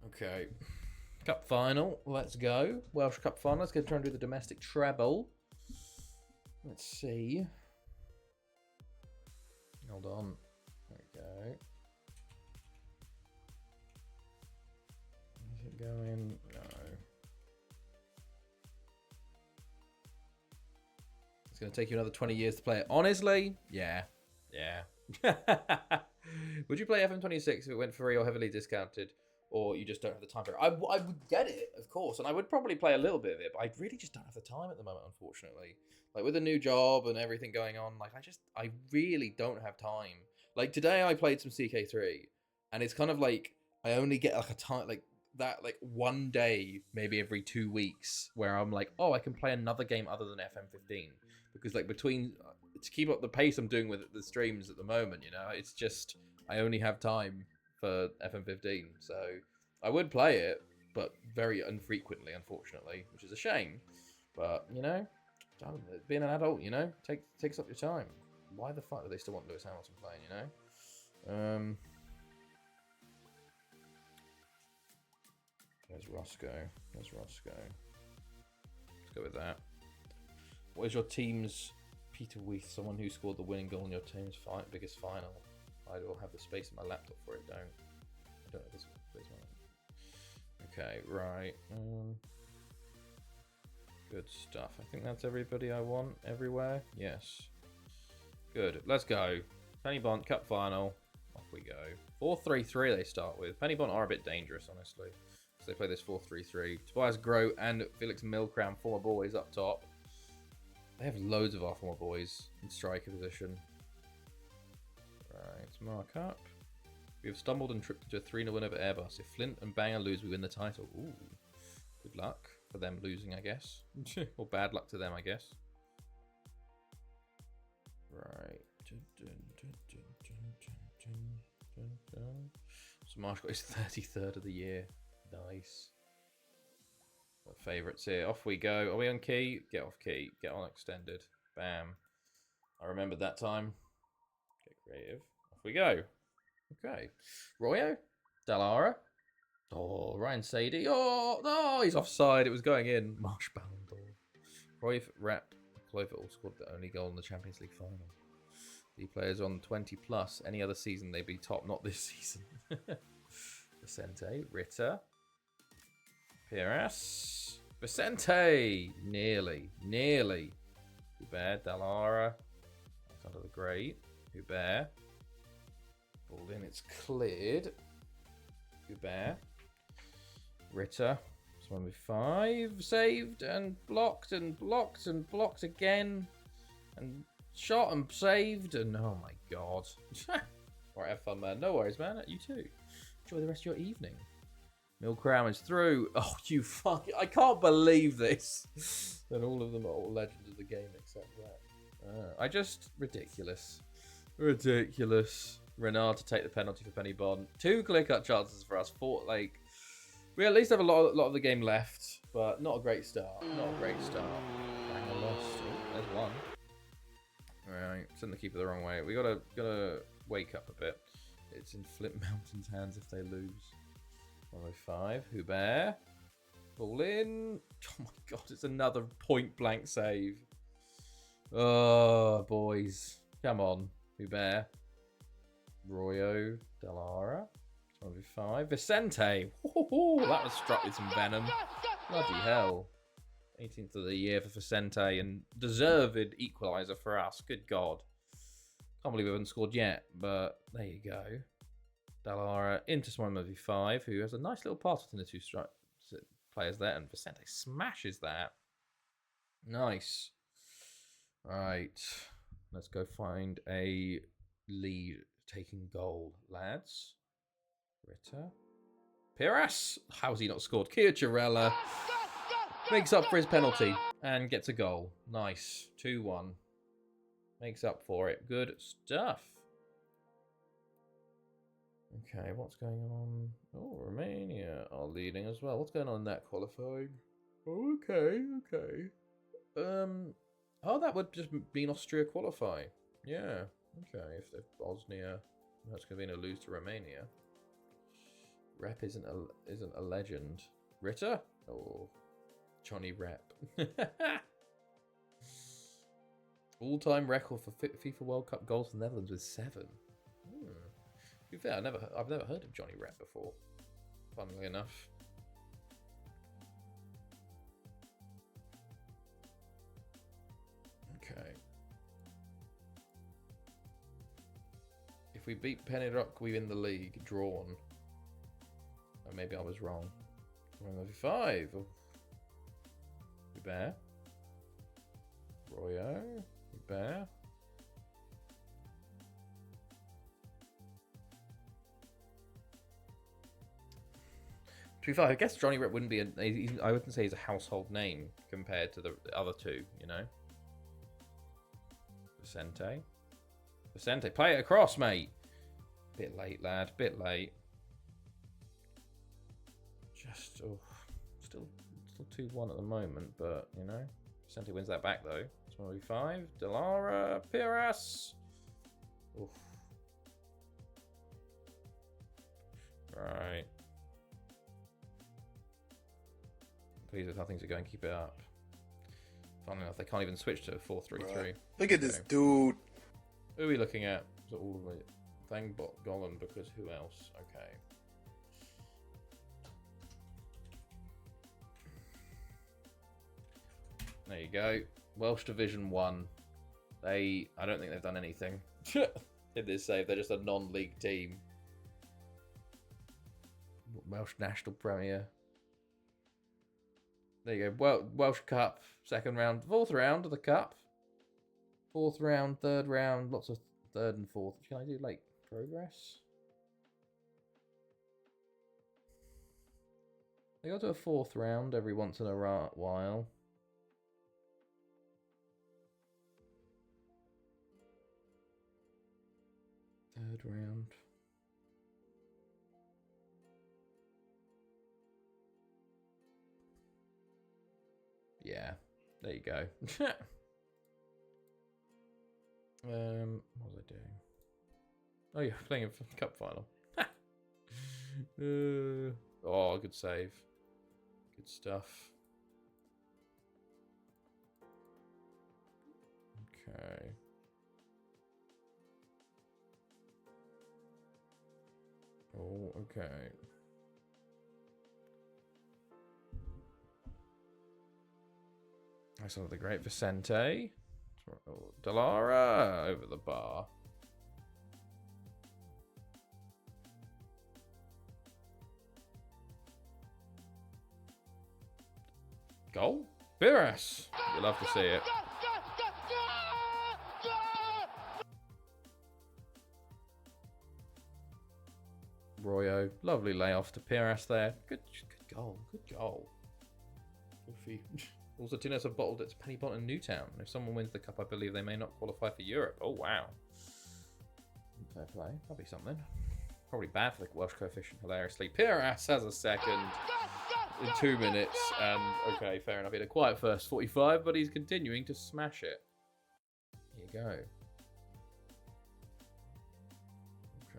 Okay. Cup final. Let's go. Welsh Cup final. Let's go try and do the domestic treble. Let's see. Hold on. There we go. Is it going? No. It's going to take you another 20 years to play it. Honestly? Yeah. Would you play FM26 if it went free or heavily discounted? Or you just don't have the time for it? I would get it, of course. And I would probably play a little bit of it. But I really just don't have the time at the moment, unfortunately. Like, with a new job and everything going on, like, I really don't have time. Like, today I played some CK3. And it's kind of like, I only get, like, a time, like, that, like, one day, maybe every 2 weeks, where I'm like, oh, I can play another game other than FM15. Because, like, to keep up the pace I'm doing with the streams at the moment, you know, it's just, I only have time for FM15, so I would play it, but very infrequently, unfortunately, which is a shame. But, you know, being an adult, you know, takes up your time. Why the fuck do they still want Lewis Hamilton playing, you know? There's Roscoe. Let's go with that. What is your team's Peter Weith, someone who scored the winning goal in your team's biggest final? I don't have the space in my laptop for it. I don't have the space in my laptop. Okay, right. Good stuff. I think that's everybody I want everywhere. Yes. Good. Let's go. Penny Bont Cup final. Off we go. 4-3-3 they start with. Penny Bont are a bit dangerous, honestly. So they play this 4-3-3. Tobias Groh and Felix Milkram, former boys up top. They have loads of our former boys in striker position. Right, mark up. We have stumbled and tripped into a 3-0 win over Airbus. If Flint and Banger lose, we win the title. Ooh, good luck for them losing, I guess. Or bad luck to them, I guess. Right. So Marsh got his 33rd of the year. Nice. Got favourites here. Off we go. Are we on key? Get off key. Get on extended. Bam. I remembered that time. Get creative. Off we go. Okay. Royo. Dallara. Oh, Ryan Sadie. Oh, no, he's offside. It was going in. Marsh Ballon d'Or. Cruyff, Rep, Clover all scored the only goal in the Champions League final. The players on 20 plus. Any other season they'd be top, not this season. Vicente, Ritter, Pires, Vicente, nearly. Hubert, Dallara, that's under the grate. Hubert, ball in, it's cleared. Hubert, Ritter, it's 1v5, saved and blocked and blocked and blocked again, and shot and saved, and oh my god. Alright, have fun, man. No worries, man. You too. Enjoy the rest of your evening. Milcrown is through. Oh, you fuck! I can't believe this. And all of them are all legends of the game except that. I just ridiculous. Renard to take the penalty for Penny Bond. 2 clear-cut chances for us. 4, like, we at least have a lot of the game left, but not a great start. Bang, I lost. Oh, there's one. Alright, send the keeper the wrong way. We gotta wake up a bit. It's in Flip Mountain's hands if they lose. 105. Hubert. Ball in. Oh my god, it's another point blank save. Oh, boys. Come on. Hubert. Royo. Dallara. 105. Vicente. Ooh, that was struck with some venom. Bloody hell. 18th of the year for Vicente and deserved equaliser for us. Good God. Can't believe we haven't scored yet, but there you go. Dallara into Swan 5, who has a nice little pass between the two players there, and Vicente smashes that. Nice. Right. Let's go find a lead taking goal, lads. Ritter. Pires. How's he not scored? Chiarella makes up for his penalty and gets a goal. Nice. 2-1. Makes up for it. Good stuff. Okay, what's going on? Oh, Romania are leading as well. What's going on in that qualifying? Okay. Oh, that would just mean Austria qualify. Yeah. Okay, if Bosnia, Herzegovina lose to Romania. Rep isn't a legend. Ritter? Oh, Johnny Rep. All-time record for FIFA World Cup goals for the Netherlands with 7. To be fair, I've never heard of Johnny Rep before. Funnily enough. Okay. If we beat Pennyrock, we win the league. Drawn. Or maybe I was wrong. 5. Oh. Hubert. Royo. Hubert. To be fair, I guess Johnny Rep wouldn't be I wouldn't say he's a household name compared to the other two, you know. Vicente, play it across, mate. Bit late, lad. Bit late. Just still 2-1 at the moment, but you know, Vicente wins that back though. 25. Dallara, Pires. Oof. Right. Please, if how things are going, keep it up. Funnily enough, they can't even switch to 4-3-3. Look at this dude. Who are we looking at? So all of it. Thangbot Golan, because who else? Okay. There you go. Welsh Division 1. I don't think they've done anything in this save. They're just a non-league team. Welsh National Premier. There you go. Welsh Cup, second round, fourth round of the Cup. Fourth round, third round, lots of third and fourth. Can I do, like, progress? They go to a fourth round every once in a while. Third round. Yeah, there you go. What was I doing? Oh, you're playing a cup final. Oh, good save. Good stuff. Okay. Oh, okay. I saw the great Vicente. Delara over the bar. Goal? Biras! You love to see it. Royo, lovely layoff to Piras there. Good goal. Good goal. Also, Tunis have bottled its Penny Bont in Newtown. If someone wins the cup, I believe they may not qualify for Europe. Oh, wow. Fair play. That'll be something. Probably bad for the Welsh coefficient, hilariously. Piras has a second in 2 minutes. And, okay, fair enough. He had a quiet first 45, but he's continuing to smash it. Here you go.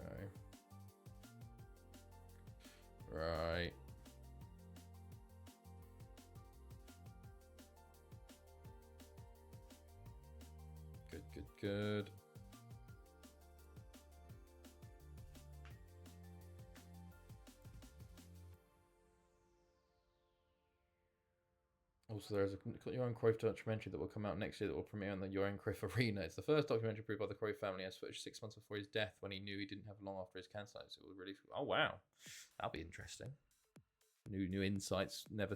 Okay. Right. Good. Also, there's a Johan Cruyff documentary that will come out next year that will premiere on the Johan Cruyff Arena. It's the first documentary produced by the Cruyff family as footage 6 months before his death when he knew he didn't have long after his cancer. So it was really... Oh, wow. That'll be interesting. New insights. Never...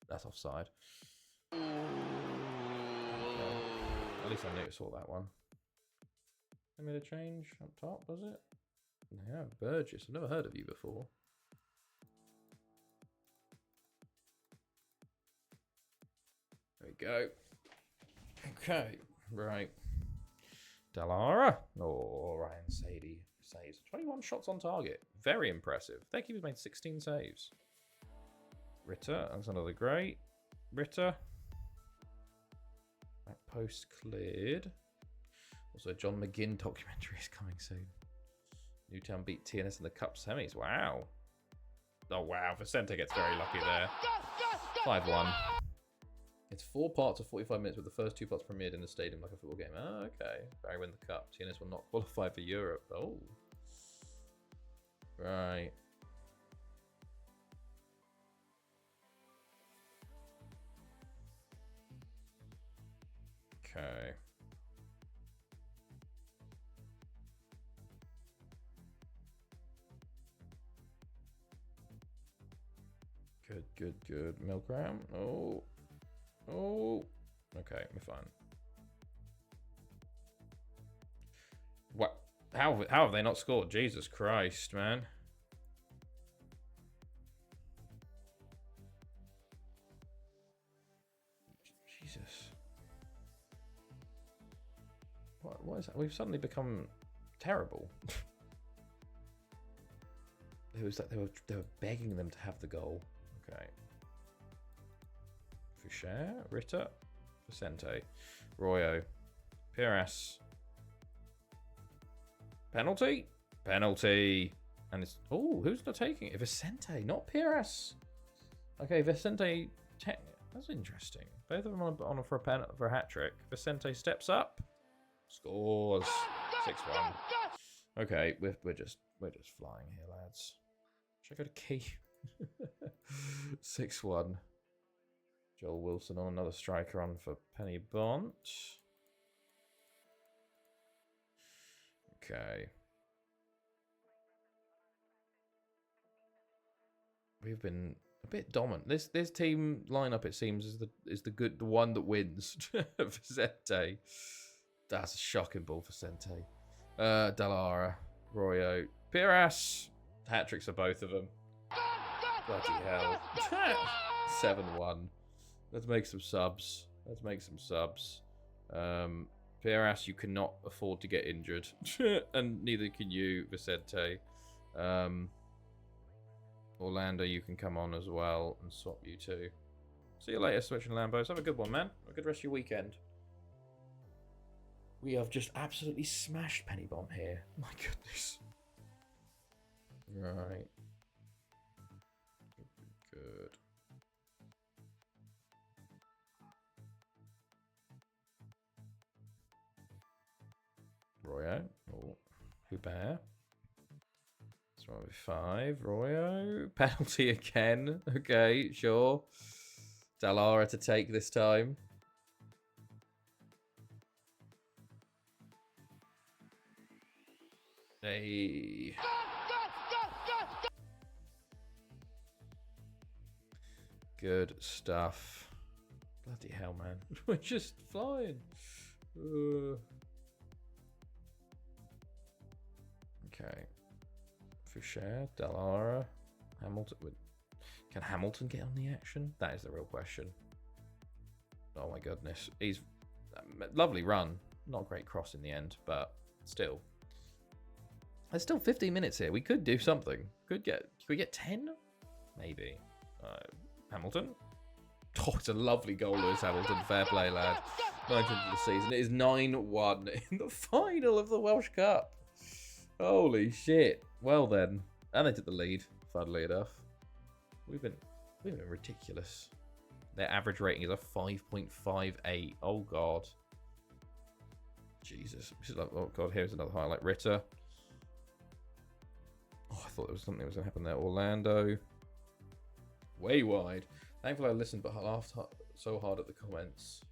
That's offside. Okay. At least I saw that one. They made a change up top, was it? Yeah, Burgess. I've never heard of you before. There we go. Okay, right. Delara. Oh, Ryan Sadie saves. 21 shots on target. Very impressive. Thank you. He's made 16 saves. Ritter. That's another great. Ritter. That post cleared. Also, John McGinn documentary is coming soon. Newtown beat TNS in the Cup semis. Wow. Oh, wow. Vicente gets very lucky there. 5-1. It's 4 parts of 45 minutes with the first 2 parts premiered in the stadium like a football game. Oh, okay. Barry win the Cup. TNS will not qualify for Europe. Oh. Right. Okay. Good. Milgram. Oh. Okay, we're fine. What? How have they not scored? Jesus Christ, man. Jesus. What is that? We've suddenly become terrible. It was like they were begging them to have the goal. Okay. Foucher, Ritter, Vicente, Royo, Piras. Penalty, and it's who's not taking it? Vicente, not Piras. Okay, Vicente. That's interesting. Both of them on for a hat trick. Vicente steps up, scores 6-1. Okay, we're just flying here, lads. Should I go to key? 6-1. Joel Wilson on another striker on for Penny Bont. Okay. We've been a bit dominant. This team lineup, it seems, is the one that wins. Vicente. That's a shocking ball for Vicente. Delara, Royo, Piras. Hat tricks for both of them. Bloody hell. 7-1. Let's make some subs. Piras, you cannot afford to get injured. And neither can you, Vicente. Orlando, you can come on as well and swap you too. See you later, Switch and Lambos. Have a good one, man. Have a good rest of your weekend. We have just absolutely smashed Penny Bont here. My goodness. Right. Good. Royo. Oh, Hubert. That's right, 5. Royo. Penalty again. Okay, sure. Dallara to take this time. Hey. Good stuff. Bloody hell, man. We're just flying. Okay. Foucher, Dallara, Hamilton. Can Hamilton get on the action? That is the real question. Oh my goodness. He's lovely run. Not a great cross in the end, but still. There's still 15 minutes here. We could do something. Could we get 10? Maybe. Hamilton. Oh, it's a lovely goal, Lewis Hamilton. Fair play, lad. 19th of the season. It is 9-1 in the final of the Welsh Cup. Holy shit. Well then. And they took the lead, funnily enough. We've been ridiculous. Their average rating is a 5.58. Oh god. Jesus. This is like, oh god, here's another highlight. Ritter. Oh, I thought there was something that was going to happen there. Orlando. Way wide. Thankfully I listened, but I laughed so hard at the comments.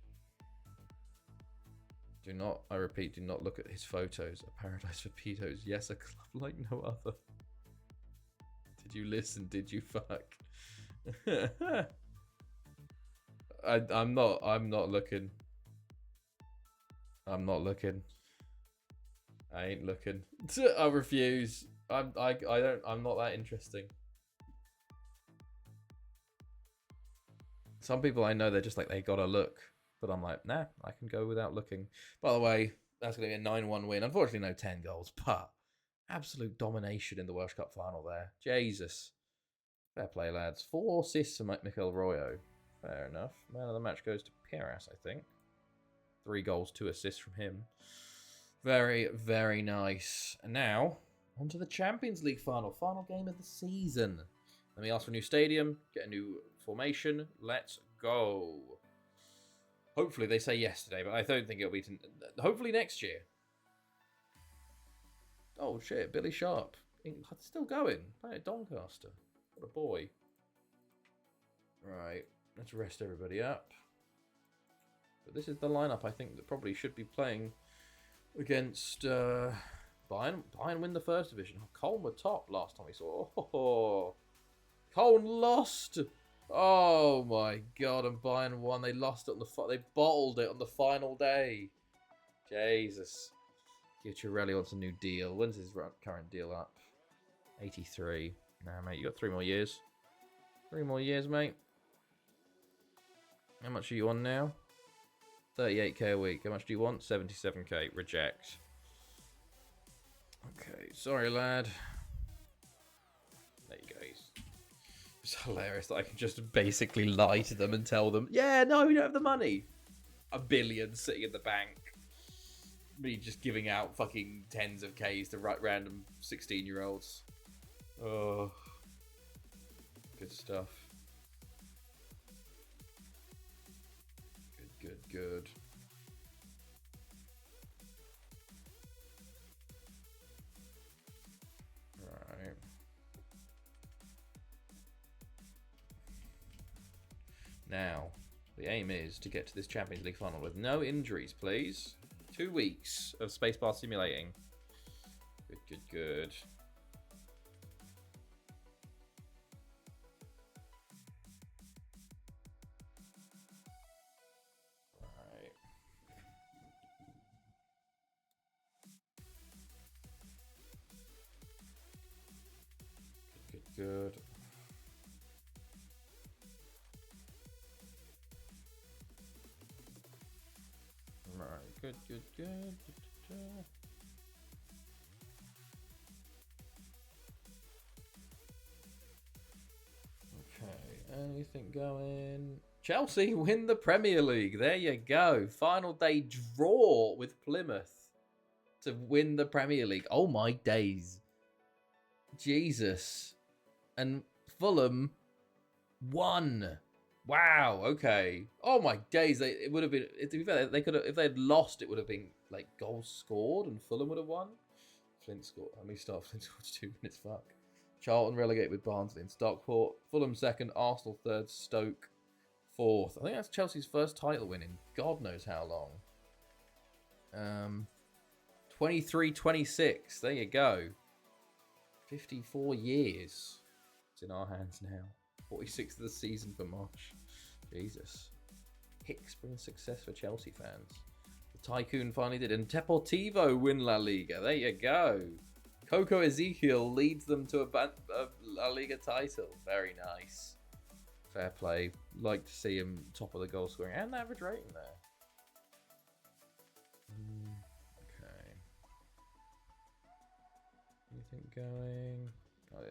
Do not, I repeat, do not look at his photos. A paradise for pedos. Yes, a club like no other. Did you listen? Did you fuck? I'm not looking. I'm not looking. I ain't looking. I refuse. I'm not that interesting. Some people I know, they're just like, they gotta look. But I'm like, nah, I can go without looking. By the way, that's going to be a 9-1 win. Unfortunately, no 10 goals, but absolute domination in the World Cup final there. Jesus. Fair play, lads. 4 assists for Mikel Arroyo. Fair enough. Man of the match goes to Pieras, I think. 3 goals, 2 assists from him. Very, very nice. And now, on to the Champions League final. Final game of the season. Let me ask for a new stadium, get a new formation. Let's go. Hopefully they say yes today, but I don't think it'll be... Hopefully next year. Oh, shit. Billy Sharp. Still going. Playing at Doncaster. What a boy. Right. Let's rest everybody up. But this is the lineup I think that probably should be playing against Bayern. Bayern win the first division. Oh, Cologne were top last time we saw. Oh, Cologne lost. Oh my god, and Bayern won. They lost it on they bottled it on the final day. Jesus. Chiarelli wants a new deal. When's his current deal up? 83. Nah, mate, you got 3 more years. 3 more years, mate. How much are you on now? 38k a week. How much do you want? 77k. Reject. Okay, sorry, lad. There you go. It's hilarious that I can just basically lie to them and tell them, yeah, no, we don't have the money. $1 billion sitting in the bank. Me just giving out fucking tens of Ks to random 16-year-olds. Oh, good stuff. Good. Right. Now, the aim is to get to this Champions League final with no injuries, please. 2 weeks of spacebar simulating. Good. Alright. Good. Right, good. Okay, anything going? Chelsea win the Premier League. There you go. Final day draw with Plymouth to win the Premier League. Oh my days. Jesus. And Fulham won. Wow, okay. Oh my days, it would have been, to be fair, they could have, if they had lost, it would have been like goals scored and Fulham would have won. Flint scored. Flint scored 2 minutes, fuck. Charlton relegated with Barnsley and Stockport. Fulham second, Arsenal third, Stoke fourth. I think that's Chelsea's first title win in God knows how long. 23-26. There you go. 54 years. It's in our hands now. 46th of the season for March. Jesus. Hicks brings success for Chelsea fans. The Tycoon finally did. And Deportivo win La Liga. There you go. Coco Ezekiel leads them to a La Liga title. Very nice. Fair play. Like to see him top of the goal scoring and the average rating there. Okay. Anything going? Oh,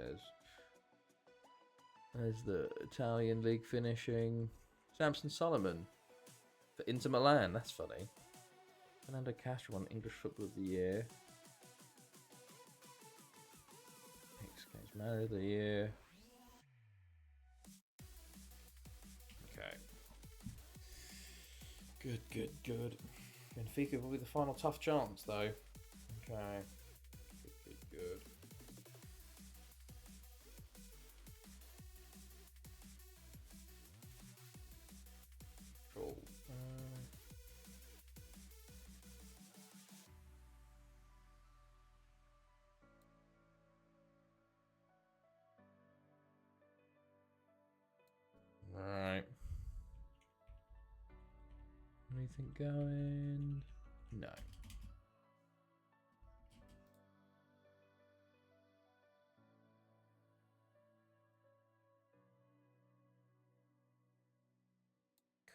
there's the Italian league finishing. Samson Solomon for Inter Milan. That's funny. Fernando Castro won English Football of the Year. Games Man of the Year. Okay. Good. Benfica will be the final tough chance, though. Okay. Good. Cool. Alright. Anything going? No.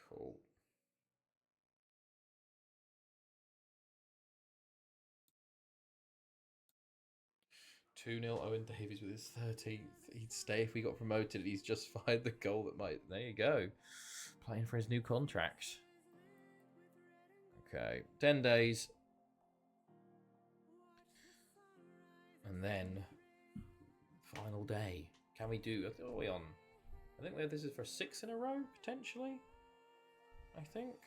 Cool. Two 0 Owen Davies with his 13th. He'd stay if we got promoted. He's just fired the goal that might. There you go. Playing for his new contract. Okay. 10 days. And then final day. Can we do? What are we on? I think this is for 6 in a row, potentially. I think.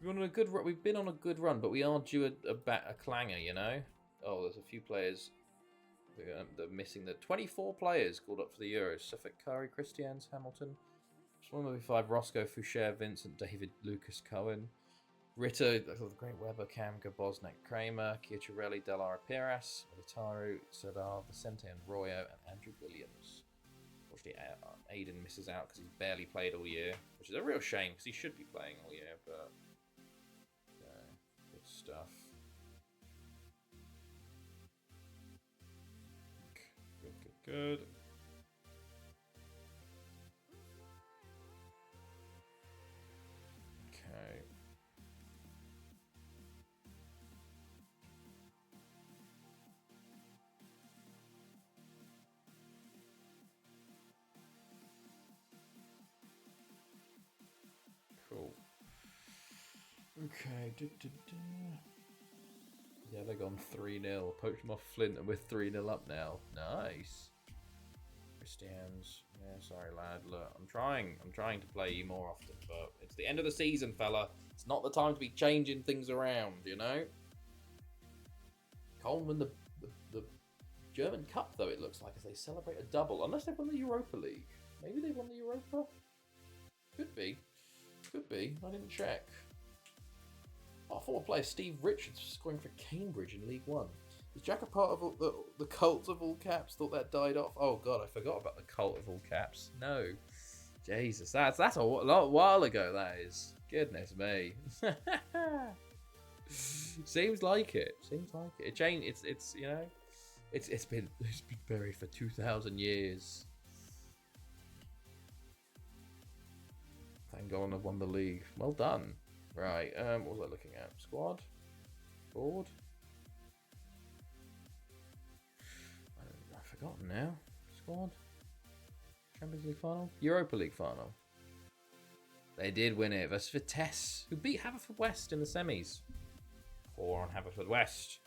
We've been on a good run, but we are due a clanger, you know? Oh, there's a few players that are missing. The 24 players called up for the Euros. Suffolk, Curry, Christians, Hamilton. Swan 5, Roscoe, Foucher, Vincent, David, Lucas, Cohen. Ritter, the Great Weber, Kamka, Bosnek, Kramer, Chiacciarelli, Delara, Piras, Militaru, Serdar, Vicente, and Royo, and Andrew Williams. Unfortunately, Aiden misses out because he's barely played all year, which is a real shame because he should be playing all year, but good stuff. Good. Okay. Cool. Okay. Yeah, they're gone 3-0. Poached them off Flint and we're 3-0 up now. Nice. Christians. Yeah, sorry, lad. Look, I'm trying to play you more often, but it's the end of the season, fella. It's not the time to be changing things around, you know? Colin win the German Cup, though, it looks like, as they celebrate a double. Unless they've won the Europa League. Maybe they won the Europa? Could be. I didn't check. Our former player Steve Richards scoring for Cambridge in League One. Is Jack a part of the cult of all caps? Thought that died off. Oh god, I forgot about the cult of all caps. No, Jesus, that's a while ago. That is. Goodness me. Seems like it. It changed. It's you know, it's been buried for 2,000 years. Thank God I've won the league. Well done. Right, what was I looking at? Squad? Board? I've forgotten now. Squad? Champions League final? Europa League final. They did win it. Versus Vitesse, who beat Haverfordwest in the semis. Poor on Haverfordwest.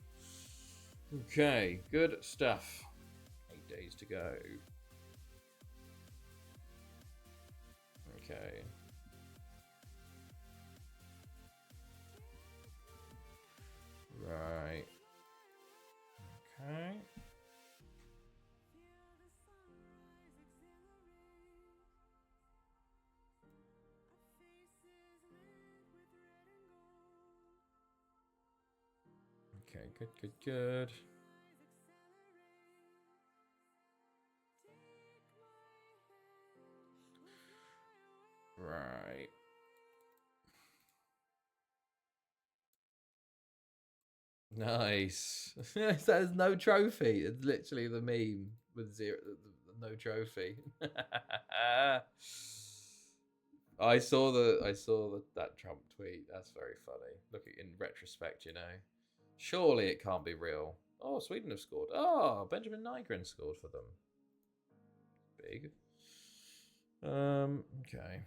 Okay, good stuff. 8 days to go. Okay. Right. Okay. good. Right. Nice. There's no trophy. It's literally the meme with no trophy. I saw that Trump tweet. That's very funny. Look at in retrospect, you know. Surely it can't be real. Oh, Sweden have scored. Oh, Benjamin Nygren scored for them. Big. Okay.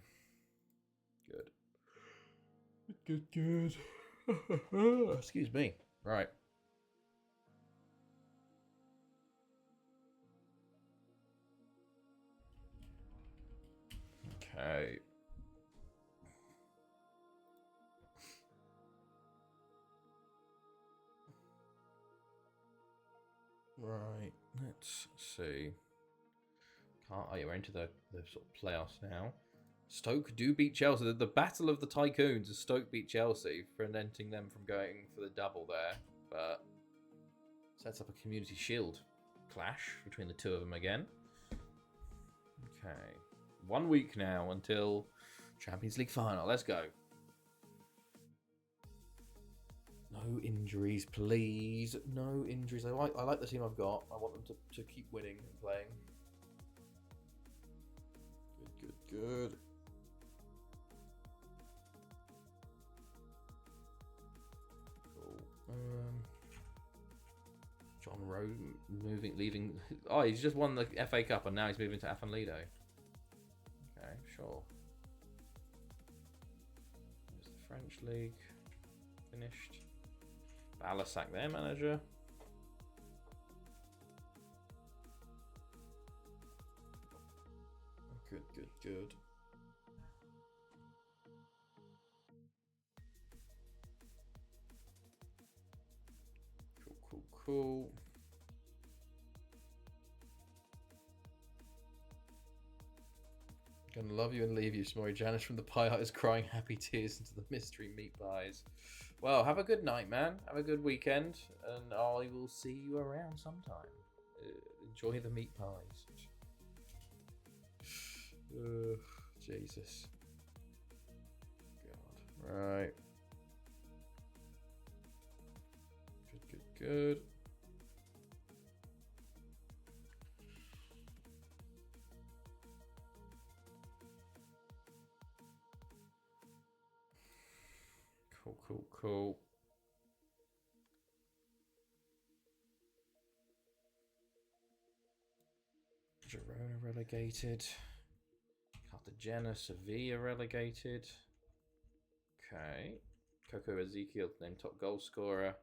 Good. Excuse me. Right. Okay. Right. Let's see. Oh, you're into the sort of playoffs now. Stoke do beat Chelsea. The battle of the tycoons is Stoke beat Chelsea, preventing them from going for the double there. But sets up a community shield clash between the two of them again. Okay. 1 week now until Champions League final. Let's go. No injuries, please. No injuries. I like the team I've got. I want them to keep winning and playing. Good. Cool. John Rowe leaving. Oh, he's just won the FA Cup and now he's moving to Afenlido. Okay, sure. There's the French League finished. Ballasack, their manager. Good. Cool. Gonna love you and leave you, Smori. Janice from the Pie Hut is crying happy tears into the mystery meat pies. Well, have a good night, man. Have a good weekend, and I will see you around sometime. Enjoy the meat pies. Jesus. God. Right. Good. Cool. Girona relegated. Cartagena, Sevilla relegated. Okay. Coco Ezekiel named top goal scorer.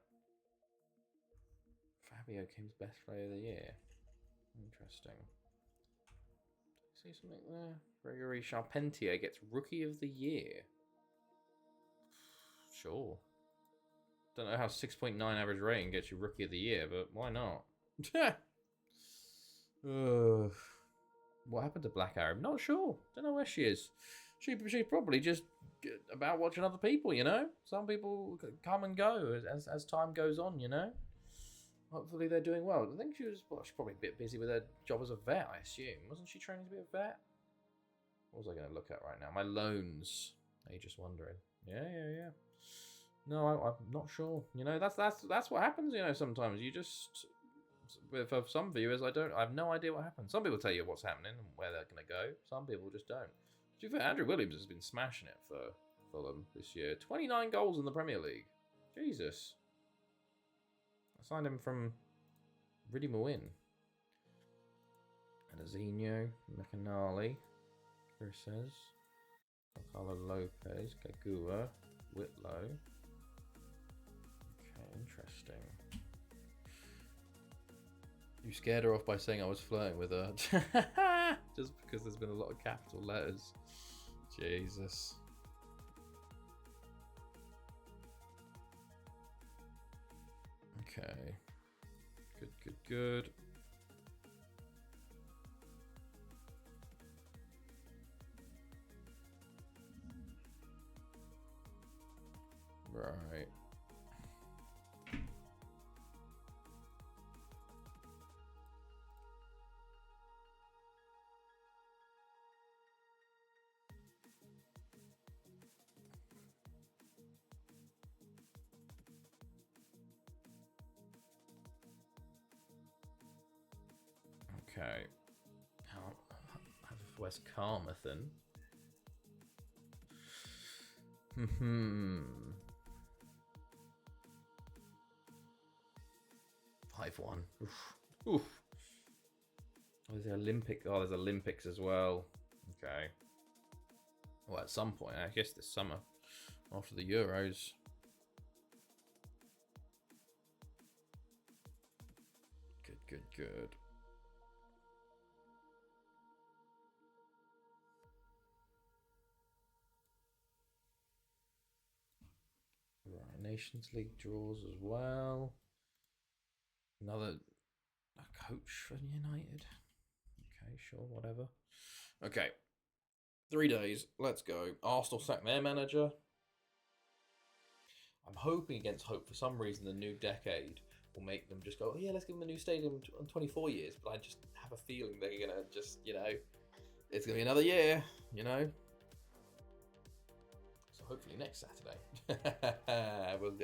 Fabio Kim's best player of the year. Interesting. See something there? Gregory Charpentier gets rookie of the year. Sure. Don't know how 6.9 average rating gets you rookie of the year, but why not? What happened to Black Arab? Not sure. Don't know where she is. She's probably just about watching other people, you know? Some people come and go as time goes on, you know? Hopefully they're doing well. I think she's probably a bit busy with her job as a vet, I assume. Wasn't she training to be a vet? What was I going to look at right now? My loans. Are you just wondering? Yeah. No, I'm not sure. You know, that's what happens, you know, sometimes. You just... For some viewers, I have no idea what happens. Some people tell you what's happening and where they're going to go. Some people just don't. To be fair, Andrew Williams has been smashing it for Fulham this year. 29 goals in the Premier League. Jesus. I signed him from Ridimawin. Adazinho, McAnally, Chris says. Carlo Lopez, Kagua, Whitlow. Okay, interesting. You scared her off by saying I was flirting with her. Just because there's been a lot of capital letters. Jesus. Okay. Good. Right. Okay. West Carmarthen. 5-1. Oof. Oof. Oh, there's the Olympic. Oh, there's Olympics as well. Okay. Well, at some point, I guess this summer, after the Euros. Good. Right, Nations League draws as well. Another coach for United. Okay, sure, whatever. Okay. 3 days. Let's go. Arsenal sack their manager. I'm hoping against hope. For some reason, the new decade will make them just go, oh, yeah, let's give them a new stadium in 24 years. But I just have a feeling they're going to just, it's going to be another year, So hopefully next Saturday,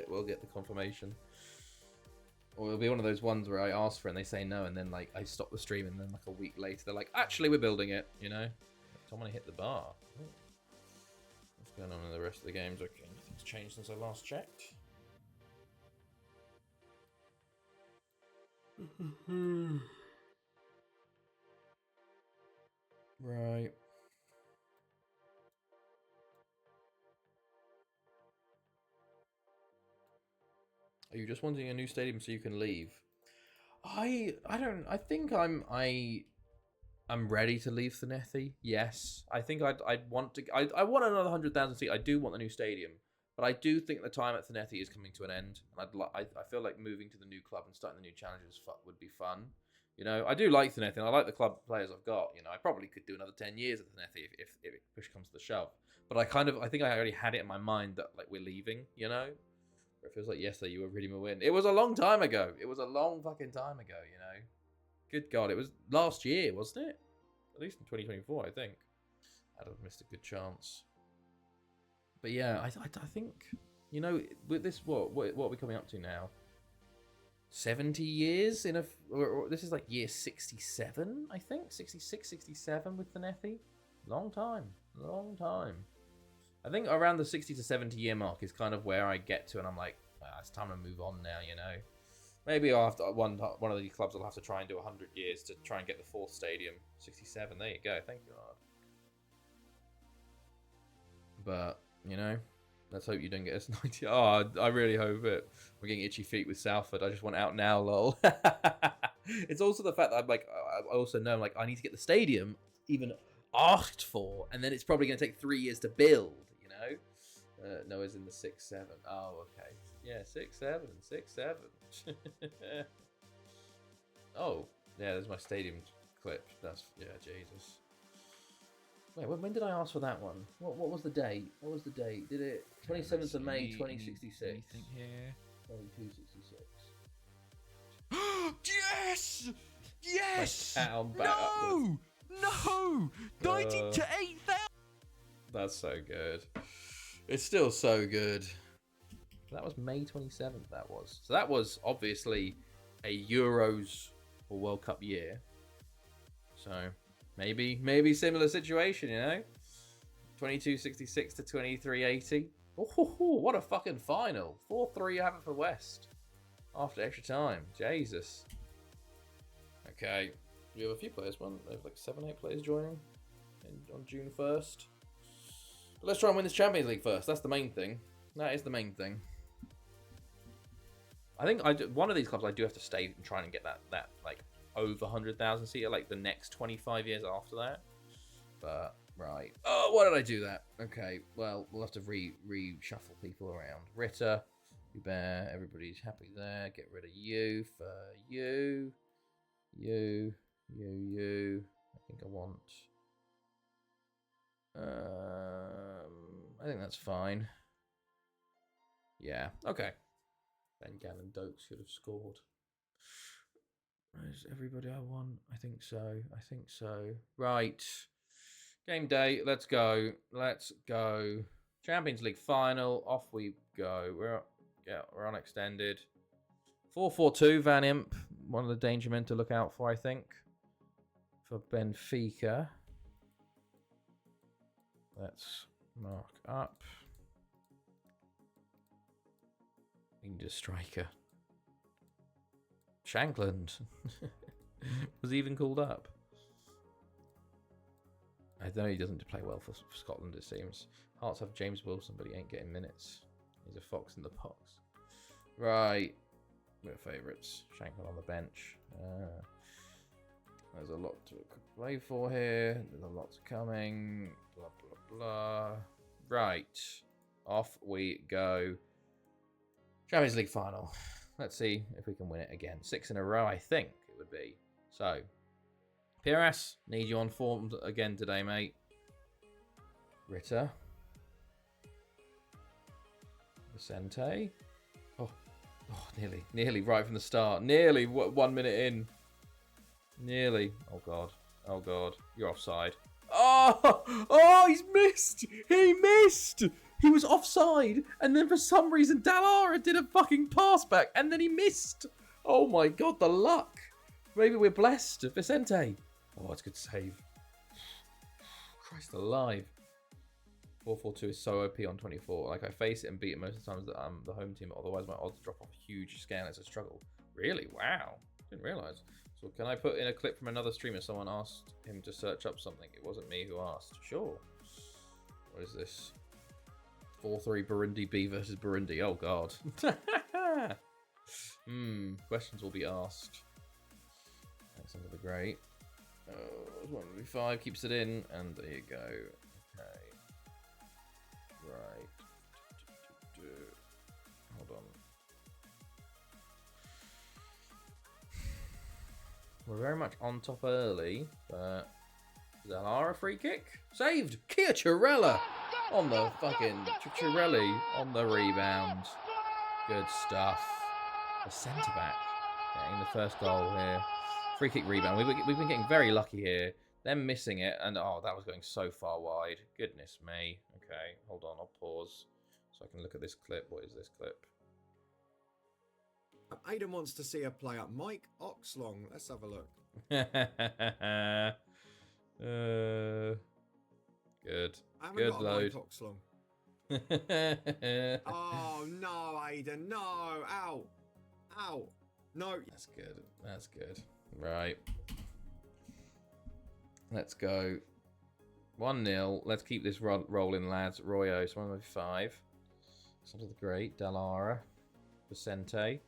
we'll get the confirmation. Or it'll be one of those ones where I ask for it and they say no, and then like I stop the stream, and then like a week later they're like, actually, we're building it, Someone hit the bar. What's going on in the rest of the games? Okay, nothing's changed since I last checked. Right. Are you just wanting a new stadium so you can leave? I think I'm ready to leave Llangefni. Yes, I think I'd want to. I want another 100,000 seat. I do want the new stadium, but I do think the time at Llangefni is coming to an end. And I feel like moving to the new club and starting the new challenges would be fun. I do like Llangefni. I like the club players I've got. I probably could do another 10 years at Llangefni if push comes to the shove. But I think I already had it in my mind that like we're leaving. It feels like yesterday you were reading a win. It was a long time ago. It was a long fucking time ago. Good God, it was last year, wasn't it? At least in 2024, I think. I'd have missed a good chance. But yeah, I think, with this, what are we coming up to now? 70 years this is like year 67, I think? 66, 67 with the Llangefni. Long time. I think around the 60 to 70 year mark is kind of where I get to, and I'm like, it's time to move on now, Maybe I'll have to, one of these clubs will have to try and do 100 years to try and get the 4th stadium. 67, there you go, thank you, Lord. But, let's hope you don't get us 90. Oh, I really hope it. We're getting itchy feet with Salford. I just want out now, lol. It's also the fact that I'm like, I also know like I need to get the stadium even asked for, and then it's probably going to take 3 years to build, Noah's in the 6-7. Oh, okay. Yeah, 6-7. Oh, yeah, there's my stadium clip. That's, yeah, Jesus. Wait, when did I ask for that one? What was the date? Did it 27th of May 2066? Anything here? 2266. Yes! Yes! No! 19 to 8,000! That's so good. It's still so good. That was May 27th, that was. So that was obviously a Euros or World Cup year. So maybe similar situation, 2266 to 2380. Oh, what a fucking final. 4-3 Haverford West. After extra time. Jesus. Okay. We have a few players. They have like 7-8 players joining on June 1st. But let's try and win this Champions League first. That's the main thing. That is the main thing. I think one of these clubs I do have to stay and try and get that like over 100,000 seater like the next 25 years after that. But right. Oh, why did I do that? Okay. Well, we'll have to reshuffle people around. Ritter, Hubert, everybody's happy there. Get rid of you for you. You. I think I want. I think that's fine. Yeah. Okay. Ben Gannon Dokes could have scored. Is everybody I want? I think so. Right. Game day. Let's go. Champions League final. Off we go. We're on extended. 4-4-2 Van Imp. One of the danger men to look out for, I think. for Benfica. Let's mark up. We need a striker. Shankland was even called up. I know he doesn't play well for Scotland, it seems. Hearts have James Wilson, but he ain't getting minutes. He's a fox in the box. Right. We're favourites. Shankland on the bench. There's a lot to play for here. There's a lot coming. Blah, blah, blah. Right. Off we go. Champions League final. Let's see if we can win it again. 6 in a row, I think it would be. So, Pires, need you on form again today, mate. Ritter. Vicente. Oh, nearly right from the start. Nearly 1 minute in. Nearly. Oh, God. Oh, God. You're offside. Oh, he's missed. He missed. He was offside. And then for some reason, Dallara did a fucking pass back. And then he missed. Oh, my God. The luck. Maybe we're blessed. Vicente. Oh, that's a good save. Christ alive. 4-4-2 is so OP on 24. Like, I face it and beat it most of the times that I'm the home team. Otherwise, my odds drop off a huge scale. It's a struggle. Really? Wow. Didn't realise. So can I put in a clip from another streamer? Someone asked him to search up something. It wasn't me who asked. Sure. What is this? 4-3 Burundi B versus Burundi. Oh, God. Questions will be asked. Thanks under the great. Oh, 1v5 keeps it in. And there you go. Okay. Right. Hold on. We're very much on top early, but Dallara free kick saved. Kia Chirella on the fucking Chirelli on the rebound. Good stuff. The centre back getting the first goal here. Free kick rebound. We've been getting very lucky here. Them missing it, and oh, that was going so far wide. Goodness me. Okay, hold on. I'll pause so I can look at this clip. What is this clip? Aidan wants to see a player. Mike Oxlong. Let's have a look. Good. I haven't Good got load. a Mike Oxlong. Oh, no, Aidan. No. Ow. Ow. No. That's good. That's good. Right. Let's go. 1-0. Let's keep this rolling, lads. Royo, 1v5. Something the great. Dallara. Vicente.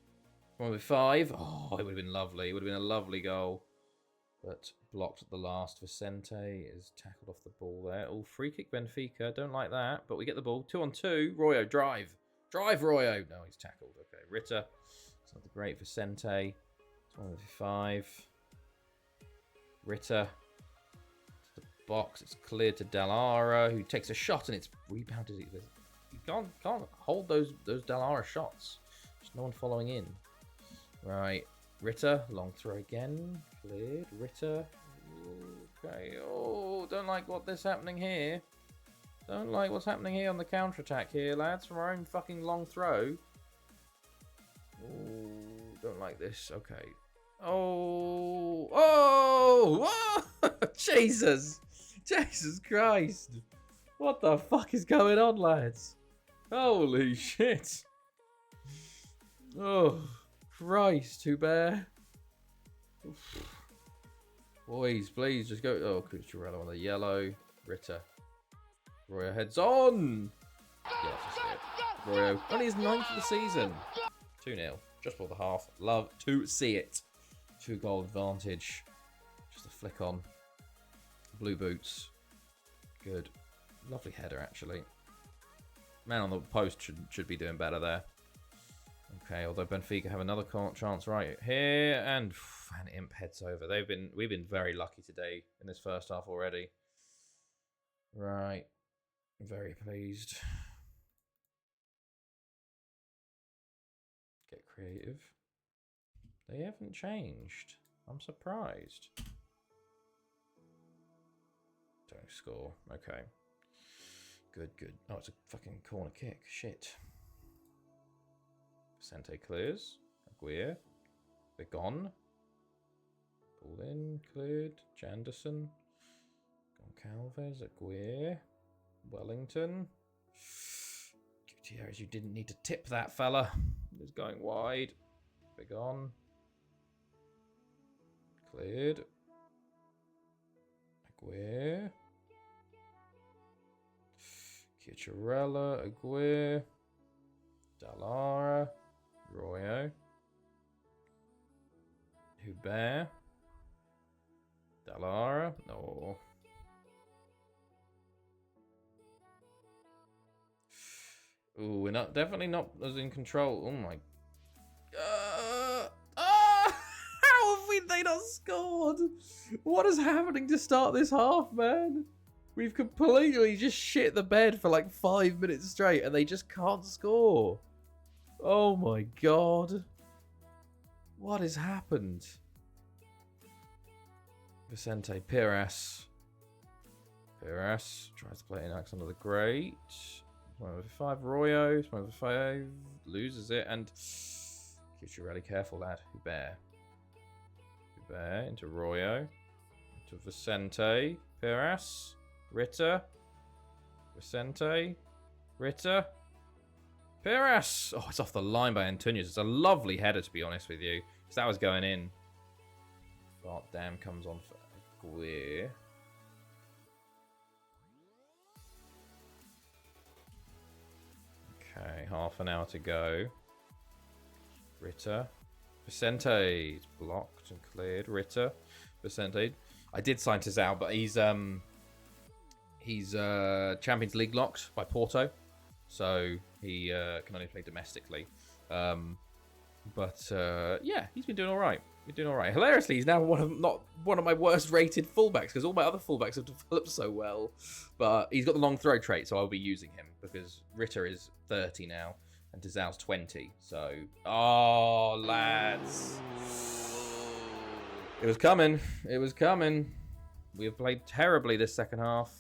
1v5. Oh, it would have been lovely. It would have been a lovely goal. But blocked at the last. Vicente is tackled off the ball there. Oh, free kick Benfica. Don't like that. But we get the ball. 2-on-2. Royo, drive. Drive, Royo. No, he's tackled. Okay, Ritter. It's not the great Vicente. It's 1v5. Ritter. To the box. It's cleared to Dallara, who takes a shot, and it's rebounded. You can't hold those Dallara shots. There's no one following in. Right. Ritter. Long throw again. Cleared. Ritter. Okay. Oh, don't like what's happening here. Don't like what's happening here on the counter-attack here, lads, from our own fucking long throw. Oh, don't like this. Okay. Oh. Oh. Oh. Jesus. Jesus Christ. What the fuck is going on, lads? Holy shit. Oh, Christ, Hubert. Boys, please just go. Oh, Cucurella on the yellow. Ritter. Royo heads on. Yeah, that's just it. Royo only his 9th of the season. 2-0. Just before the half. Love to see it. 2-goal advantage. Just a flick on. Blue boots. Good. Lovely header, actually. Man on the post should be doing better there. Okay, although Benfica have another chance right here, and Imp heads over. We've been very lucky today in this first half already. Right. Very pleased. Get creative. They haven't changed. I'm surprised. Don't score. Okay. Good, good. Oh, it's a fucking corner kick. Shit. Vicente clears. Aguirre. They're gone. Called in, cleared. Janderson. Goncalves, Aguirre. Wellington. Gutierrez, you didn't need to tip that fella. He was going wide. Big on. Cleared. Aguirre. Cucurella, Aguirre. Dallara. Royo. Hubert. Dallara. No. Ooh, we're definitely not as in control. Oh my. How have they not scored? What is happening to start this half, man? We've completely just shit the bed for like 5 minutes straight and they just can't score. Oh my god. What has happened? Vicente Pires. Pires tries to play in Alexander the Great. 5 Royo. 5 loses it and Cucurelli, careful lad. Hubert into Royo. Into Vicente. Pires. Ritter. Vicente. Ritter. Pires. Oh, it's off the line by Antunes. It's a lovely header, to be honest with you. Because that was going in. God damn, comes on for Aguirre. Okay, half an hour to go. Ritter. Vicente. It's blocked and cleared. Ritter. Vicente. I did sign Tizal, but he's Champions League locked by Porto. So he can only play domestically. But yeah, he's been doing all right. Hilariously, he's now not one of my worst rated fullbacks because all my other fullbacks have developed so well. But he's got the long throw trait, so I'll be using him because Ritter is 30 now and Tizal's 20. So, oh, lads. It was coming. We have played terribly this second half.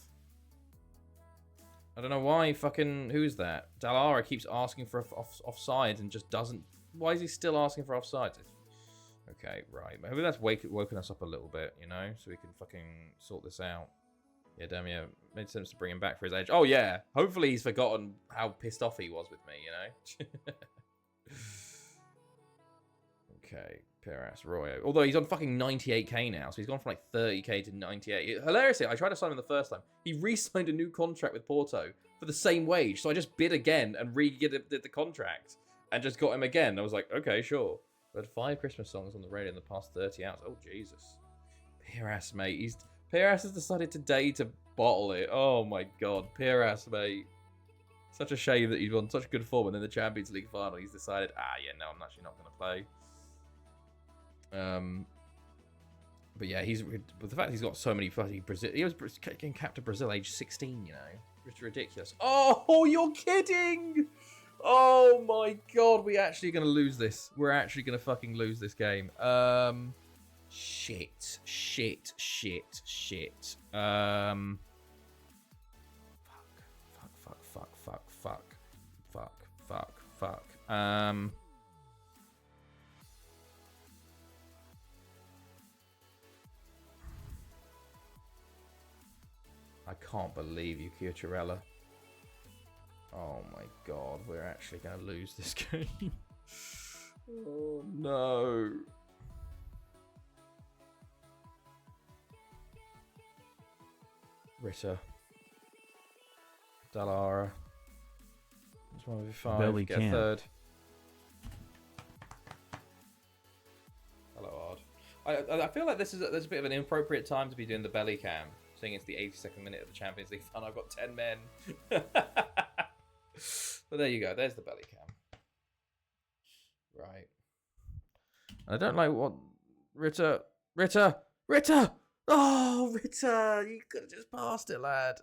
I don't know why. Who's that? Dallara keeps asking for offsides and just doesn't. Why is he still asking for offsides? Okay, right. Maybe that's woken us up a little bit, you know, so we can fucking sort this out. Yeah, damn yeah. Made sense to bring him back for his age. Oh yeah. Hopefully he's forgotten how pissed off he was with me, you know. Okay, Pires, Royo. Although he's on fucking 98k now, so he's gone from like 30k to 98. Hilariously, I tried to sign him the first time. He re-signed a new contract with Porto for the same wage, so I just bid again and did the contract and just got him again. I was like, okay, sure. We had 5 Christmas songs on the radio in the past 30 hours. Oh Jesus, Pires, mate. Pires has decided today to bottle it. Oh my god, Pires, mate. Such a shame that he's on such good form, and in the Champions League final, he's decided, yeah, no, I'm actually not going to play. But yeah, with the fact he's got so many bloody Brazil. He was getting capped to Brazil age 16, you know. It's ridiculous. Oh, you're kidding! Oh my god, we're actually gonna lose this. We're actually gonna fucking lose this game. Shit. Fuck. I can't believe you, Cucurella. Oh my god, we're actually going to lose this game. Oh no. Ritter. Dallara. It's 1v5. Belly Get can. third. Hello, Ard. I feel like there's a bit of an inappropriate time to be doing the belly cam. Seeing it's the 82nd minute of the Champions League final, I've got 10 men. But there you go. There's the belly cam. Right. I don't like what Ritter. Oh, Ritter! You could have just passed it, lad.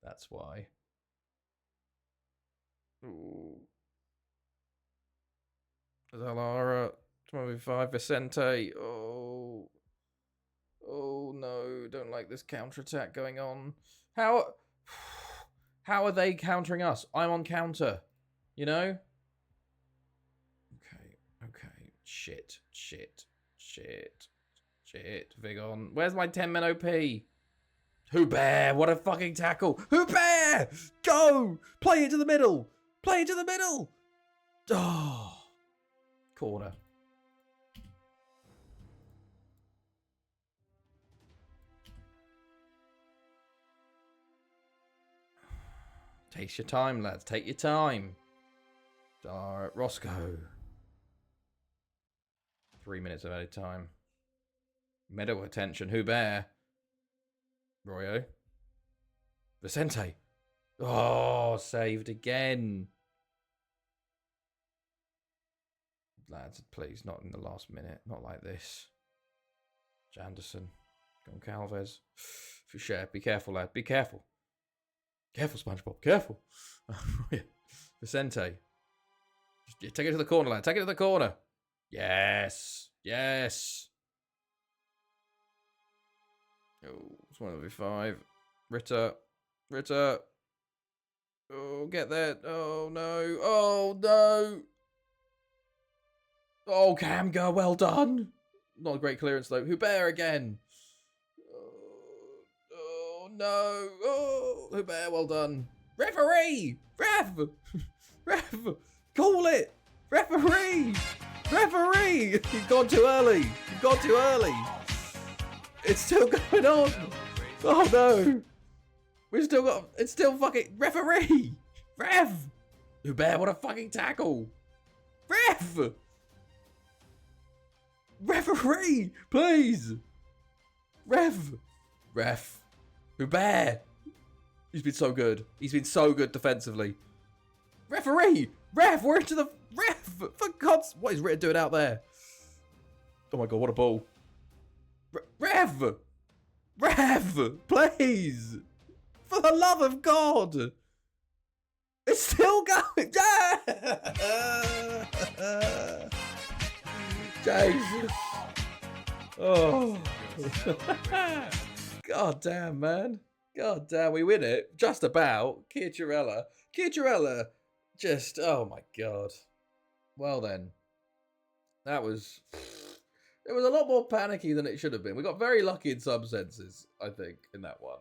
That's why. Ooh. Dallara, 25 Vicente. Oh no, don't like this counter-attack going on. How are they countering us? I'm on counter, you know? Okay. Shit. Shit, Vigon. Where's my 10 men OP? Hubert, what a fucking tackle. Hubert! Go! Play it to the middle! Play it to the middle! Oh. Corner. Take your time, lads. Take your time. Roscoe. 3 minutes of added time. Medical attention. Hubert. Royo. Vicente. Oh, saved again. Lads, please, not in the last minute. Not like this. Janderson. Goncalves. Foucher. Be careful, lad. Be careful. Careful, SpongeBob. Careful. Vicente. Just take it to the corner, lad. Take it to the corner. Yes. Yes. Oh, it's 1v5. Ritter. Ritter. Oh, get there. Oh, no. Oh, no. Oh, Camga. Well done. Not a great clearance, though. Hubert again. Oh, no. Oh, Hubert. Well done. Referee. Ref. Ref. Call it. Referee. Referee. You've gone too early. You've gone too early. It's still going on. Oh no. We've still got. It's still fucking. Referee. Ref. Hubert, what a fucking tackle. Ref. Referee. Please. Ref. Ref. Hubert. He's been so good. He's been so good defensively. Referee. Ref. We're into the. Ref. For God's. What is Ritter doing out there? Oh my God, what a ball. Rev! Rev! Please! For the love of God! It's still going! Yeah! Jesus! Oh! God damn, man. God damn, we win it. Just about. Chiarella. Chiarella just... Oh my God. Well then. That was... It was a lot more panicky than it should have been. We got very lucky in some senses, I think, in that one.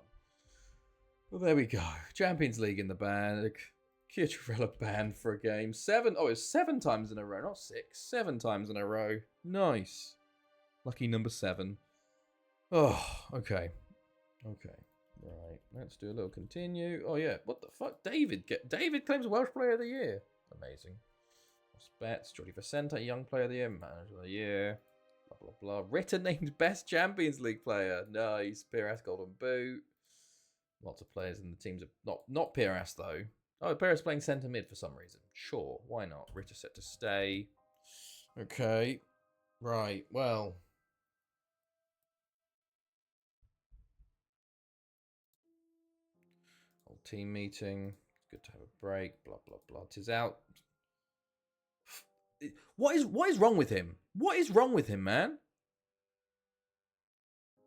Well, there we go. Champions League in the bag. Chiarella banned for a game. It's 7 times in a row, not 6. 7 times in a row. Nice. Lucky number 7. Oh, okay. Okay. Right. Let's do a little continue. Oh, yeah. What the fuck? David claims Welsh Player of the Year. Amazing. Bets. Jordi Vicente, Young Player of the Year. Manager of the Year. Blah, blah, blah. Ritter named Best Champions League Player. Nice. Pires Golden Boot. Lots of players in the teams. Not Pires, though. Oh, Pires playing centre mid for some reason. Sure. Why not? Ritter set to stay. Okay. Right. Well. Whole team meeting. Good to have a break. Blah, blah, blah. Tis out. What is wrong with him? What is wrong with him, man?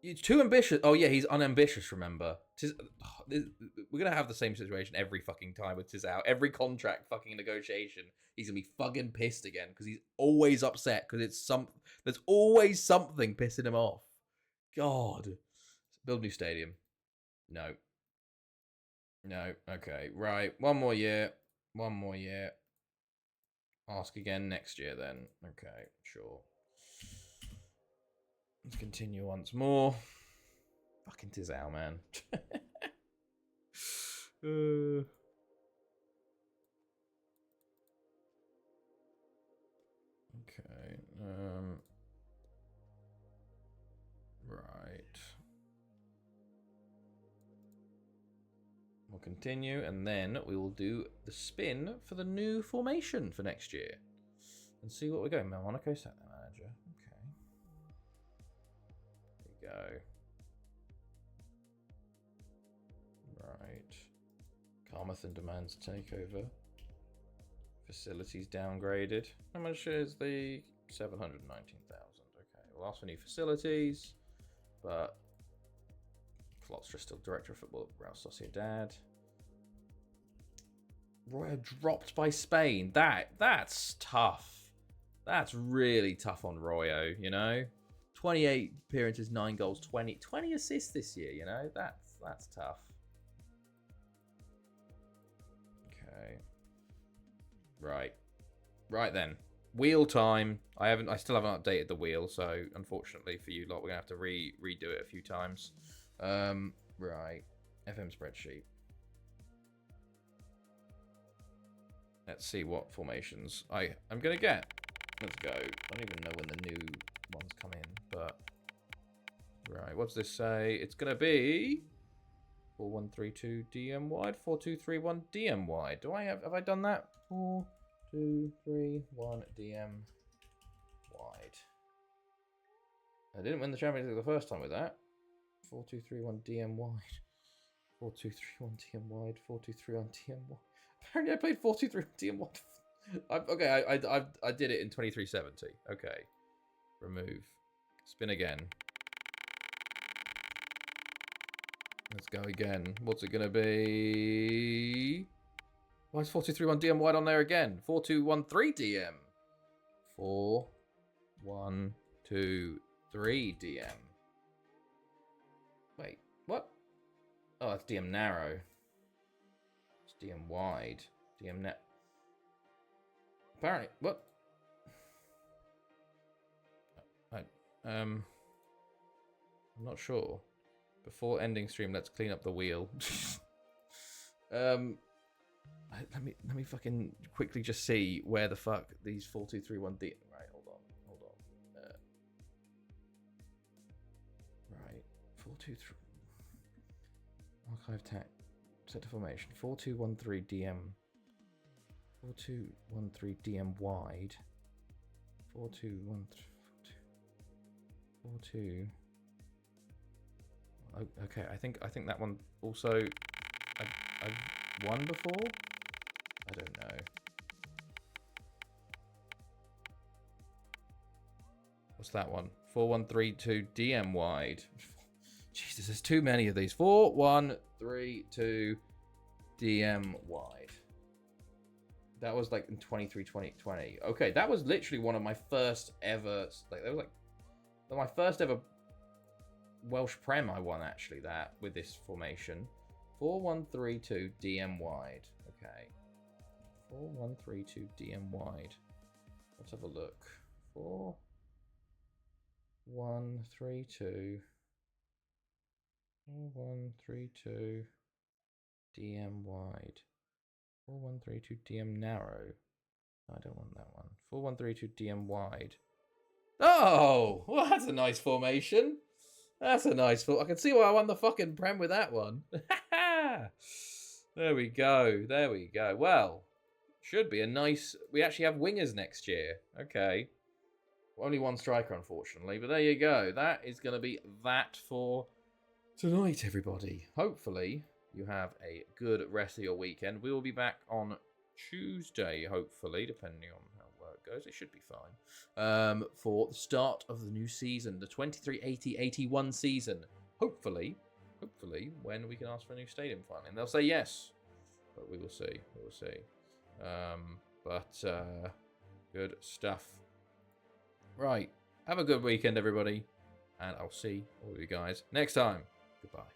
It's too ambitious. Oh yeah, he's unambitious. Remember, we're gonna have the same situation every fucking time with Tis out. Every contract fucking negotiation, he's gonna be fucking pissed again because he's always upset because there's always something pissing him off. God, build a new stadium. No. Okay, right. One more year. Ask again next year then. Okay, sure. Let's continue once more. Fucking Tizao, man. Okay. Right. We'll continue, and then we will do the spin for the new formation for next year. And see what we're going. Monaco set the manager. Okay. There we go. Right. Carmarthen demands takeover. Facilities downgraded. How much is the 719,000? Okay. We'll ask for new facilities, but Klotztra still director of football at Real Sociedad. Royo dropped by Spain. That's tough. That's really tough on Royo, you know? 28 appearances, 9 goals, 20 assists this year. You know, that's tough. Okay. Right then. Wheel time. I still haven't updated the wheel, so unfortunately for you lot, we're gonna have to redo it a few times. Right. FM spreadsheet. Let's see what formations I'm gonna get. Let's go. I don't even know when the new ones come in, but right. What's this say? It's gonna be 4-1-3-2 DM wide, 4-2-3-1 DM wide. Have I done that? 4-2-3-1 DM wide. I didn't win the Champions League the first time with that. 4-2-3-1 DM wide. 4-2-3-1 DM wide. 4-2-3-1 DM wide. Apparently I played 4-2-3-1 DM wide. Okay, I did it in 2370. Okay. Remove. Spin again. Let's go again. What's it gonna be? Why is 4-2-3-1 DM wide on there again? 4-2-1-3 DM. 4-1-2-3 DM. Wait, what? Oh, that's DM narrow. It's DM wide. DM net. Apparently, what? I'm not sure. Before ending stream, let's clean up the wheel. Let me fucking quickly just see where the fuck these 4-2-3-1 right, hold on. Right. 4-2-3 archive tag. Set to formation. 4-2-1-3 DM. 4-2-1-3 DM wide. 4-2-1-3 4-2. Okay, I think that one also I've won before. I don't know. What's that one? 4-1-3-2 DM wide. Jesus, there's too many of these. 4-1-3-2 DM wide. That was like in 2020. Okay, that was literally one of my first ever. Like, that was like my first ever Welsh Prem I won, actually, that with this formation. 4-1-3-2 DM wide. Okay. 4-1-3-2 DM wide. Let's have a look. 4-1-3-2. 4-1-3-2 DM wide. 4-1-3-2 DM narrow. I don't want that one. 4-1-3-2 DM wide. Oh! Well, that's a nice formation. That's a nice I can see why I won the fucking Prem with that one. There we go. There we go. Well, should be a nice... We actually have wingers next year. Okay. Only one striker, unfortunately. But there you go. That is going to be that for tonight, everybody. Hopefully, you have a good rest of your weekend. We will be back on Tuesday, hopefully, depending on how work goes. It should be fine. For the start of the new season, the 23-80-81 season. Hopefully, when we can ask for a new stadium finally. And they'll say yes. But we will see. We will see. Good stuff. Right. Have a good weekend, everybody. And I'll see all of you guys next time. Goodbye.